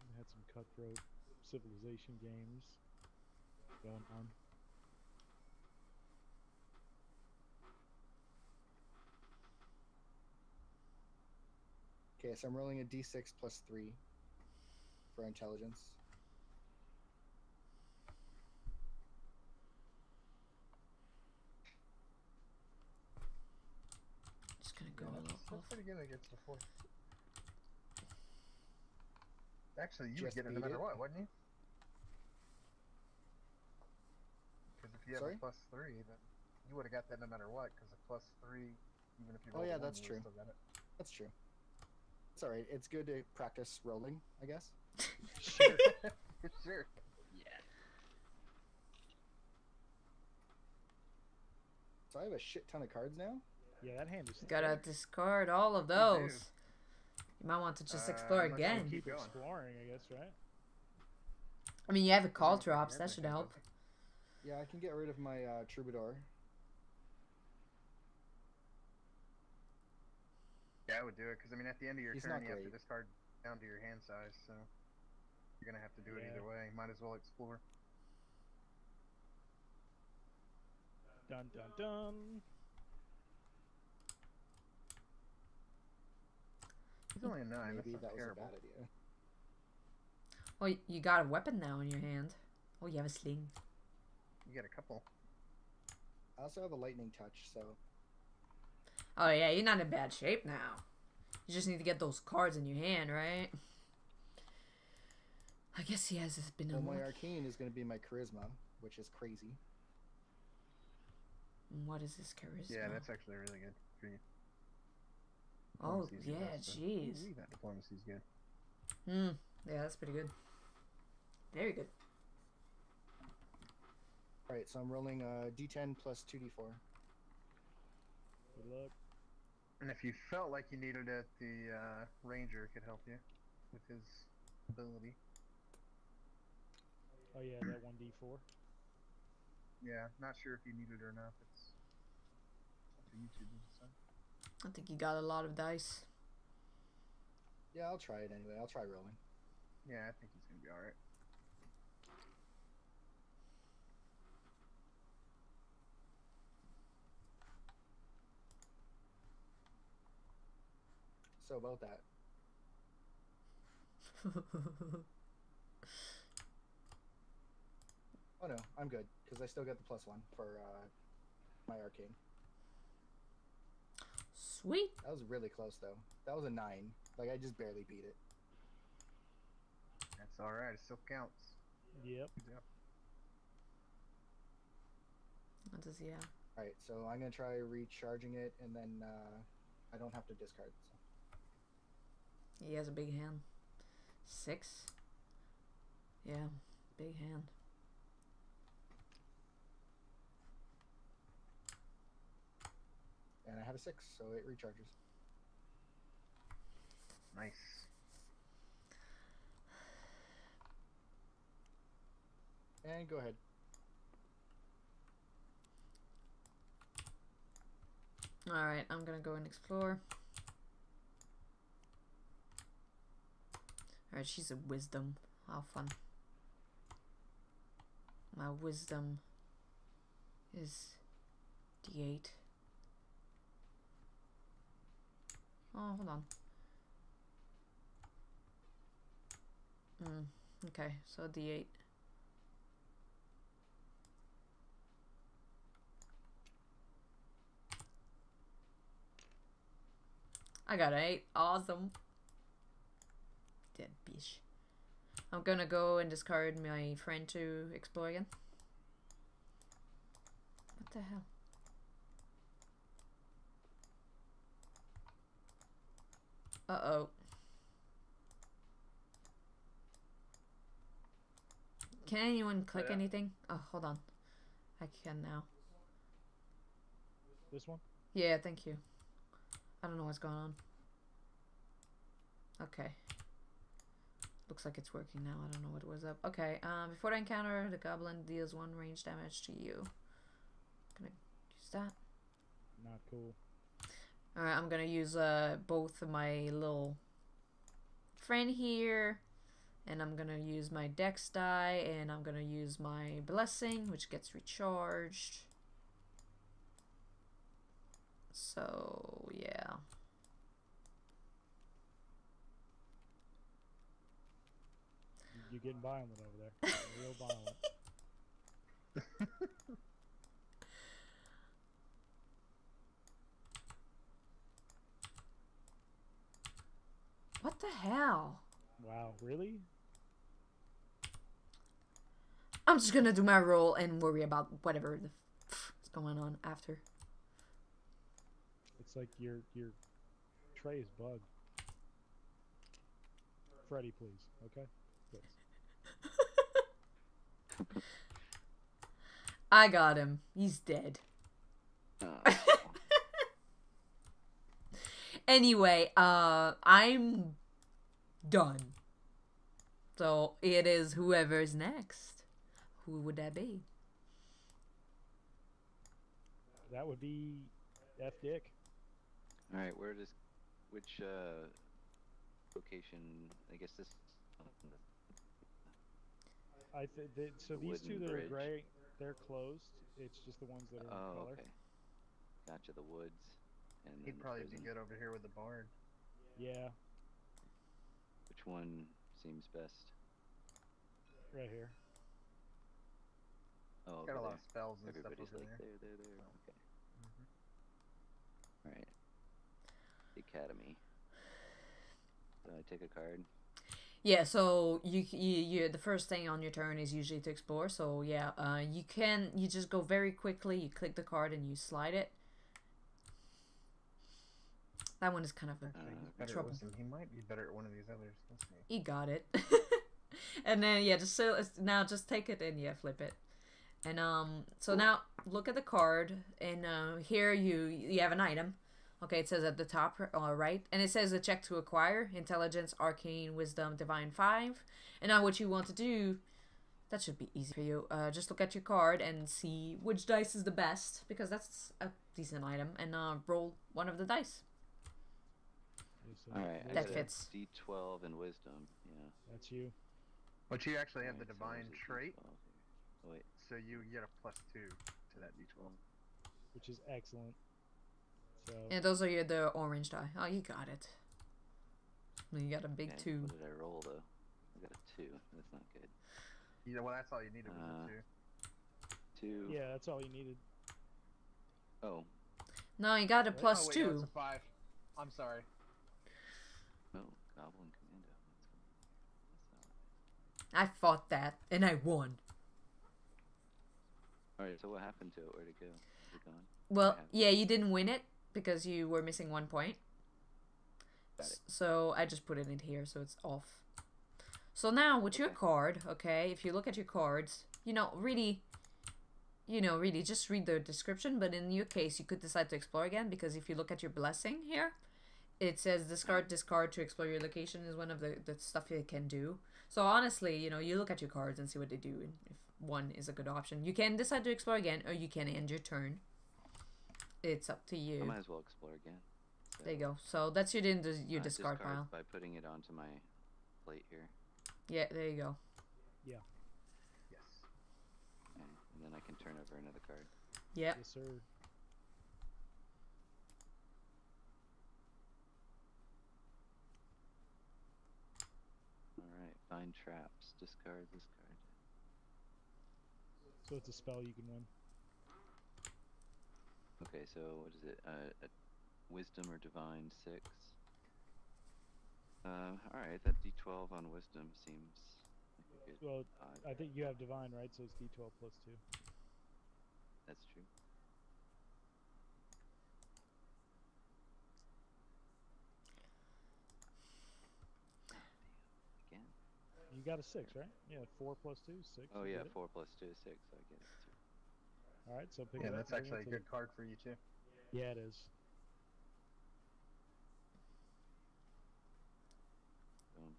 We had some cutthroat civilization games going on. Okay, so I'm rolling a d6 plus 3 for intelligence. Just gonna go Yeah, a little that's off. pretty good against the 4. Actually, you would Just get it no beat matter it. what, wouldn't you? Because if you have Sorry? a plus 3, then you would have got that no matter what. Because a plus 3, even if you Oh, rolled yeah, a 1, that's you true. would've still got it. That's true. It's alright. It's good to practice rolling, I guess. Sure. Sure. Yeah. So I have a shit ton of cards now. Yeah, that hand is. Gotta thick. discard all of do. those. You might want to just explore I'm not gonna again. Keep Keep going. exploring, I guess, right? I mean, you have a call don't think drops. That everything should help. does Yeah, I can get rid of my troubadour. Yeah, I would do it because I mean, at the end of your He's turn, not you have to great. discard down to your hand size, so you're gonna have to do it Yeah. either way. Might as well explore. Dun dun dun. He's only a 9. Maybe That's that not was terrible. a bad idea. Oh, you got a weapon now in your hand. Oh, you have a sling. You get a couple. I also have a lightning touch, so Oh yeah, you're not in bad shape now. You just need to get those cards in your hand, right? I guess he has been well, my unlucky. arcane is going to be my charisma, which is crazy. What is this charisma? Yeah, that's actually really good for you. Oh Diplomacy's your yeah, best, so- jeez. Ooh, that diplomacy's good. Yeah, that's pretty good. Very good. All right, so I'm rolling d10 plus 2d4. Good luck. And if you felt like you needed it, the ranger could help you with his ability. Oh yeah, that 1d4. Yeah, not sure if you need it or not. It's up to YouTube to decide. I think you got a lot of dice. Yeah, I'll try it anyway. I'll try rolling. Yeah, I think he's gonna be all right. So about that. Oh no, I'm good because I still get the +1 for my arcane. Sweet. That was really close though. That was a 9. Like I just barely beat it. That's all right. It still counts. Yep. Yep. What does he have? All right, so I'm gonna try recharging it, and then I don't have to discard. So. He has a big hand. 6. Yeah, big hand. And I have a 6, so it recharges. Nice. And go ahead. Alright, I'm gonna go and explore. Alright, she's a wisdom. How fun. My wisdom is D8. Oh, hold on. Okay, so D8. I got an 8. Awesome. Dead bitch. I'm gonna go and discard my friend to explore again. What the hell? Uh-oh. Can anyone click anything? Oh, hold on. I can now. This one? Yeah, thank you. I don't know what's going on. Okay. Looks like it's working now. I don't know what was up. Okay, before the encounter, the goblin deals 1 range damage to you. Gonna use that. Not cool. Alright, I'm gonna use both of my little friend here. And I'm gonna use my dex die. And I'm gonna use my blessing, which gets recharged. So, yeah. You're getting violent over there. Real violent. What the hell? Wow, really? I'm just gonna do my roll and worry about whatever the is going on after. It's like your tray is bugged. Freddy, please. Okay? Please. I got him. He's dead. Anyway, I'm done. So it is whoever's next. Who would that be? That would be F Dick. All right, which location? I guess this. So The these two wooden that are bridge. gray, they're closed. It's just the ones that are in Oh, color. okay. Gotcha. The woods, and then He'd the probably prison. be good over here with the barn. Yeah, Which one seems best? right here. Oh, Got a over lot of there. spells and Everybody's stuff over like there. there. Oh. Okay. Mhm. All right. The academy. Do I take a card? Yeah, so you the first thing on your turn is usually to explore. So yeah, you just go very quickly. You click the card and you slide it. That one is kind of Actually, he's better trouble. at wisdom. He might be better at one of these others. Let's see. He got it. And then yeah, just so now just take it and yeah, flip it. And so now look at the card and here you have an item. Okay, it says at the top right, and it says a check to acquire: intelligence, arcane, wisdom, divine 5. And now what you want to do, that should be easy for you. Just look at your card and see which dice is the best, because that's a decent item, and roll one of the dice. Okay, so All right. I That got a fits. D12 and wisdom. Yeah. That's you. But you actually have the Alright, so divine there's a trait, D12 here. Oh, wait. so you get a +2 to that d12. Which is excellent. So Yeah, those are the orange die. Oh, you got it. You got a big Okay, 2. What did I roll though? I got a 2. That's not good. Yeah, well, that's all you needed was the 2. 2. yeah, that's all you needed. Oh. No, you got a Wait, plus Oh, wait, 2. no, it's a 5. I'm sorry. No. Goblin Commando. That's not. I fought that, and I won. Alright, so what happened to it? Where'd it go? Is it gone? Well, yeah, you didn't win it because you were missing 1 point. Got it. So I just put it in here, so it's off. So now with your Okay. card, okay, if you look at your cards, really just read the description. But in your case, you could decide to explore again, because if you look at your blessing here, it says discard to explore your location is one of the stuff you can do. So honestly, you look at your cards and see what they do, and if one is a good option, you can decide to explore again, or you can end your turn. It's up to I you. might as well explore again. So, There you go. So that's your discard pile. by putting it onto my plate here. Yeah, there you go. Yes. Okay. And then I can turn over another card. Yeah. Yes, sir. Alright, find traps. Discard. So it's a spell you can win. Okay, so what is it? A wisdom or divine 6. Alright, that D12 on wisdom seems like a good Well, odd. I think you have divine, right? So it's D12 plus 2. That's true. Again? You got a 6, right? Yeah, 4 plus 2 is 6. Oh you yeah, get it. 4 plus 2 is 6. I get it too. All right, so pick Yeah, it up. that's Bring actually it a to- good card for you, too. Yeah, it is. Boom.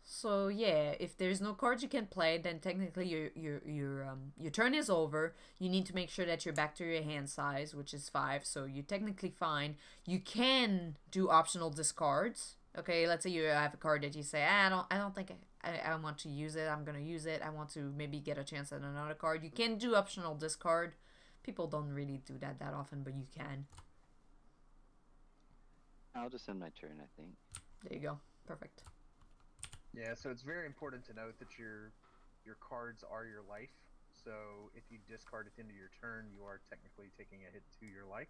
So yeah, if there's no cards you can play, then technically your turn is over. You need to make sure that you're back to your hand size, which is 5. So you're technically fine. You can do optional discards. Okay, let's say you have a card that you say, I don't think I want to use it. I'm gonna use it. I want to maybe get a chance at another card. You can do optional discard. People don't really do that often, but you can. I'll just end my turn, I think. There you go. Perfect. Yeah, so it's very important to note that your cards are your life. So if you discard at the end of your turn, you are technically taking a hit to your life.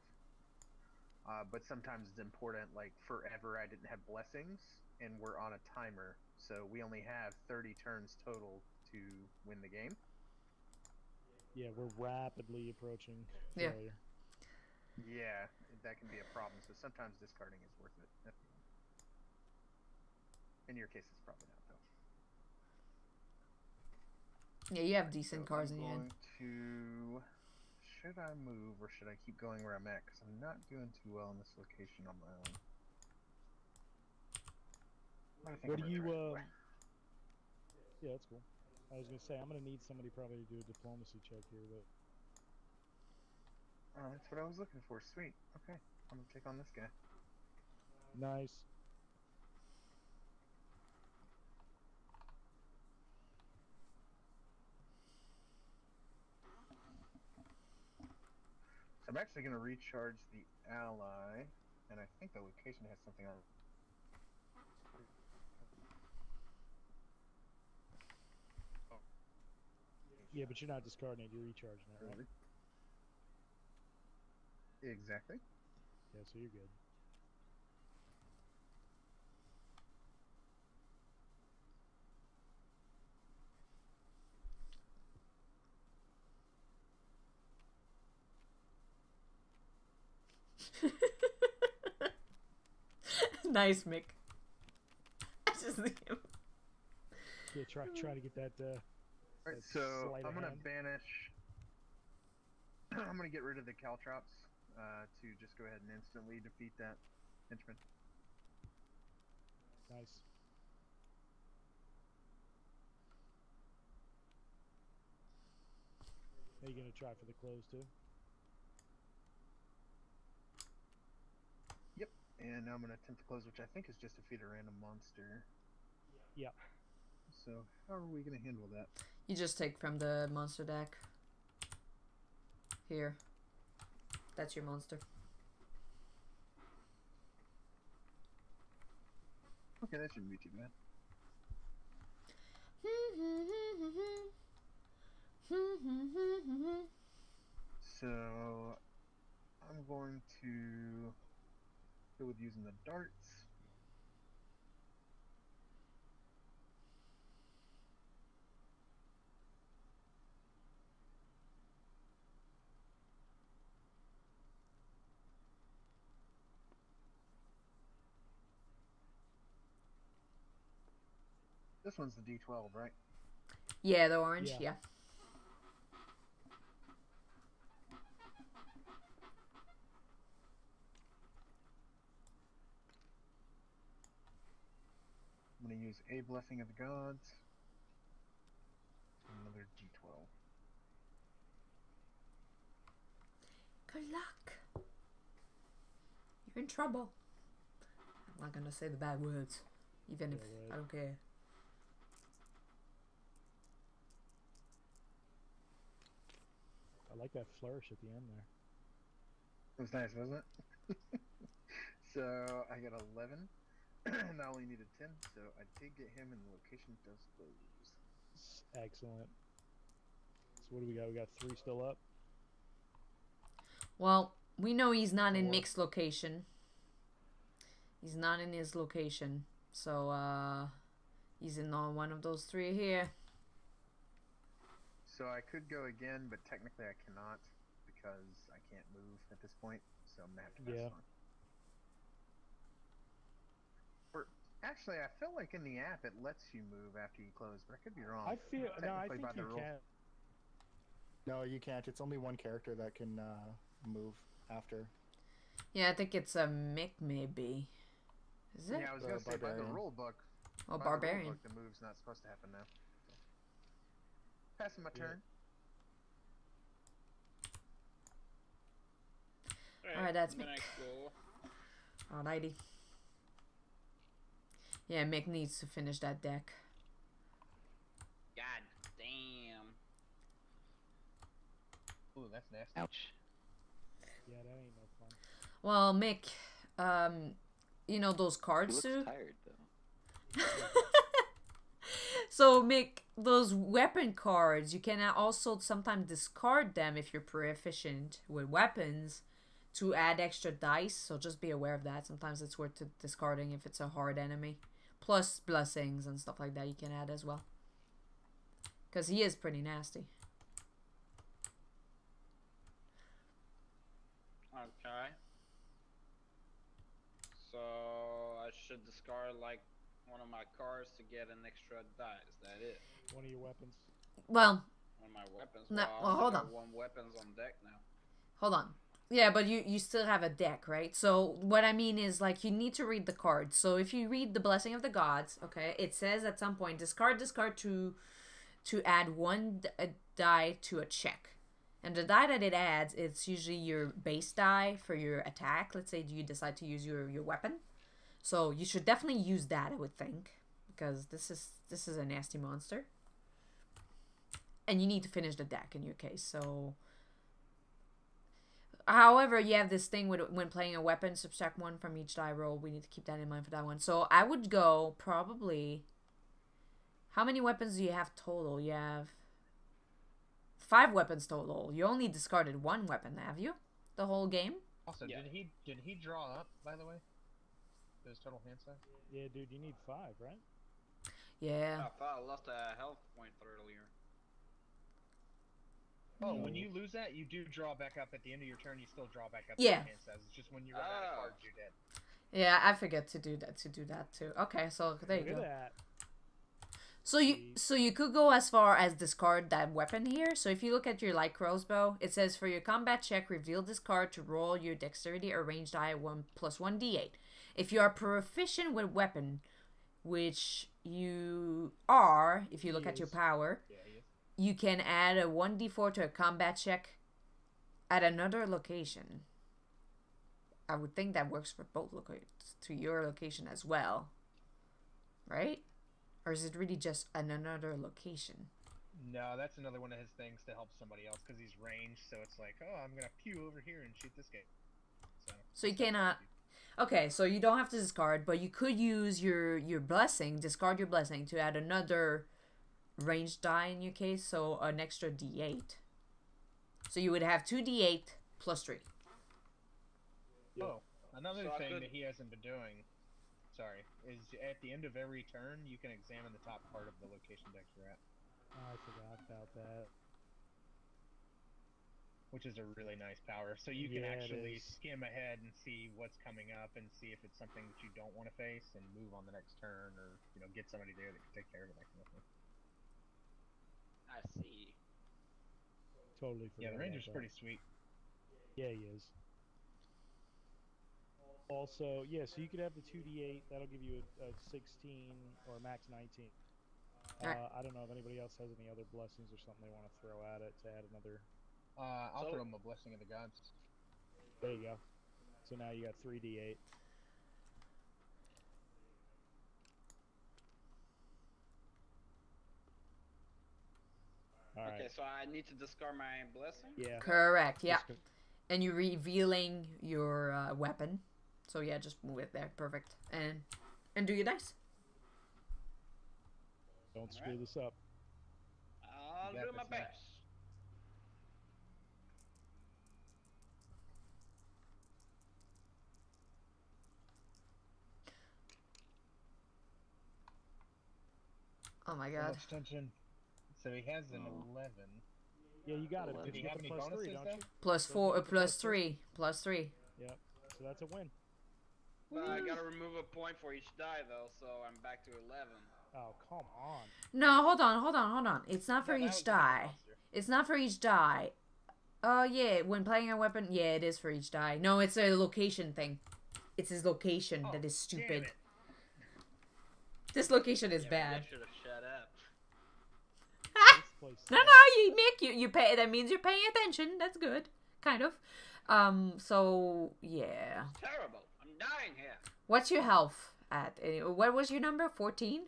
But sometimes it's important, like forever I didn't have blessings, and we're on a timer, so we only have 30 turns total to win the game. Yeah, we're rapidly approaching Yeah. failure. Yeah, that can be a problem, so sometimes discarding is worth it. In your case, it's probably not, though. Yeah, you have So decent cards I'm in your hand. going to... Should I move, or should I keep going where I'm at? Because I'm not doing too well in this location on my own. I think What I'm do you, gonna try to- Yeah, that's cool. I was going to say, I'm going to need somebody probably to do a diplomacy check here, but... Oh, that's what I was looking for. Sweet. Okay. I'm gonna take on this guy. Nice. So I'm actually gonna recharge the ally, and I think the location has something on. Yeah, but you're not discarding it. You're recharging it, right? Exactly. Yeah, so you're good. Nice, Mick. I just leave him. Yeah, try to get that. Alright, that so sleight of I'm gonna hand. banish. I'm gonna get rid of the caltrops to just go ahead and instantly defeat that henchman. Nice. Are you gonna try for the close too? Yep. And now I'm gonna attempt to close, which I think is just defeat a random monster. Yeah. So how are we gonna handle that? You just take from the monster deck. Here. That's your monster. Okay, that shouldn't be too bad. So I'm going to go with using the darts. This one's the D12, right? Yeah, the orange, Yeah. yeah. I'm going to use a Blessing of the Gods. Another D12. Good luck. You're in trouble. I'm not gonna say the bad words. Even if Yeah, right. I don't care. I like that flourish at the end there. It was nice, wasn't it? So I got 11. And I only needed 10, so I did get him, and the location does close. Excellent. So what do we got? We got 3 still up. Well, we know he's not in 4. mixed location. He's not in his location. So, he's in on one of those 3 here. So I could go again, but technically I cannot because I can't move at this point. So I'm gonna have to pass Yeah. on. Or actually, I feel like in the app it lets you move after you close, but I could be wrong. I feel no. I Technically think by the you rules. can. No, you can't. It's only one character that can move after. Yeah, I think it's a Mick, maybe. Is it? Yeah, I was gonna say by the Barbarian. rule book. Oh, by Barbarian. The rule book, the move's not supposed to happen now. So. Passing my Yeah. turn. Alright, that's I'm gonna Mick. explore. Alrighty. Yeah, Mick needs to finish that deck. God damn. Ooh, that's nasty. Ouch. Yeah, that ain't no fun. Well, Mick, you know those He cards looks too? tired though. So, Mick, those weapon cards, you can also sometimes discard them if you're proficient with weapons to add extra dice. So just be aware of that. Sometimes it's worth discarding if it's a hard enemy. Plus blessings and stuff like that you can add as well. Because he is pretty nasty. Okay. So I should discard like one of my cards to get an extra die. Is that it? One of your weapons. Well, One of my weapons. No, I well, only hold got on. 1 weapons on deck now. hold on. Yeah, but you still have a deck, right? So what I mean is, like, you need to read the cards. So if you read the Blessing of the Gods, okay, it says at some point, discard to add 1 die to a check. And the die that it adds, it's usually your base die for your attack. Let's say you decide to use your weapon. So you should definitely use that, I would think. Because this is a nasty monster. And you need to finish the deck in your case, so... However, you have this thing with when playing a weapon, subtract 1 from each die roll. We need to keep that in mind for that one. So I would go probably... How many weapons do you have total? You have 5 weapons total. You only discarded 1 weapon, have you? The whole game? Also, Yeah. did he draw up, by the way? His total hand size? Yeah, dude, you need 5, right? Yeah. I thought I lost a health point earlier. Oh, when you lose that, you do draw back up at the end of your turn. You still draw back up. Yeah. Your hand size. It's just when you run out of cards, you're dead. Yeah, I forget to do that too. Okay, so there you Look go. at that. So you could go as far as discard that weapon here. So if you look at your light crossbow, it says for your combat check, reveal this card to roll your dexterity or range die 1 plus 1d8. If you are proficient with weapon, which you are, if you look at your power, you can add a 1d4 to a combat check at another location. I would think that works for both locations, to your location as well. Right? Or is it really just an another location? No, that's another one of his things to help somebody else because he's ranged. So it's like, oh, I'm gonna pew over here and shoot this guy. So you cannot. Okay, so you don't have to discard, but you could use your blessing, discard your blessing to add another ranged die in your case, so an extra d8. So you would have 2d8 plus 3. Oh, another So I thing could- that he hasn't been doing, sorry, is at the end of every turn you can examine the top part of the location deck you're at, I forgot about that. which is a really nice power. So you can Yeah, it actually is. skim ahead and see what's coming up and see if it's something that you don't want to face and move on the next turn, or get somebody there that can take care of it. That kind of thing. I see. Totally forgot. Yeah, the ranger's about pretty that. sweet. Yeah, he is. Also, yeah, so you could have the 2d8. That'll give you a 16 or max 19. Alright. I don't know if anybody else has any other blessings or something they want to throw at it to add another. I'll So- throw him a blessing of the gods. There you go. So now you got 3d8. All right. Okay, so I need to discard my blessing? Yeah. Correct, yeah. Just go- And you're revealing your weapon. So yeah, just move it there. Perfect. And do your dice. Don't screw Alright. this up. I'll You got do my this, man. best. Oh my So god. much tension. So he has an 11. Yeah, you got it. Did Because he you have get the any plus 3, bonuses, don't though? you? Plus Don't 4, you get the plus plus 3. Plus 3. Yep. So that's a win. I gotta remove a point for each die though, so I'm back to 11. Oh, come on. No, hold on. It's not for No, that was each the big die. monster. It's not for each die. Oh, yeah, when playing a weapon, yeah, it is for each die. No, it's a location thing. It's his location Oh, that is damn stupid. it. This location is Yeah, bad. maybe I should have shut up. This place No, sucks. you Mick, you pay. That means you're paying attention. That's good, kind of. So yeah. Terrible. I'm dying here. What's your health at? What was your number? 14.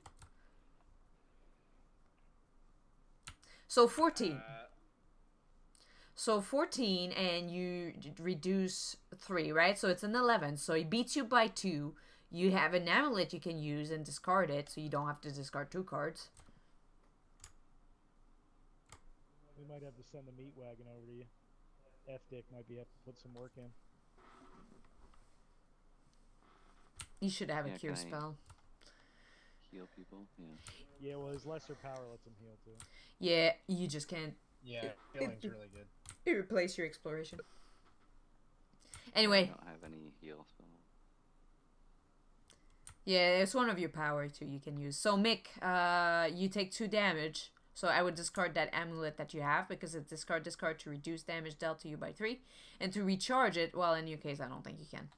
So 14. So 14, and you reduce 3, right? So it's an 11. So he beats you by 2. You have an amulet you can use and discard it, so you don't have to discard 2 cards. We might have to send the meat wagon over to you. F-Dick might be have to put some work in. You should have a Yeah, cure can I- spell. Heal people? Yeah. Yeah, well, his lesser power lets him heal too. Yeah, you just can't Yeah, healing's really good. replace your exploration. I Anyway, don't have any heal spell. yeah, it's one of your power too you can use. So Mick, you take 2 damage. So I would discard that amulet that you have because it's discard to reduce damage dealt to you by 3, and to recharge it. Well, in your case, I don't think you can.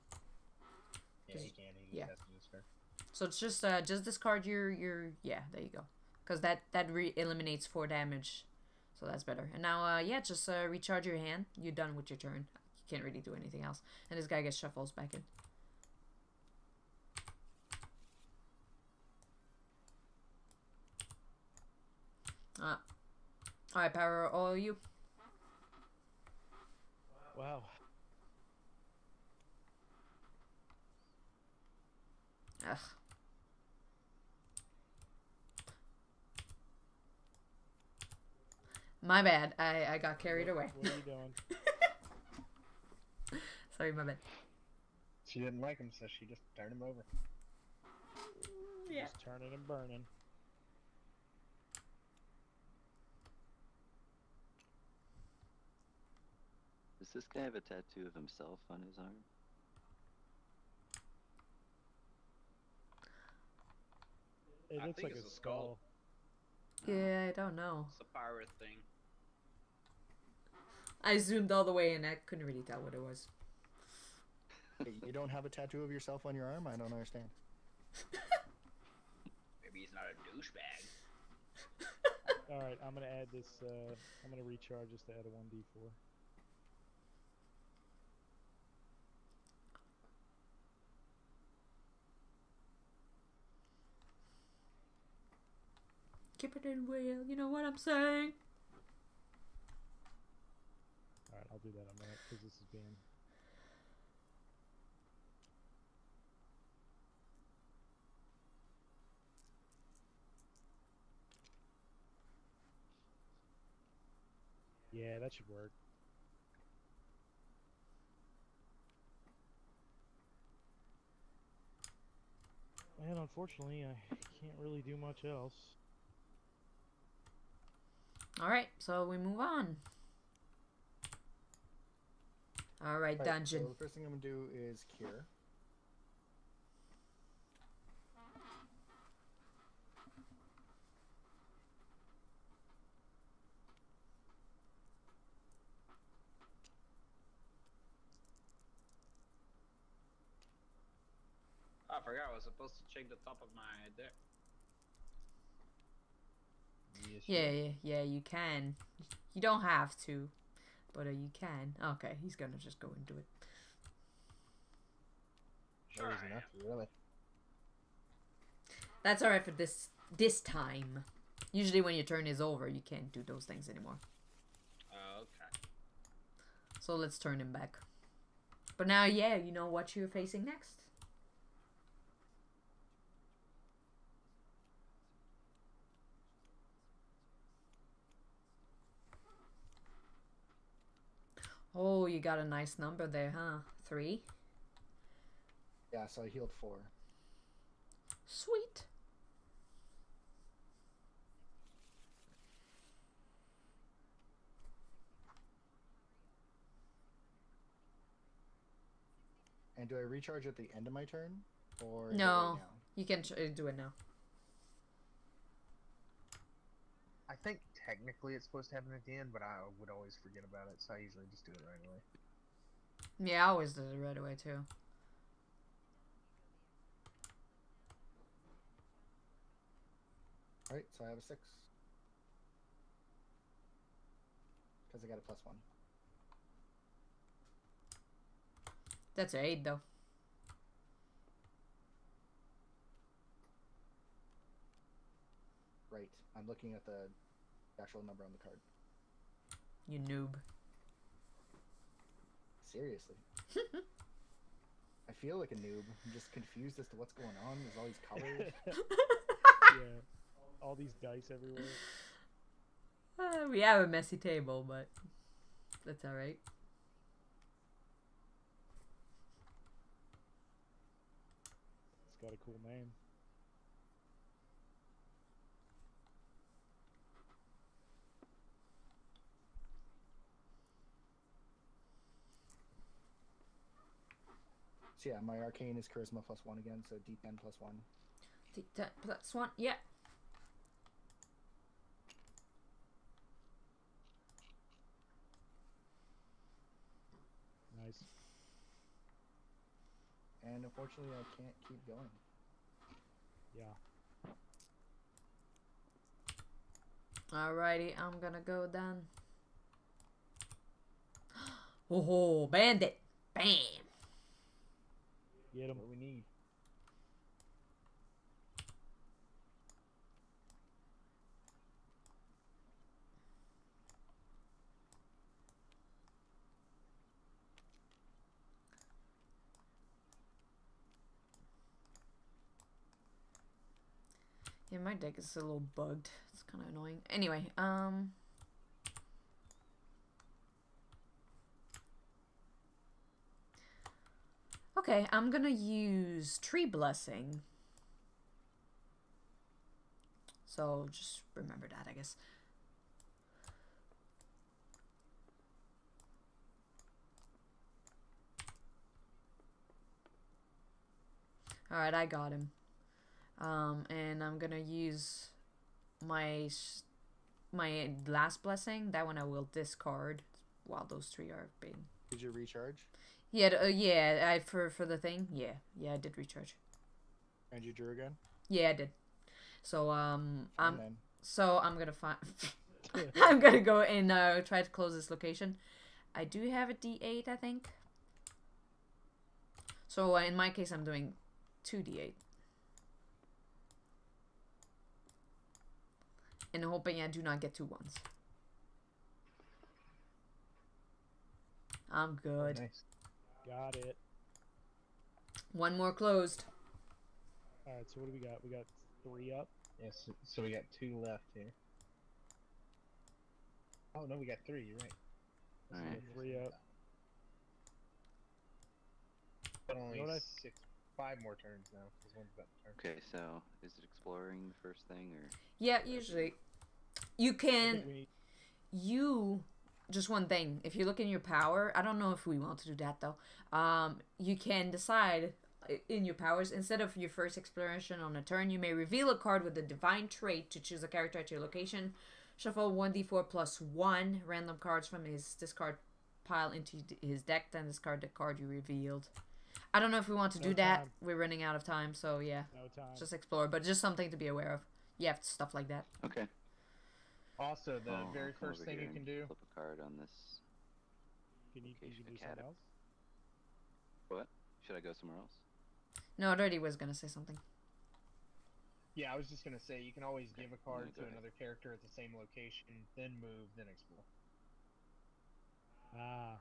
Yeah, he can. He just Yeah. has to discard. So it's just discard your yeah. There you go. Because that eliminates 4 damage. So that's better. And now, yeah, just recharge your hand. You're done with your turn. You can't really do anything else. And this guy gets shuffles back in. Alright, power all you. Wow. Ugh. My bad. I got carried away. What are you doing? Sorry, my bad. She didn't like him, so she just turned him over. Yeah. Just turning and burning. Does this guy have a tattoo of himself on his arm? It I looks think like it's a a skull. skull. Yeah, I don't know. It's a pirate thing. I zoomed all the way and I couldn't really tell what it was. Hey, you don't have a tattoo of yourself on your arm? I don't understand. Maybe he's not a douchebag. Alright, I'm gonna add this, I'm gonna recharge this to add a 1d4. Keep it in wheel, you know what I'm saying? Alright, I'll do that in a minute, because this is being... Yeah, that should work. And unfortunately, I can't really do much else. Alright, so we move on. Alright, dungeon. So the first thing I'm going to do is cure. I forgot I was supposed to check the top of my deck. Yeah, you can. You don't have to, but you can. Okay, he's gonna just go into it. Sure. No reason not to, really. That's alright for this time. Usually when your turn is over, you can't do those things anymore. Okay. So let's turn him back. But now, yeah, you know what you're facing next. Oh, you got a nice number there, huh? 3. Yeah, so I healed 4. Sweet. And do I recharge at the end of my turn? Or is it No, right now? you can do it now. I think technically it's supposed to happen at the end, but I would always forget about it, so I usually just do it right away. Yeah, I always did it right away, too. Alright, so I have a 6. Because I got a +1. That's an 8, though. Right. I'm looking at the actual number on the card. You noob. Seriously. I feel like a noob. I'm just confused as to what's going on. There's all these colors. Yeah. All these dice everywhere. We have a messy table, but that's alright. It's got a cool name. So yeah, my arcane is charisma +1 again, so D10 +1. That's one, yeah. Nice. And unfortunately, I can't keep going. Yeah. Alrighty, I'm gonna go then. Oh, bandit! Bam! Get him. What we need. Yeah, my deck is a little bugged. It's kind of annoying. Anyway, okay, I'm gonna use Tree Blessing. So just remember that, I guess. Alright, I got him. And I'm gonna use my last blessing. That one I will discard while those three are being. Did you recharge? Yeah, yeah. For the thing. Yeah, I did recharge. And you drew again? Yeah, I did. So Fine, I'm then. gonna find. I'm gonna go and try to close this location. I do have a D8, I think. So in my case, I'm doing 2D8. And hoping I do not get 2 ones. I'm good. Oh, nice. Got it. One more closed. All right. So what do we got? We got 3 up. Yes. So we got 2 left here. Oh no, we got 3. You're right. All right. 3 up. But only You know what 5 more turns now. Because one's about to turn. Okay, so is it exploring the first thing or? Yeah, usually. You I can... think we need- Just one thing. If you look in your power... I don't know if we want to do that, though. You can decide in your powers, instead of your first exploration on a turn, you may reveal a card with a divine trait to choose a character at your location. Shuffle 1d4 plus 1 random cards from his discard pile into his deck, then discard the card you revealed. I don't know if we want to do No that. time. We're running out of time, so yeah. No time. Just explore, but just something to be aware of. You have stuff like that. Okay. Also, the I'll very come first over thing here you can and do. Flip a card on this. Can you Location do academy. something else? What? Should I go somewhere else? No, Dirty was gonna say something. Yeah, I was just gonna say you can always give a card go to ahead. another character at the same location, then move, then explore. Ah.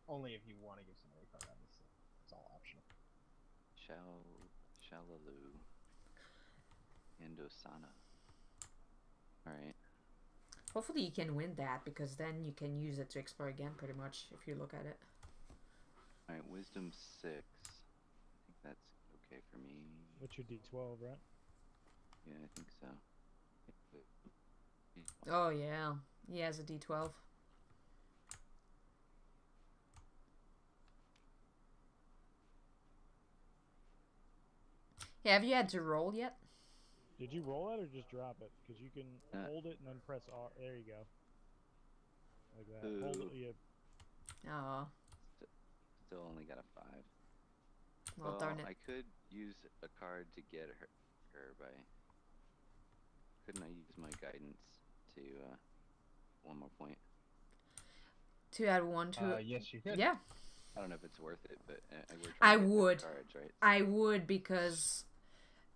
Only if you want to give somebody a card, obviously. It's all optional. Shalaloo. Andosana. Alright. Hopefully you can win that, because then you can use it to explore again, pretty much, if you look at it. Alright, wisdom 6. I think that's okay for me. What's your D12, right? Yeah, I think so. Oh, yeah. He has a D12. Yeah, have you had to roll yet? Did you roll it or just drop it? Because you can Uh, hold it and then press R. There you go. Like that. Hold Ooh. it. Yeah. Oh, Still only got a 5. well, darn it. I could use a card to get her by... Couldn't I use my guidance to, 1 more point? To add 1 to it. Yes, you could. Yeah, I don't know if it's worth it, but we're I trying to get better would. cards, right? I would, because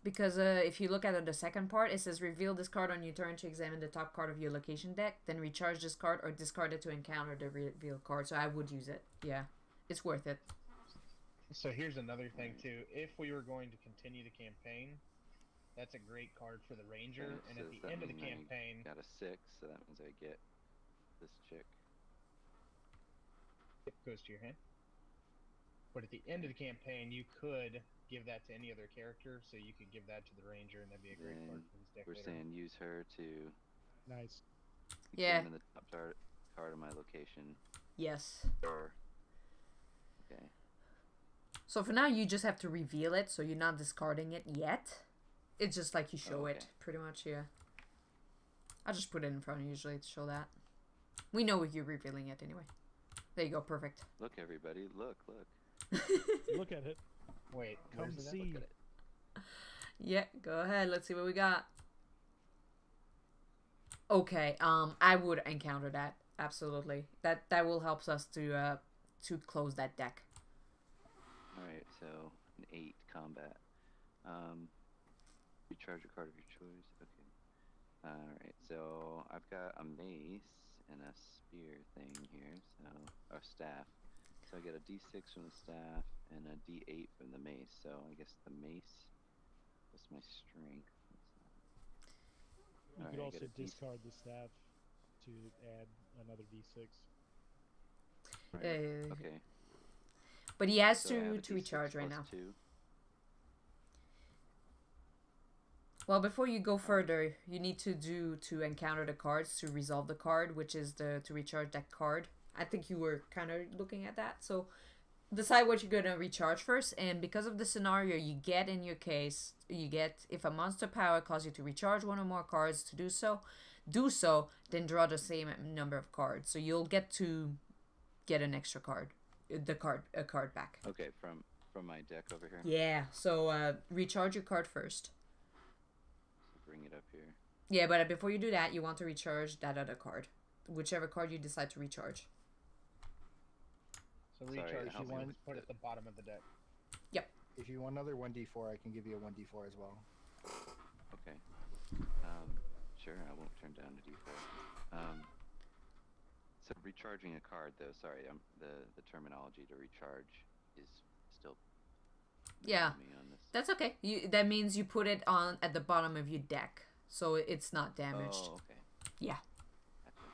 if you look at the second part, it says reveal this card on your turn to examine the top card of your location deck, then recharge this card or discard it to encounter the reveal card. So I would use it. Yeah, it's worth it. So here's another thing too. If we were going to continue the campaign, that's a great card for the ranger. Okay, And so at does the that end of the mean I campaign, got a 6, so that means I get this chick. it goes to your hand. But at the end of the campaign, you could give that to any other character. So you could give that to the ranger, and that'd be a great card Then for his deck we're later. saying use her to Nice. Yeah. examine the top card of my location. Yes. Or okay. So for now, you just have to reveal it, so you're not discarding it yet. It's just like you show it, okay. pretty much, yeah. I'll just put it in front of you usually to show that. We know you're revealing it anyway. There you go, perfect. Look, everybody, look. Look at it. Wait, Come where's it at? see. Look at it. Yeah, go ahead. Let's see what we got. Okay. I would encounter that absolutely. That will help us to close that deck. All right, so an 8 combat. Recharge a card of your choice. Okay. All right, so I've got a mace and a spear thing here, so or staff. So I get a D6 from the staff and a D8 from the mace. So I guess the mace was my strength. You All could right, I also get a D6. discard the staff to add another d6. Right. Okay. But he has So I have a to D6 recharge right plus now. 2. Well, before you go further, you need to encounter the cards to resolve the card, which is to recharge that card. I think you were kind of looking at that. So decide what you're going to recharge first. And because of the scenario you get in your case, you get, if a monster power causes you to recharge one or more cards to do so, then draw the same number of cards. So you'll get an extra card, a card back. Okay, from my deck over here. Yeah, so recharge your card first. Bring it up here. Yeah, but before you do that, you want to recharge that other card. Whichever card you decide to recharge. So Sorry, recharge help you me want with to put at the bottom of the deck. Yep. If you want another 1d4, I can give you a 1d4 as well. Okay. Sure, I won't turn down the D4. So recharging a card, though, sorry, the terminology to recharge is still Yeah, me on this. that's okay. That means you put it on at the bottom of your deck, so it's not damaged. Oh, okay. Yeah. Gotcha.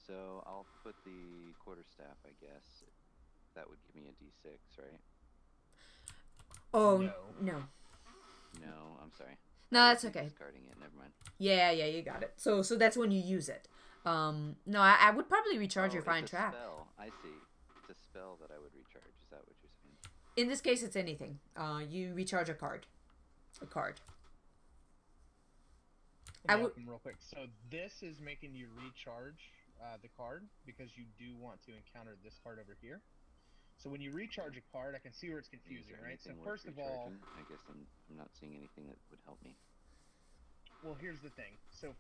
So I'll put the quarterstaff, I guess. That would give me a D6, right? Oh No. no. No, I'm sorry. No, I that's would be okay. Discarding it. Never mind. Yeah, you got it. So that's when you use it. No, I would probably recharge your fine it's a trap. spell. I see. It's a spell that I would recharge. Is that what you're saying? In this case, it's anything. You recharge a card. I would real quick. So this is making you recharge the card because you do want to encounter this card over here. So when you recharge a card, I can see where it's Is confusing, there right? So anything worth first of all, recharging? I guess I'm not seeing anything that would help me. well, here's the thing. So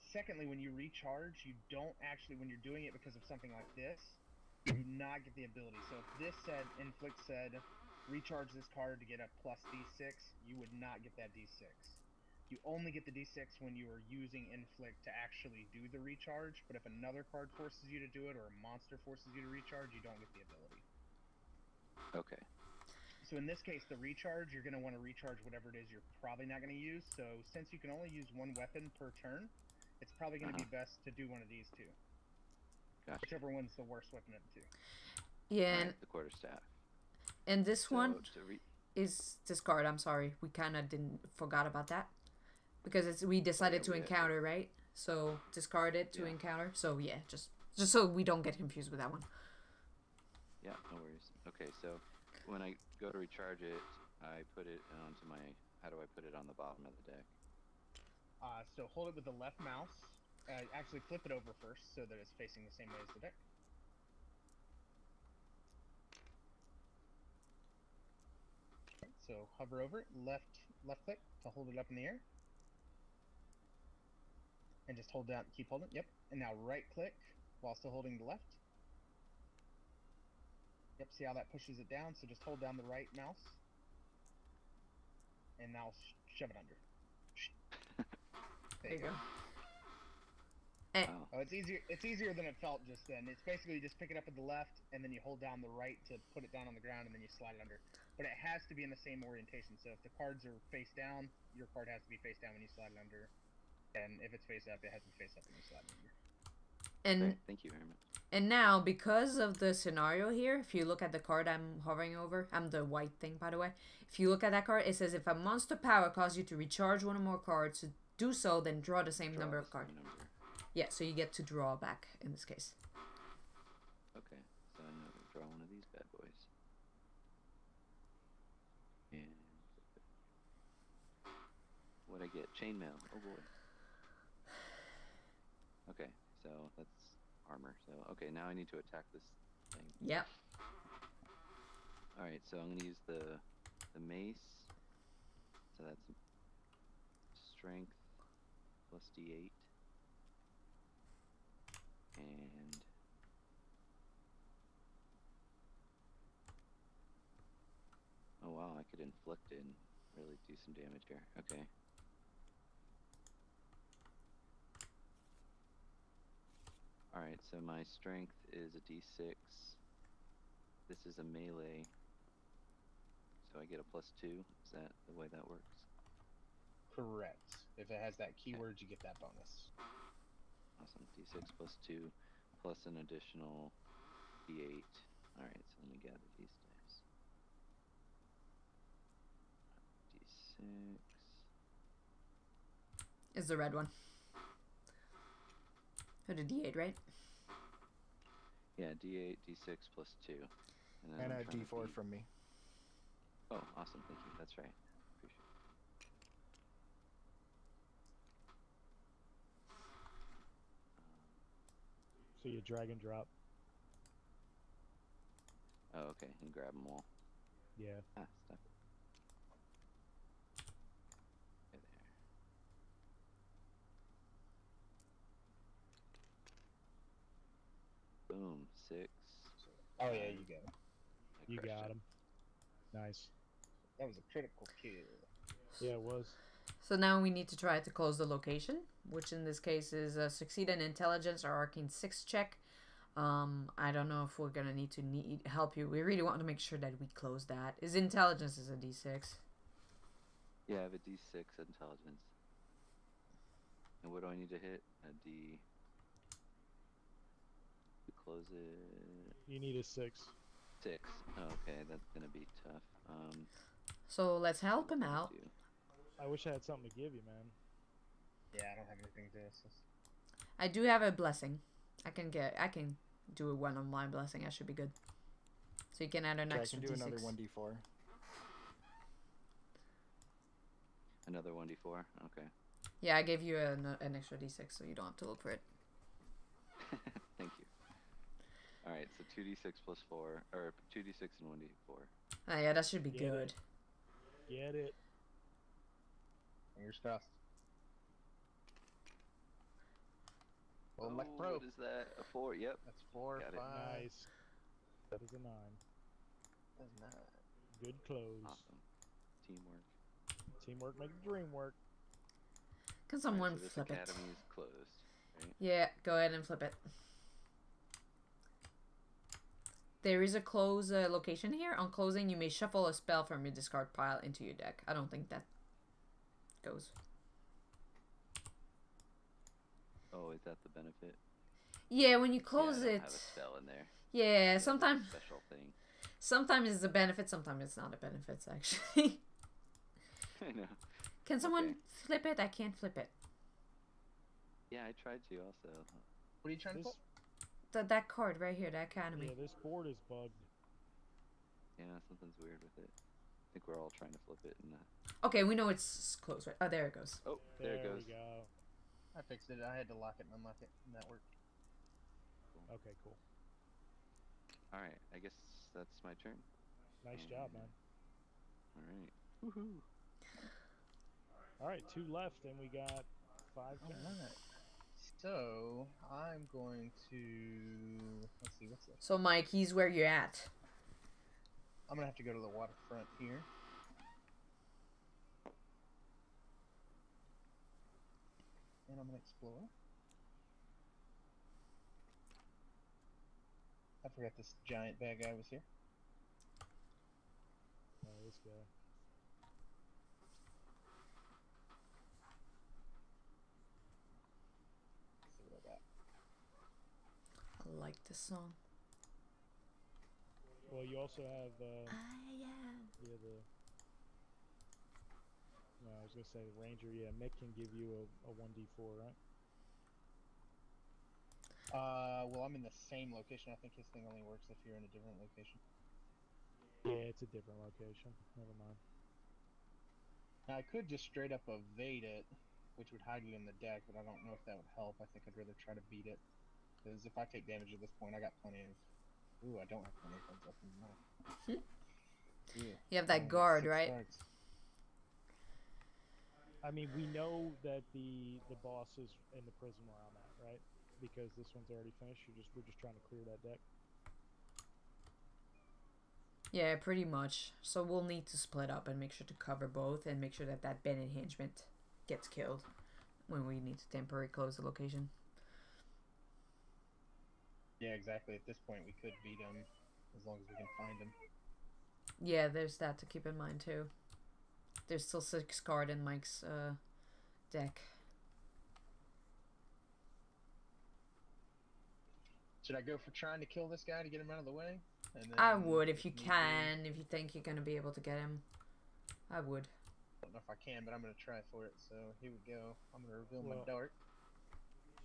secondly, when you recharge, you don't actually, when you're doing it because of something like this, you do not get the ability. So if this said, Inflict said, recharge this card to get a plus D6, you would not get that D6. You only get the D6 when you are using Inflict to actually do the recharge, but if another card forces you to do it or a monster forces you to recharge, you don't get the ability. Okay. So in this case, the recharge, you're going to want to recharge whatever it is you're probably not going to use. So since you can only use one weapon per turn, it's probably going to be best to do one of these two. Gotcha. Whichever one's the worst weapon of the two. Yeah, Alright, the quarterstaff. and this So one to is discard. I'm sorry, we kind of forgot about that because we decided to we had encounter, right? So discard it to Yeah. encounter. So yeah, just so we don't get confused with that one. Yeah, no worries. Okay, so when I go to recharge it, I put it onto my. How do I put it on the bottom of the deck? So hold it with the left mouse. Actually, flip it over first so that it's facing the same way as the deck. Okay, so hover over it, left click to hold it up in the air, and just hold down. Keep holding. Yep. And now right click while still holding the left. Yep. See how that pushes it down? So just hold down the right mouse, and now shove it under. There you go. Wow. Oh, it's easier. It's easier than it felt just then. It's basically you just pick it up with the left, and then you hold down the right to put it down on the ground, and then you slide it under. But it has to be in the same orientation. So if the cards are face down, your card has to be face down when you slide it under, and if it's face up, it has to be face up when you slide it under. And Great, thank you very much. and now because of the scenario here, if you look at the card I'm hovering over, I'm the white thing by the way. If you look at that card, it says if a monster power causes you to recharge one or more cards, to do so, then draw the same number of cards. Yeah, so you get to draw back in this case. Okay, so I'm gonna draw one of these bad boys. And what'd I get? Chainmail. Oh boy. Okay, so that's armor. So okay, now I need to attack this thing. Yep. Alright, so I'm gonna use the mace. So that's strength plus D8. And oh wow, I could inflict it and really do some damage here. Okay. Alright, so my strength is a D6. This is a melee. So I get a +2. Is that the way that works? Correct. If it has that keyword, you get that bonus. Awesome. D6 +2 plus an additional D8. Alright, so let me gather these dice. D6. Is the red one. Or the D8, right? Yeah, D8, D6 +2. And, then And I'm a trying to D4 beat- from me. Oh, awesome. Thank you. That's right. Appreciate it. So you drag and drop. Oh, okay. And grab them all. Yeah. Ah, stop it. Okay, there. Boom. 6. Oh yeah, you got it. I You crushed got it. him. Nice. That was a critical kill. Yeah, it was. So now we need to try to close the location, which in this case is succeed in intelligence or arcane 6 check. I don't know if we're gonna need help you. We really want to make sure that we close that. His intelligence is a D6. Yeah, I have a D6 intelligence. And what do I need to hit? A D. To close it. You need a 6. 6. Oh, okay, that's gonna be tough. So let's help him what do I out. do? I wish I had something to give you, man. Yeah, I don't have anything to assist. I do have a blessing. I can do a 1 on my blessing. I should be good. So you can add an Okay, I extra can do D6. another 1d4. Another 1d4? Okay. Yeah, I gave you an extra D6, so you don't have to look for it. Thank you. Alright, so 2d6 plus 4, or 2d6 and 1d4. Oh yeah, that should be Get good. it. Get it. Fingers crossed. Well, Oh, Left Pro. what is that? A 4? Yep. That's 4, Got it. 5. Nice. That is a 9. That's 9. Good close. Awesome. Teamwork. Teamwork makes the dream work. Can Alright, someone so this flip it? academy is closed, right? Yeah, go ahead and flip it. There is a close location here. On closing, you may shuffle a spell from your discard pile into your deck. I don't think that goes. Oh, is that the benefit? Yeah, when you close yeah, I don't it. have a spell in there. Yeah, That's a sometimes special thing. sometimes it's a benefit, sometimes it's not a benefit, actually. I know. Can someone Okay. flip it? I can't flip it. Yeah, I tried to also. What are you trying to This, pull? That card right here, the academy. yeah, this board is bugged. Yeah, something's weird with it. I think we're all trying to flip it and Okay, we know it's closed, right? Oh, there it goes. oh, there it goes. we go. I fixed it. I had to lock it and unlock it, and that worked. Okay, cool. Alright, I guess that's my turn. Nice job, man. Alright. Woohoo. All right, 2 left, and we got 5 turns. Alright. So, I'm going to... Let's see, what's this? So, Mike, he's where you're at. I'm gonna have to go to the waterfront here. And I'm gonna explore. I forgot this giant bad guy was here. Oh, this guy. Let's see what I got. I like this song. Well, you also have I am. yeah, no, I was gonna say the ranger. Yeah, Mick can give you a 1d4, right? Well, I'm in the same location. I think his thing only works if you're in a different location. Yeah, it's a different location. Never mind. Now, I could just straight up evade it, which would hide you in the deck, but I don't know if that would help. I think I'd rather try to beat it. Because if I take damage at this point, I got plenty of... Ooh, I don't have plenty of heads up in my... Yeah. You have that I got guard, 6 right? guards. I mean, we know that the boss is in the prison where I'm at, right? Because this one's already finished. We're just trying to clear that deck. Yeah, pretty much. So we'll need to split up and make sure to cover both and make sure that that Ben Hingement gets killed when we need to temporarily close the location. Yeah, exactly. At this point, we could beat him as long as we can find him. Yeah, there's that to keep in mind too. There's still 6 card in Mike's deck. Should I go for trying to kill this guy to get him out of the way? And then, I would if you need be- can, if you think you're gonna be able to get him. I would. I don't know if I can, but I'm gonna try for it. So here we go. I'm gonna reveal Well, my dart.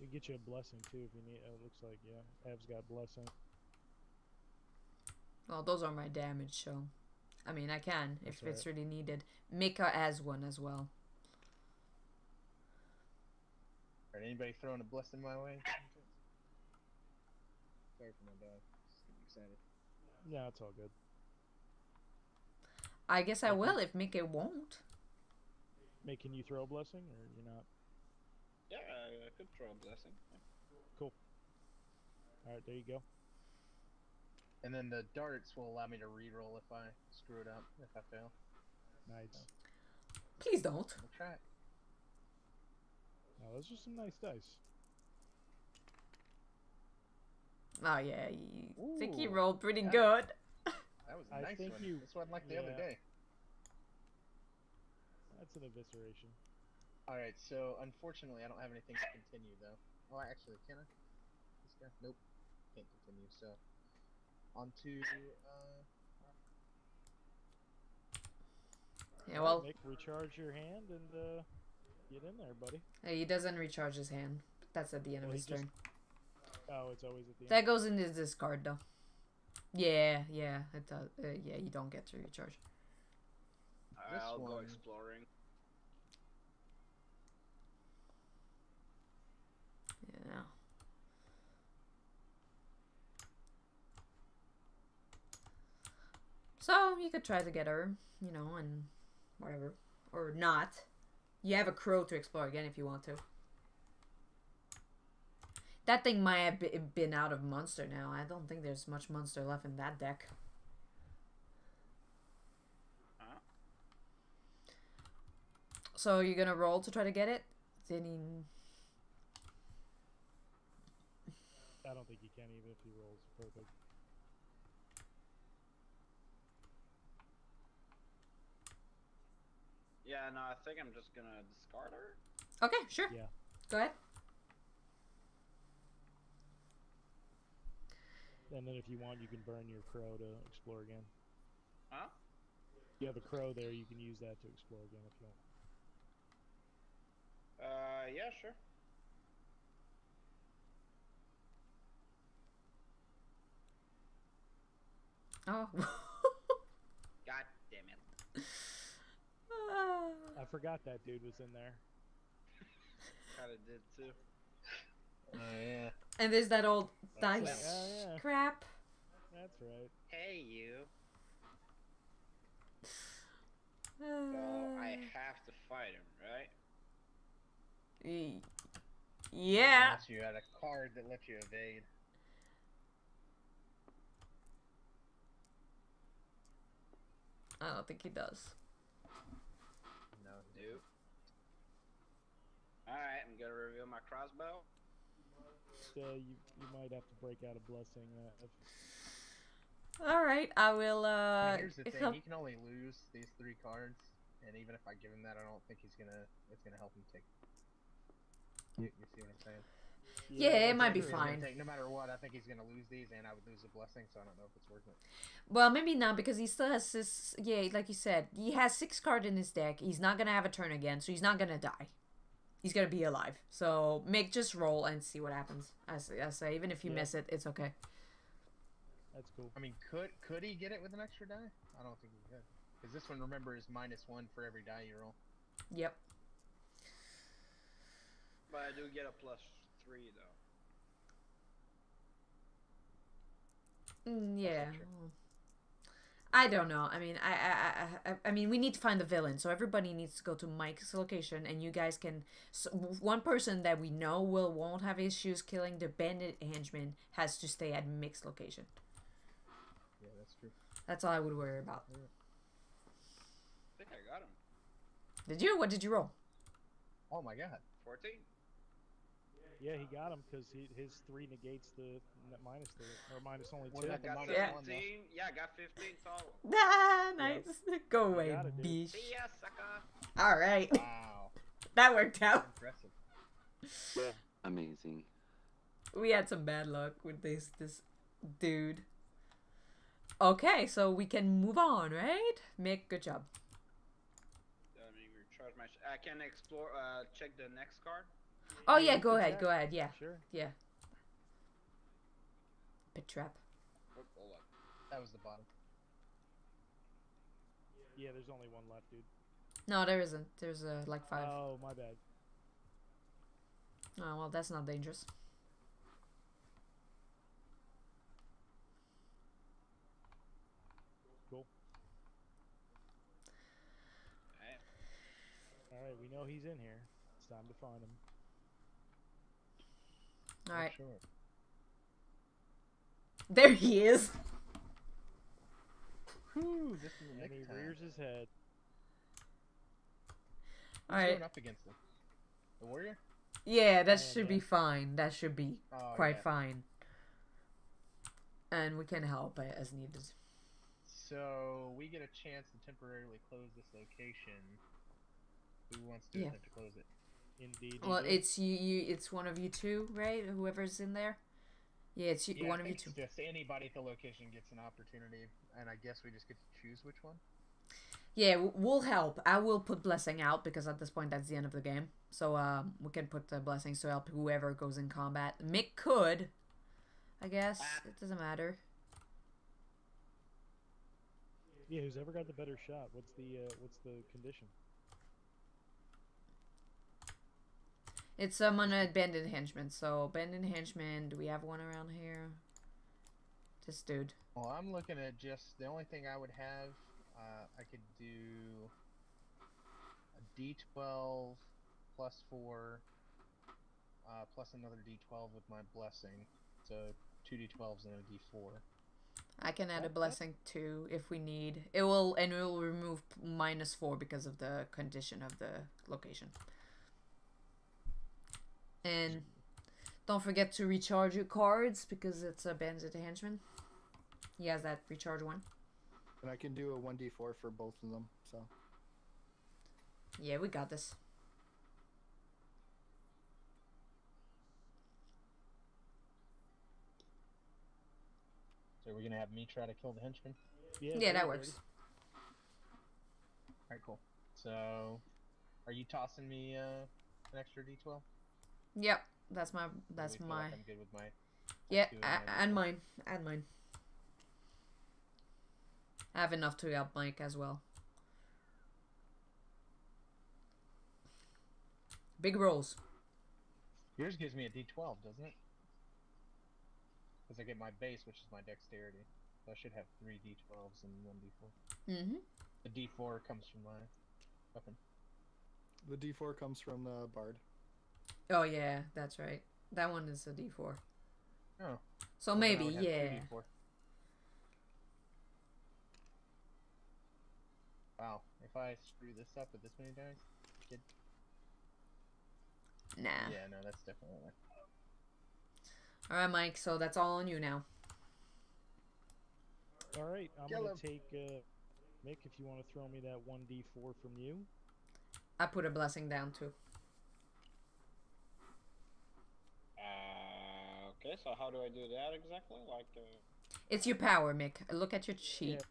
We can get you a blessing too if you need. It looks like Ev's got blessing. Well, those are my damage, so I mean I can if That's it's really needed. Mika has one as well. Alright, anybody throwing a blessing my way? Sorry for my dog. Just getting excited. Yeah, it's all good. I guess I will if Mika won't. Mate, can you throw a blessing or you're not? Yeah, I could throw a blessing. Cool. All right, there you go. And then the darts will allow me to reroll if I screw it up, if I fail. Nice. Please don't. We'll try it. Oh, those are some nice dice. Oh yeah, you think he Ooh, rolled pretty yeah. good. That was a I nice think one. you- This one like the other yeah. day. That's an evisceration. Alright, so unfortunately I don't have anything to continue though. Oh, actually, can I? This guy? Nope. Can't continue, so. On to, Yeah, All well, right, Mick, recharge your hand and get in there, buddy. he doesn't recharge his hand. That's at the end of Well, his he just- turn. Oh, it's always at the end. That goes in his discard though. Yeah, it does. Yeah, you don't get to recharge. This I'll go one- exploring. Yeah. So you could try to get her, you know, and whatever, or not. You have a crow to explore again if you want to. That thing might have been out of monster now. I don't think there's much monster left in that deck. Huh? So you're gonna roll to try to get it? Then he... I don't think he can even if he rolls perfect. Yeah, no, I think I'm just gonna discard her. Okay, sure. Yeah. Go ahead. And then if you want, you can burn your crow to explore again. Huh? You have a crow there, you can use that to explore again if you want. Yeah, sure. Oh. God damn it. I forgot that dude was in there. Kinda did too. oh yeah. And there's that old That's dice right. Oh, yeah. crap. That's right. Hey, you. So I have to fight him, right? Yeah. Unless you had a card that lets you evade. I don't think he does. No. Nope. Alright, I'm gonna reveal my crossbow. You might have to break out a blessing. All right, I will. I mean, here's the if thing: he'll- he can only lose these 3 cards, and even if I give him that, I don't think he's gonna. It's gonna help him take. You see what I'm saying? Yeah, it might be He's gonna fine. take- no matter what, I think he's gonna lose these, and I would lose a blessing, so I don't know if it's worth it. Well, maybe not because he still has this. Yeah, like you said, he has 6 cards in his deck. He's not gonna have a turn again, so he's not gonna die. He's gonna be alive. So just roll and see what happens. I say, even if you Yeah. miss it, it's okay. That's cool. I mean, could he get it with an extra die? I don't think he could, because this one, remember, is -1 for every die you roll. Yep. But I do get a +3 though. Yeah. true. I don't know. I mean, I mean, we need to find the villain, so everybody needs to go to Mike's location, and you guys can. So one person that we know won't have issues killing the bandit henchman has to stay at Mick's location. Yeah, that's true. That's all I would worry about. I think I got him. Did you? What did you roll? Oh my god. 14. Yeah, he got him because his 3 negates the minus 3 or minus only What 2. about the Got minus 17. one, though? Yeah, I got 15 total. Ah, nice. Go away, got it, dude. bish. See ya, sucker. All right, Wow. that worked out. Impressive. Amazing. We had some bad luck with this dude. Okay, so we can move on, right? Mick, good job. Let me recharge my. I can explore. Check the next card. Oh yeah, you go can ahead, check. go ahead. Yeah, Sure. yeah. Pit trap. Oh, hold up. That was the bottom. Yeah, there's only one left, dude. No, there isn't. There's like 5. Oh, my bad. Oh well, that's not dangerous. Cool. Alright. All right, we know he's in here. It's time to find him. All right, Sure. there he is. Whew, this is the And he next time. rears his head. All Who's right. going up against him? The warrior? Yeah, that Oh, should be fine. That should be Oh, quite yeah. fine. And we can help as needed. So we get a chance to temporarily close this location. Who wants to Yeah. attempt to close it? Indeed. Well, he did. it's you. It's one of you two, right? Whoever's in there. Yeah, it's you, Yeah, one I of you think two. it's just anybody at the location gets an opportunity, and I guess we just get to choose which one. Yeah, we'll help. I will put blessing out because at this point that's the end of the game. So we can put the blessings to help whoever goes in combat. Mick could, I guess. It doesn't matter. Yeah, who's ever got the better shot? What's the condition? It's on a bandit henchman. So bandit henchman. Do we have one around here? This dude. Well, I'm looking at just the only thing I would have. I could do a D12 plus 4 plus another D12 with my blessing. So 2 D12s and a D4. I can add a Okay. blessing too if we need. It will remove -4 because of the condition of the location. And don't forget to recharge your cards because it's a bandit henchman. He has that recharge one. And I can do a 1d4 for both of them, so. Yeah, we got this. So we're gonna have me try to kill the henchman. Yeah, do that it, works. Brady. Alright, cool. So, are you tossing me an extra D12? Yep, that's my Or do we feel my. like I'm good with my. Yeah, two and my and D12? mine, and mine. I have enough to help Mike as well. Big rolls. Yours gives me a D12, doesn't it? Because I get my base, which is my dexterity. So I should have 3 D12s and 1 D4. Mm-hmm. The D4 comes from my weapon. The d4 comes from the bard. Oh yeah, that's right. That one is a D4. Oh. So well, then I maybe, would have yeah. 2d4. Wow, if I screw this up with this many dice, kid. Nah. Yeah, no, that's definitely like. All right, Mike. So that's all on you now. All right, I'm Kill gonna him. take Mick. If you want to throw me that 1d4 from you. I put a blessing down too. Okay, so how do I do that exactly? Like, It's your power, Mick. Look at your sheet. Yeah.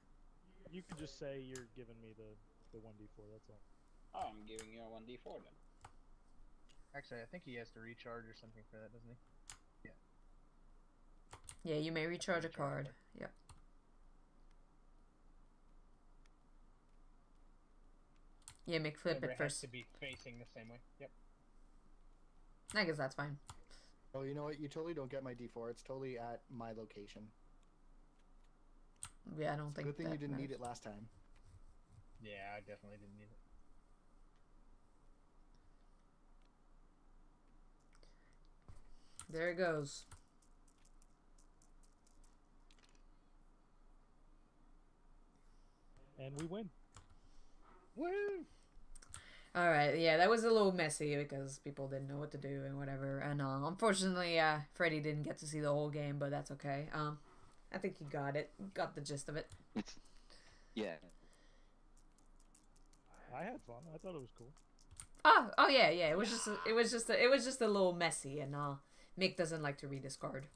You could just say you're giving me the 1d4. That's all. oh, I'm giving you a 1d4 then. Actually, I think he has to recharge or something for that, doesn't he? Yeah, you may recharge a Recharge card. card. Yep. Yeah, Mick, flip Remember, it it has first. to be facing the same way. Yep. I guess that's fine. Oh, you know what? You totally don't get my d4. It's totally at my location. Yeah, I don't think. Good thing that you didn't need matters. it last time. Yeah, I definitely didn't need it. There it goes. And we win. Woo! All right, yeah, that was a little messy because people didn't know what to do and whatever. And unfortunately, Freddie didn't get to see the whole game, but that's okay. I think he got it, got the gist of it. It's yeah. I had fun. I thought it was cool. Oh yeah. It was just a little messy, and Mick doesn't like to rediscard.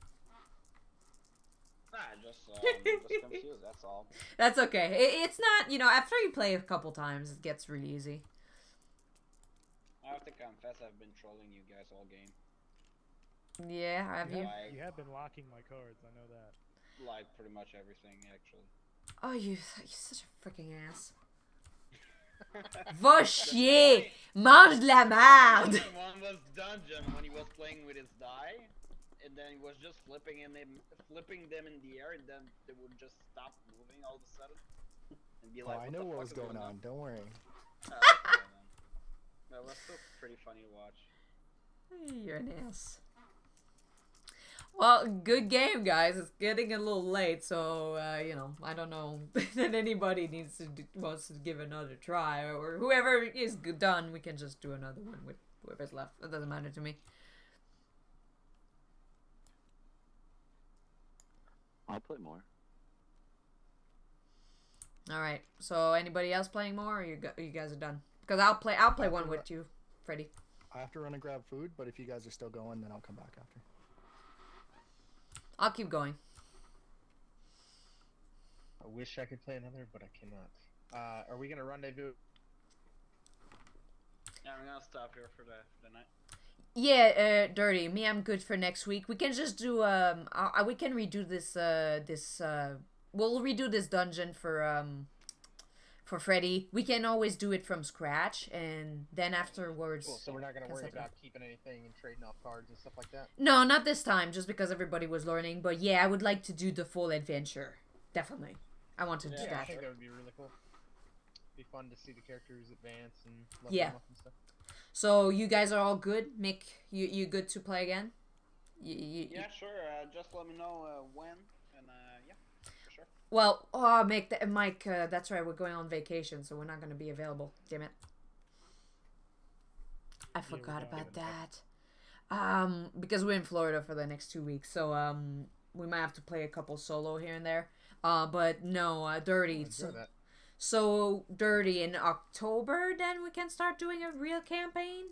Just confused. That's all. That's okay. It's not, after you play a couple times, it gets really easy. I have to confess, I've been trolling you guys all game. Yeah, have you? You have been locking my cards. I know that. Like pretty much everything, actually. Oh, you're such a freaking ass. Va chier! Mange de la merde! One was dungeon when he was playing with his die, and then he was just flipping them in the air, and then they would just stop moving all of a sudden, and be like, I know what was going on. Don't worry. Oh, okay, then. That was still pretty funny to watch. You're an ass. Well, good game, guys. It's getting a little late, so I don't know that anybody wants to give another try, or whoever is done, we can just do another one with whoever's left. It doesn't matter to me. I'll play more. All right. So, anybody else playing more, or you guys are done? Because I'll play one with you, Freddie. I have to run and grab food, but if you guys are still going, then I'll come back after. I'll keep going. I wish I could play another, but I cannot. Are we gonna rendezvous? Yeah, I'm gonna stop here for the night. Yeah, Dirty. Me, I'm good for next week. We can just do we can redo this we'll redo this dungeon for Freddy. We can always do it from scratch, and then afterwards. Cool. So we're not gonna worry about keeping anything and trading off cards and stuff like that. No, not this time. Just because everybody was learning. But yeah, I would like to do the full adventure. Definitely, I want to do I that. think that would be really cool. Be fun to see the characters advance and level Yeah. them up and stuff. So you guys are all good. Mick, you good to play again? Yeah, sure. Just let me know when, and yeah, for sure. Well, Mike, that's right. We're going on vacation, so we're not going to be available. Damn it. I forgot about that. Because we're in Florida for the next 2 weeks, so we might have to play a couple solo here and there. But no, Dirty. So Dirty in October, then we can start doing a real campaign.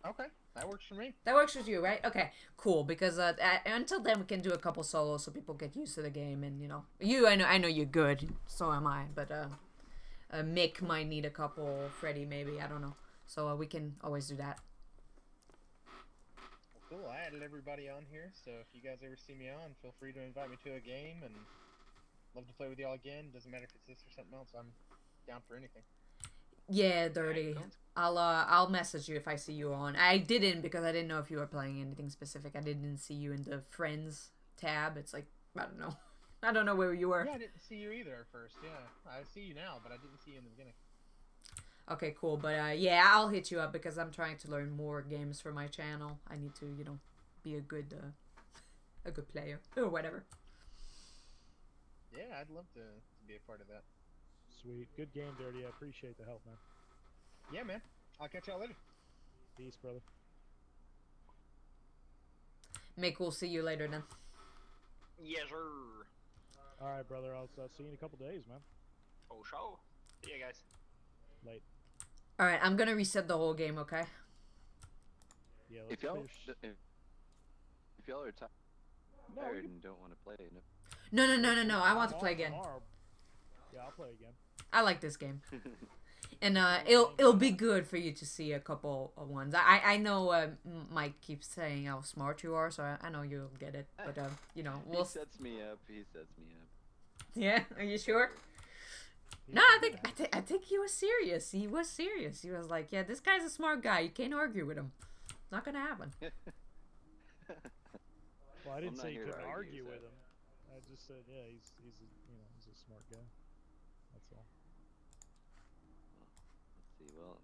Okay, that works for me. That works with you, right? Okay, cool. Because until then, we can do a couple solos so people get used to the game, and I know you're good. So am I. But Mick might need a couple. Freddy maybe. I don't know. So we can always do that. Well, cool. I added everybody on here, so if you guys ever see me on, feel free to invite me to a game, and love to play with y'all again. Doesn't matter if it's this or something else. I'm down for anything. Yeah, Dirty. I'll message you if I see you on. I didn't because I didn't know if you were playing anything specific. I didn't see you in the friends tab. It's like, I don't know. I don't know where you were. Yeah, I didn't see you either at first. Yeah, I see you now, but I didn't see you in the beginning. Okay, cool. But yeah, I'll hit you up because I'm trying to learn more games for my channel. I need to, be a good player or whatever. Yeah, I'd love to be a part of that. Sweet. Good game, Dirty. I appreciate the help, man. Yeah, man. I'll catch y'all later. Peace, brother. Mick, we'll see you later then. Yes, sir. Alright, brother. I'll see you in a couple days, man. Oh, show. See you guys. Late. Alright, I'm gonna reset the whole game, okay? Yeah, If y'all are tired and don't want to play, No. I want to play again. Tomorrow. Yeah, I'll play again. I like this game. And it'll be good for you to see a couple of ones. I know Mike keeps saying how smart you are, so I know you'll get it. But we'll. He sets me up. Yeah, are you sure? No, I think he was serious. He was serious. He was like, yeah, this guy's a smart guy. You can't argue with him. It's not gonna happen. Well, I didn't say you could argue with him. I just said, yeah, he's a, you know, he's a smart guy. That's all. Let's see. Well,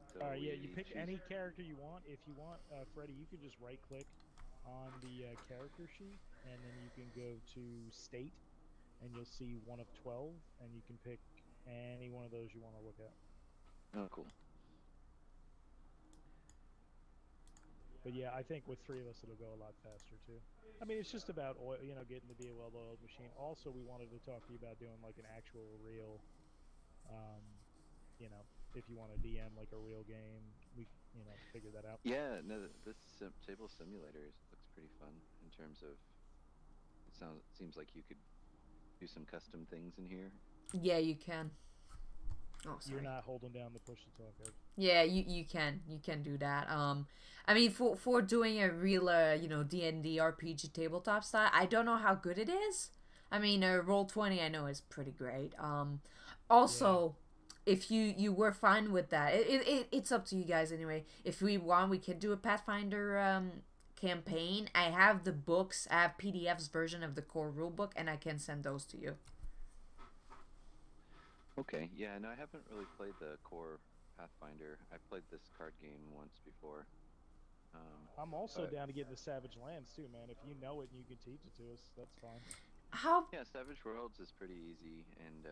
so All right, yeah, you we pick choose. any character you want. If you want, Freddy, you can just right click on the character sheet, and then you can go to state, and you'll see one of 12, and you can pick any one of those you want to look at. Oh, cool. But yeah, I think with 3 of us, it'll go a lot faster too. I mean, it's just about oil, you know, getting to be a well-oiled machine. Also, we wanted to talk to you about doing like an actual real, you know, if you want to DM like a real game, we, you know, figure that out. Yeah, no, this table simulator looks pretty fun in terms of. Seems like you could do some custom things in here. Yeah, you can. Oh, sorry. You're not holding down the push to talk. Yeah, you can do that. I mean, for doing a real you know, D&D RPG tabletop style, I don't know how good it is. I mean, Roll20 I know is pretty great. Also, if you were fine with that, it's up to you guys anyway. If we want, we can do a Pathfinder campaign. I have the books. I have PDF's version of the core rulebook, and I can send those to you. Okay, yeah, no, I haven't really played the core Pathfinder. I played this card game once before. I'm also down to get into Savage Lands too, man. If you know it and you can teach it to us, that's fine. How? Yeah, Savage Worlds is pretty easy, and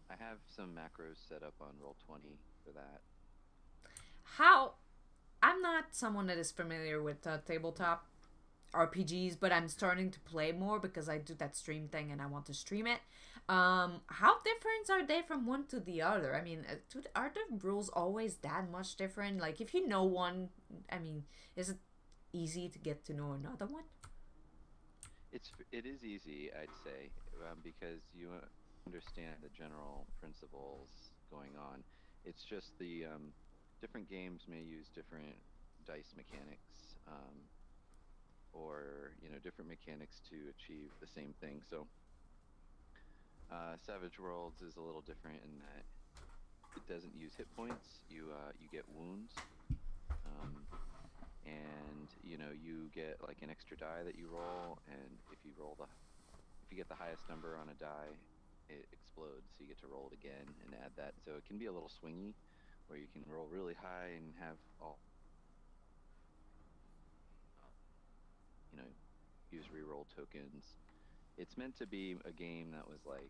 I have some macros set up on Roll20 for that. How? I'm not someone that is familiar with tabletop RPGs, but I'm starting to play more because I do that stream thing and I want to stream it. How different are they from one to the other? I mean, are the rules always that much different? Like, if you know one, I mean, is it easy to get to know another one? It is easy, I'd say, because you understand the general principles going on. It's just the different games may use different dice mechanics, or you know, different mechanics to achieve the same thing. So Savage Worlds is a little different in that it doesn't use hit points. You get wounds, and you know, you get like an extra die that you roll, and if you get the highest number on a die, it explodes. So you get to roll it again and add that. So it can be a little swingy, where you can roll really high and have all, you know, use reroll tokens. It's meant to be a game that was like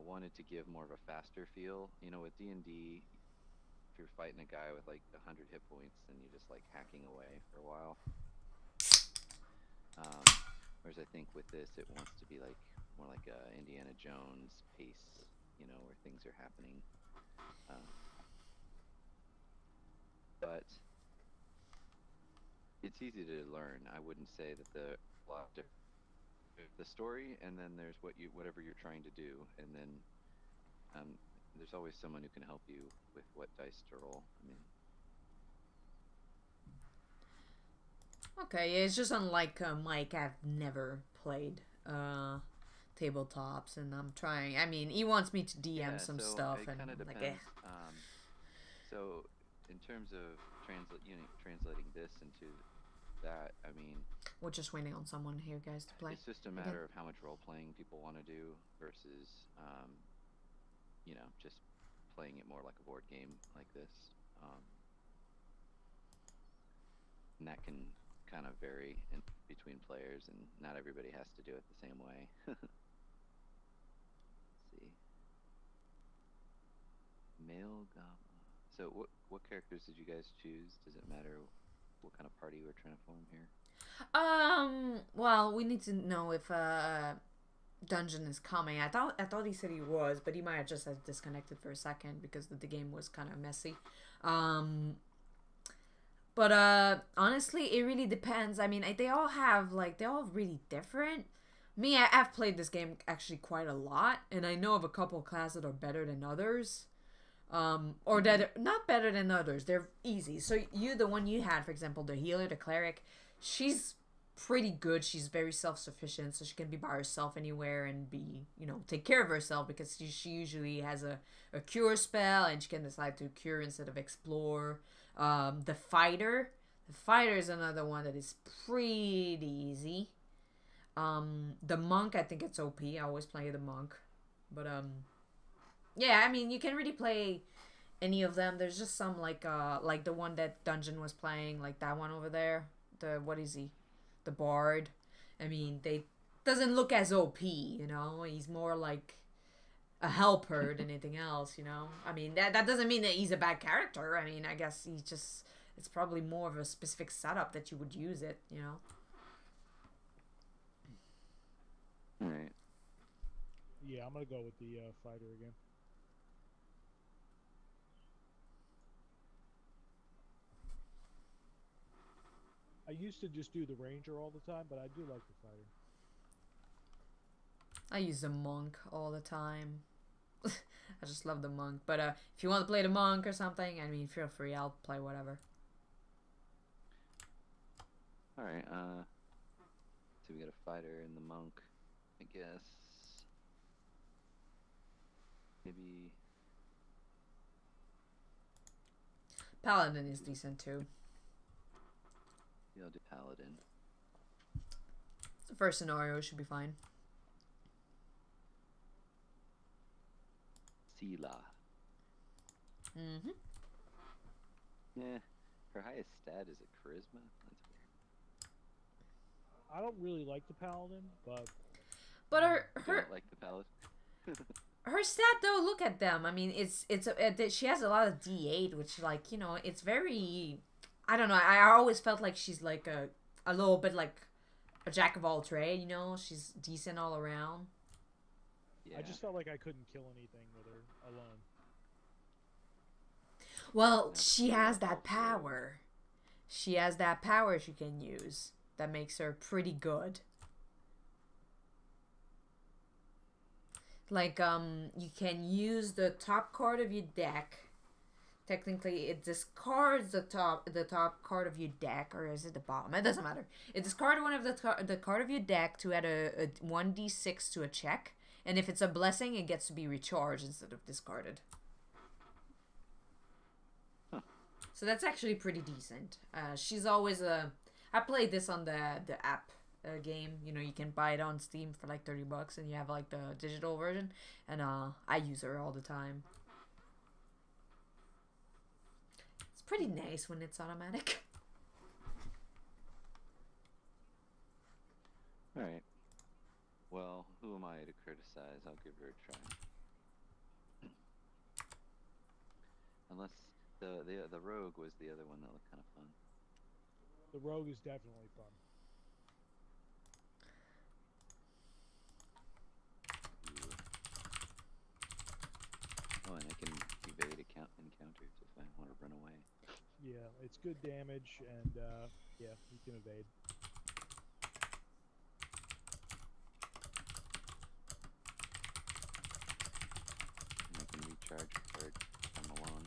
wanted to give more of a faster feel. You know, with D&D, if you're fighting a guy with like 100 hit points, then you're just like hacking away for a while. Whereas I think with this, it wants to be like more like a Indiana Jones pace, you know, where things are happening. But it's easy to learn. I wouldn't say that the story, and then there's whatever you're trying to do, and then there's always someone who can help you with what dice to roll. I mean, okay, yeah, it's just unlike Mike. I've never played tabletops, and I'm trying. I mean, he wants me to DM some stuff, and kind of like, depends. So in terms of translating this into that, I mean, we're just waiting on someone here, guys, to play. It's just a matter of how much role playing people want to do versus, you know, just playing it more like a board game like this. And that can kind of vary in between players, and not everybody has to do it the same way. Let's see. Male Goblin. So what characters did you guys choose? Does it matter what kind of party we're trying to form here? Well, we need to know if Dungeon is coming. I thought he said he was, but he might have just disconnected for a second because the game was kind of messy. But honestly, it really depends. I mean, they're all really different. Me, I've played this game actually quite a lot, and I know of a couple of classes that are better than others. Or that are not better than others. They're easy. So the one you had, for example, the healer, the cleric, she's pretty good. She's very self-sufficient, so she can be by herself anywhere and be, you know, take care of herself, because she usually has a cure spell, and she can decide to cure instead of explore. The fighter is another one that is pretty easy. The monk, I think it's OP. I always play the monk. But, yeah, I mean, you can really play any of them. There's just some, like the one that Dungeon was playing, like that one over there. What is he? The Bard. I mean, they doesn't look as OP, you know? He's more like a helper than anything else, you know? I mean, that doesn't mean that he's a bad character. I mean, I guess he's just... It's probably more of a specific setup that you would use it, you know? Alright. Yeah, I'm gonna go with the fighter again. I used to just do the ranger all the time, but I do like the fighter. I use the monk all the time. I just love the monk. But if you want to play the monk or something, I mean, feel free. I'll play whatever. Alright, so we got a fighter and the monk, I guess. Maybe... Paladin is decent too. Yeah, I'll do paladin. The first scenario should be fine. Sela. Mm-hmm. Yeah, her highest stat is a charisma. That's weird. I don't really like the paladin, but But You don't like the paladin? her stat though, look at them. I mean, she has a lot of D8, which, like, you know, it's very, I don't know. I always felt like she's like a little bit like a jack of all trade. You know, she's decent all around. Yeah. I just felt like I couldn't kill anything with her alone. Well, she has that power. She has that power she can use that makes her pretty good. Like, you can use the top card of your deck. Technically, it discards the top card of your deck, or is it the bottom? It doesn't matter. It discards one of the card of your deck to add a 1d6 to a check, and if it's a blessing, it gets to be recharged instead of discarded. Huh. So that's actually pretty decent. She's always a... I played this on the app game. You know, you can buy it on Steam for like $30, and you have like the digital version. And I use her all the time. It's pretty nice when it's automatic. All right. Well, who am I to criticize? I'll give her a try. Unless the rogue was the other one that looked kind of fun. The rogue is definitely fun. Oh, and I can evade encounters if I want to run away. Yeah, it's good damage, and yeah, you can evade. And I can recharge for it if I'm alone.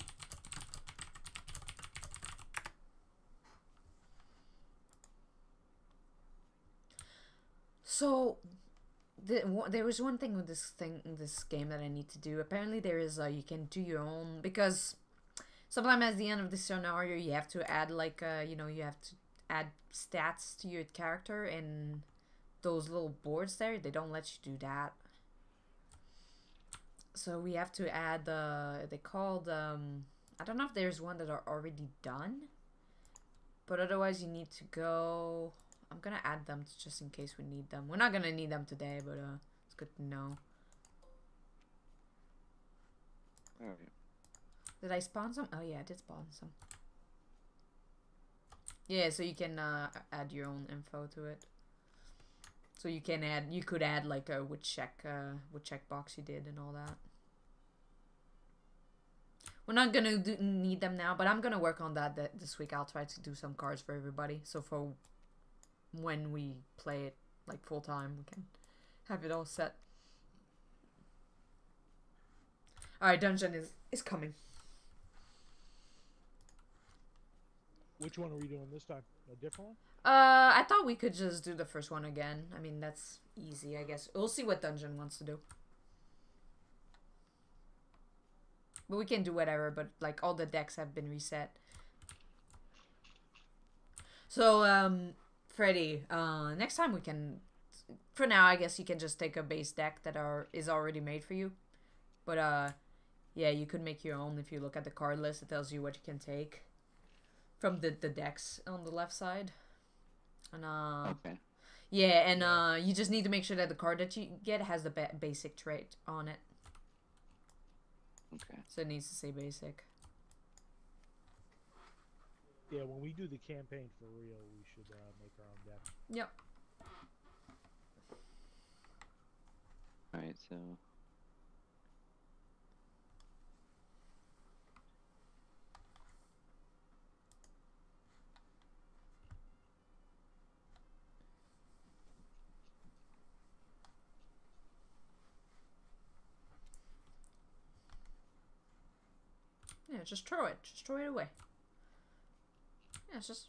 So, there was one thing with this game that I need to do. Apparently, there is you can do your own, because sometimes at the end of the scenario you have to add like you know, you have to add stats to your character, and those little boards there, they don't let you do that. So we have to add they called I don't know if there's one that are already done, but otherwise you need to go. I'm gonna add them just in case we need them. We're not gonna need them today, but it's good to know. Alright. Did I spawn some? Oh yeah, I did spawn some. Yeah, so you can add your own info to it. So you could add like what checkbox you did and all that. We're not gonna need them now, but I'm gonna work on that this week. I'll try to do some cards for everybody. So for when we play it like full time, we can have it all set. Alright, dungeon is coming. Which one are we doing this time? A different one? I thought we could just do the first one again. I mean, that's easy, I guess. We'll see what dungeon wants to do. But we can do whatever, but like all the decks have been reset. So, Freddy, next time we can for now, I guess you can just take a base deck that is already made for you. But yeah, you could make your own if you look at the card list. It tells you what you can take from the decks on the left side. And Okay. yeah, and you just need to make sure that the card that you get has the basic trait on it. Okay. So it needs to say basic. Yeah, when we do the campaign for real, we should make our own deck. Yep. All right. So. Yeah, just throw it. Just throw it away. Yeah, it's just...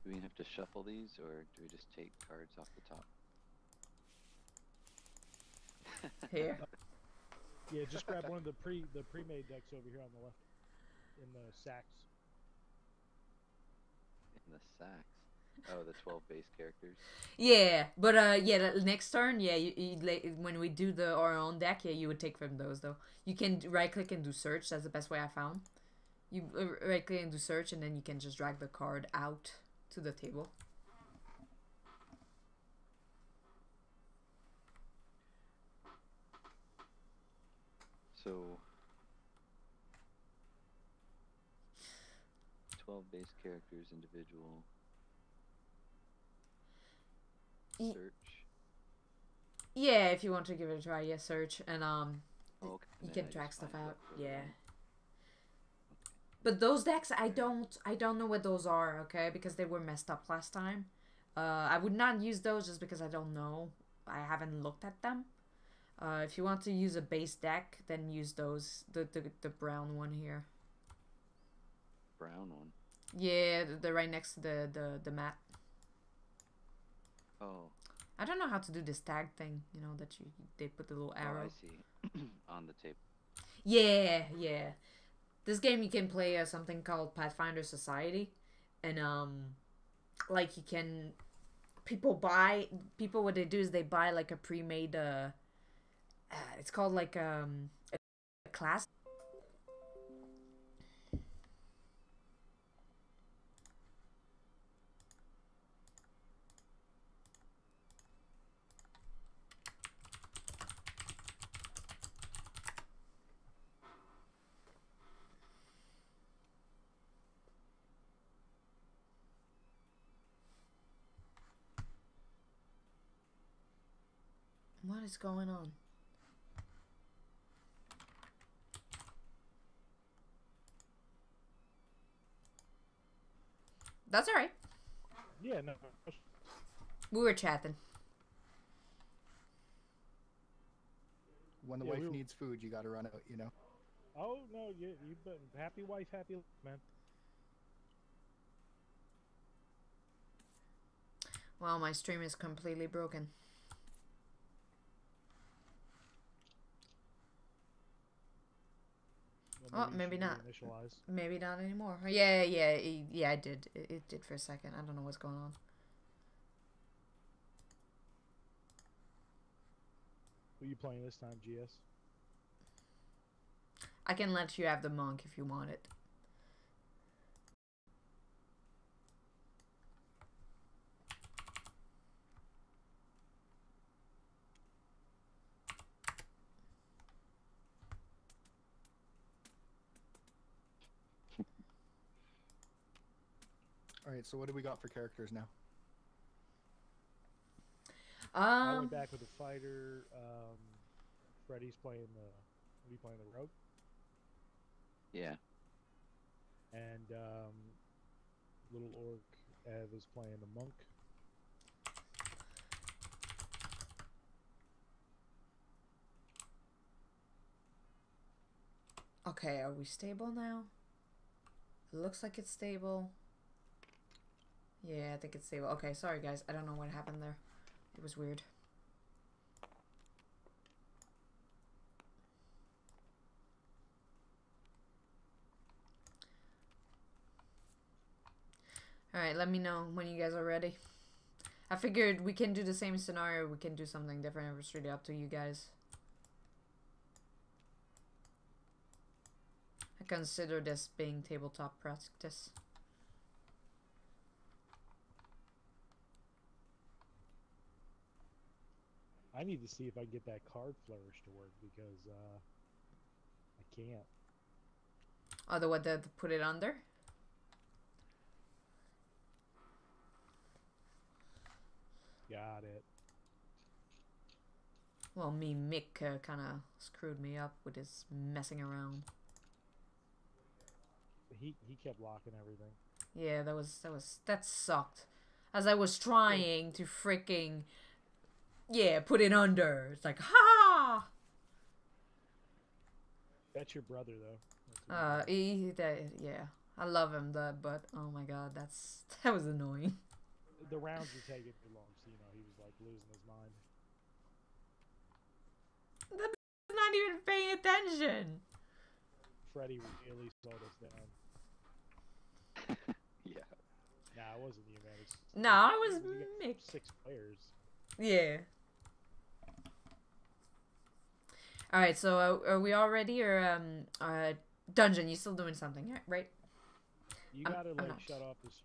Do we have to shuffle these, or do we just take cards off the top? Here. Yeah, just grab one of the pre-made decks over here on the left, in the sacks. In the sacks. Oh, the 12 base characters. Yeah, but yeah, the next turn, yeah, when we do our own deck, yeah, you would take from those though. You can right click and do search. That's the best way I found. You right click and do search, and then you can just drag the card out to the table. So 12 base characters, individual. Search. Yeah, if you want to give it a try, yeah, search, and Okay, you then can I drag just stuff find out. what the- Yeah. But those decks, I don't know what those are, okay? Because they were messed up last time. I would not use those just because I don't know. I haven't looked at them. If you want to use a base deck, then use those. The brown one here. Brown one. Yeah, they're right next to the mat. Oh. I don't know how to do this tag thing. You know that they put the little arrow. Oh, I see. On the tape. Yeah, yeah. This game you can play something called Pathfinder Society, and like you can people what they do is they buy like a pre-made it's called like a class. What is going on? That's alright. Yeah, no. We were chatting. When the Yeah, wife we were- needs food, you gotta run out, you know? Oh no, you've been happy wife, happy life, man. Well, my stream is completely broken. Well, Oh, maybe you should not. Initialize. Maybe not anymore. Yeah, I did. It did for a second. I don't know what's going on. Who are you playing this time, GS? I can let you have the monk if you want it. Alright, so what do we got for characters now? I went back with the fighter. Freddy's playing the. What are you playing, the rogue? Yeah. And little orc Ev is playing the monk. Okay, are we stable now? It looks like it's stable. Yeah, I think it's stable. Okay, sorry guys. I don't know what happened there. It was weird. Alright, let me know when you guys are ready. I figured we can do the same scenario, we can do something different. It's really up to you guys. I consider this being tabletop practice. I need to see if I can get that card flourish to work because I can't. Oh, the one that put it under? Got it. Well, Mick kind of screwed me up with his messing around. He kept locking everything. Yeah, that sucked. As I was trying to freaking, yeah, put it under. It's like, ha! That's your brother, though. Yeah, I love him, but oh my god, that was annoying. The rounds were taking too long, so you know he was like losing his mind. That's not even paying attention. Freddy really slowed us down. Yeah. Nah, it wasn't you, man. No, it was we got Mick. 6 players. Yeah. All right, so are we all ready, or Dungeon? You still doing something, right? You gotta shut off this.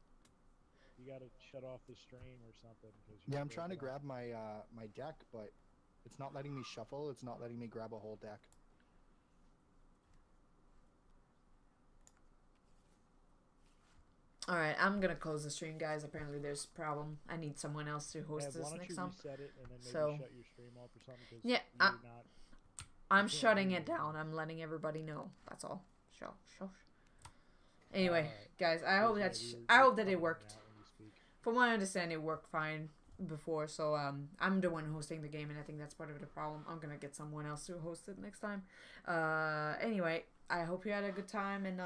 You gotta shut off the stream or something. Yeah, I'm trying to grab my my deck, but it's not letting me shuffle. It's not letting me grab a whole deck. All right, I'm gonna close the stream, guys. Apparently, there's a problem. I need someone else to host this next time. Reset it and then maybe So, shut your stream off or something? 'Cause yeah, you're not. I'm shutting it down. I'm letting everybody know. That's all. Sure. Anyway, guys, I hope that it worked. From what I understand, it worked fine before. So I'm the one hosting the game, and I think that's part of the problem. I'm gonna get someone else to host it next time. Anyway, I hope you had a good time, and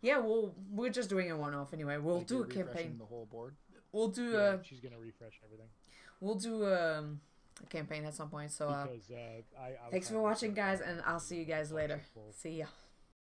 yeah, we're just doing a one-off anyway. We'll do a campaign. The whole board. We'll do she's gonna refresh everything. We'll do a campaign at some point. So Because, thanks for watching, guys, and I'll see you guys later. See ya.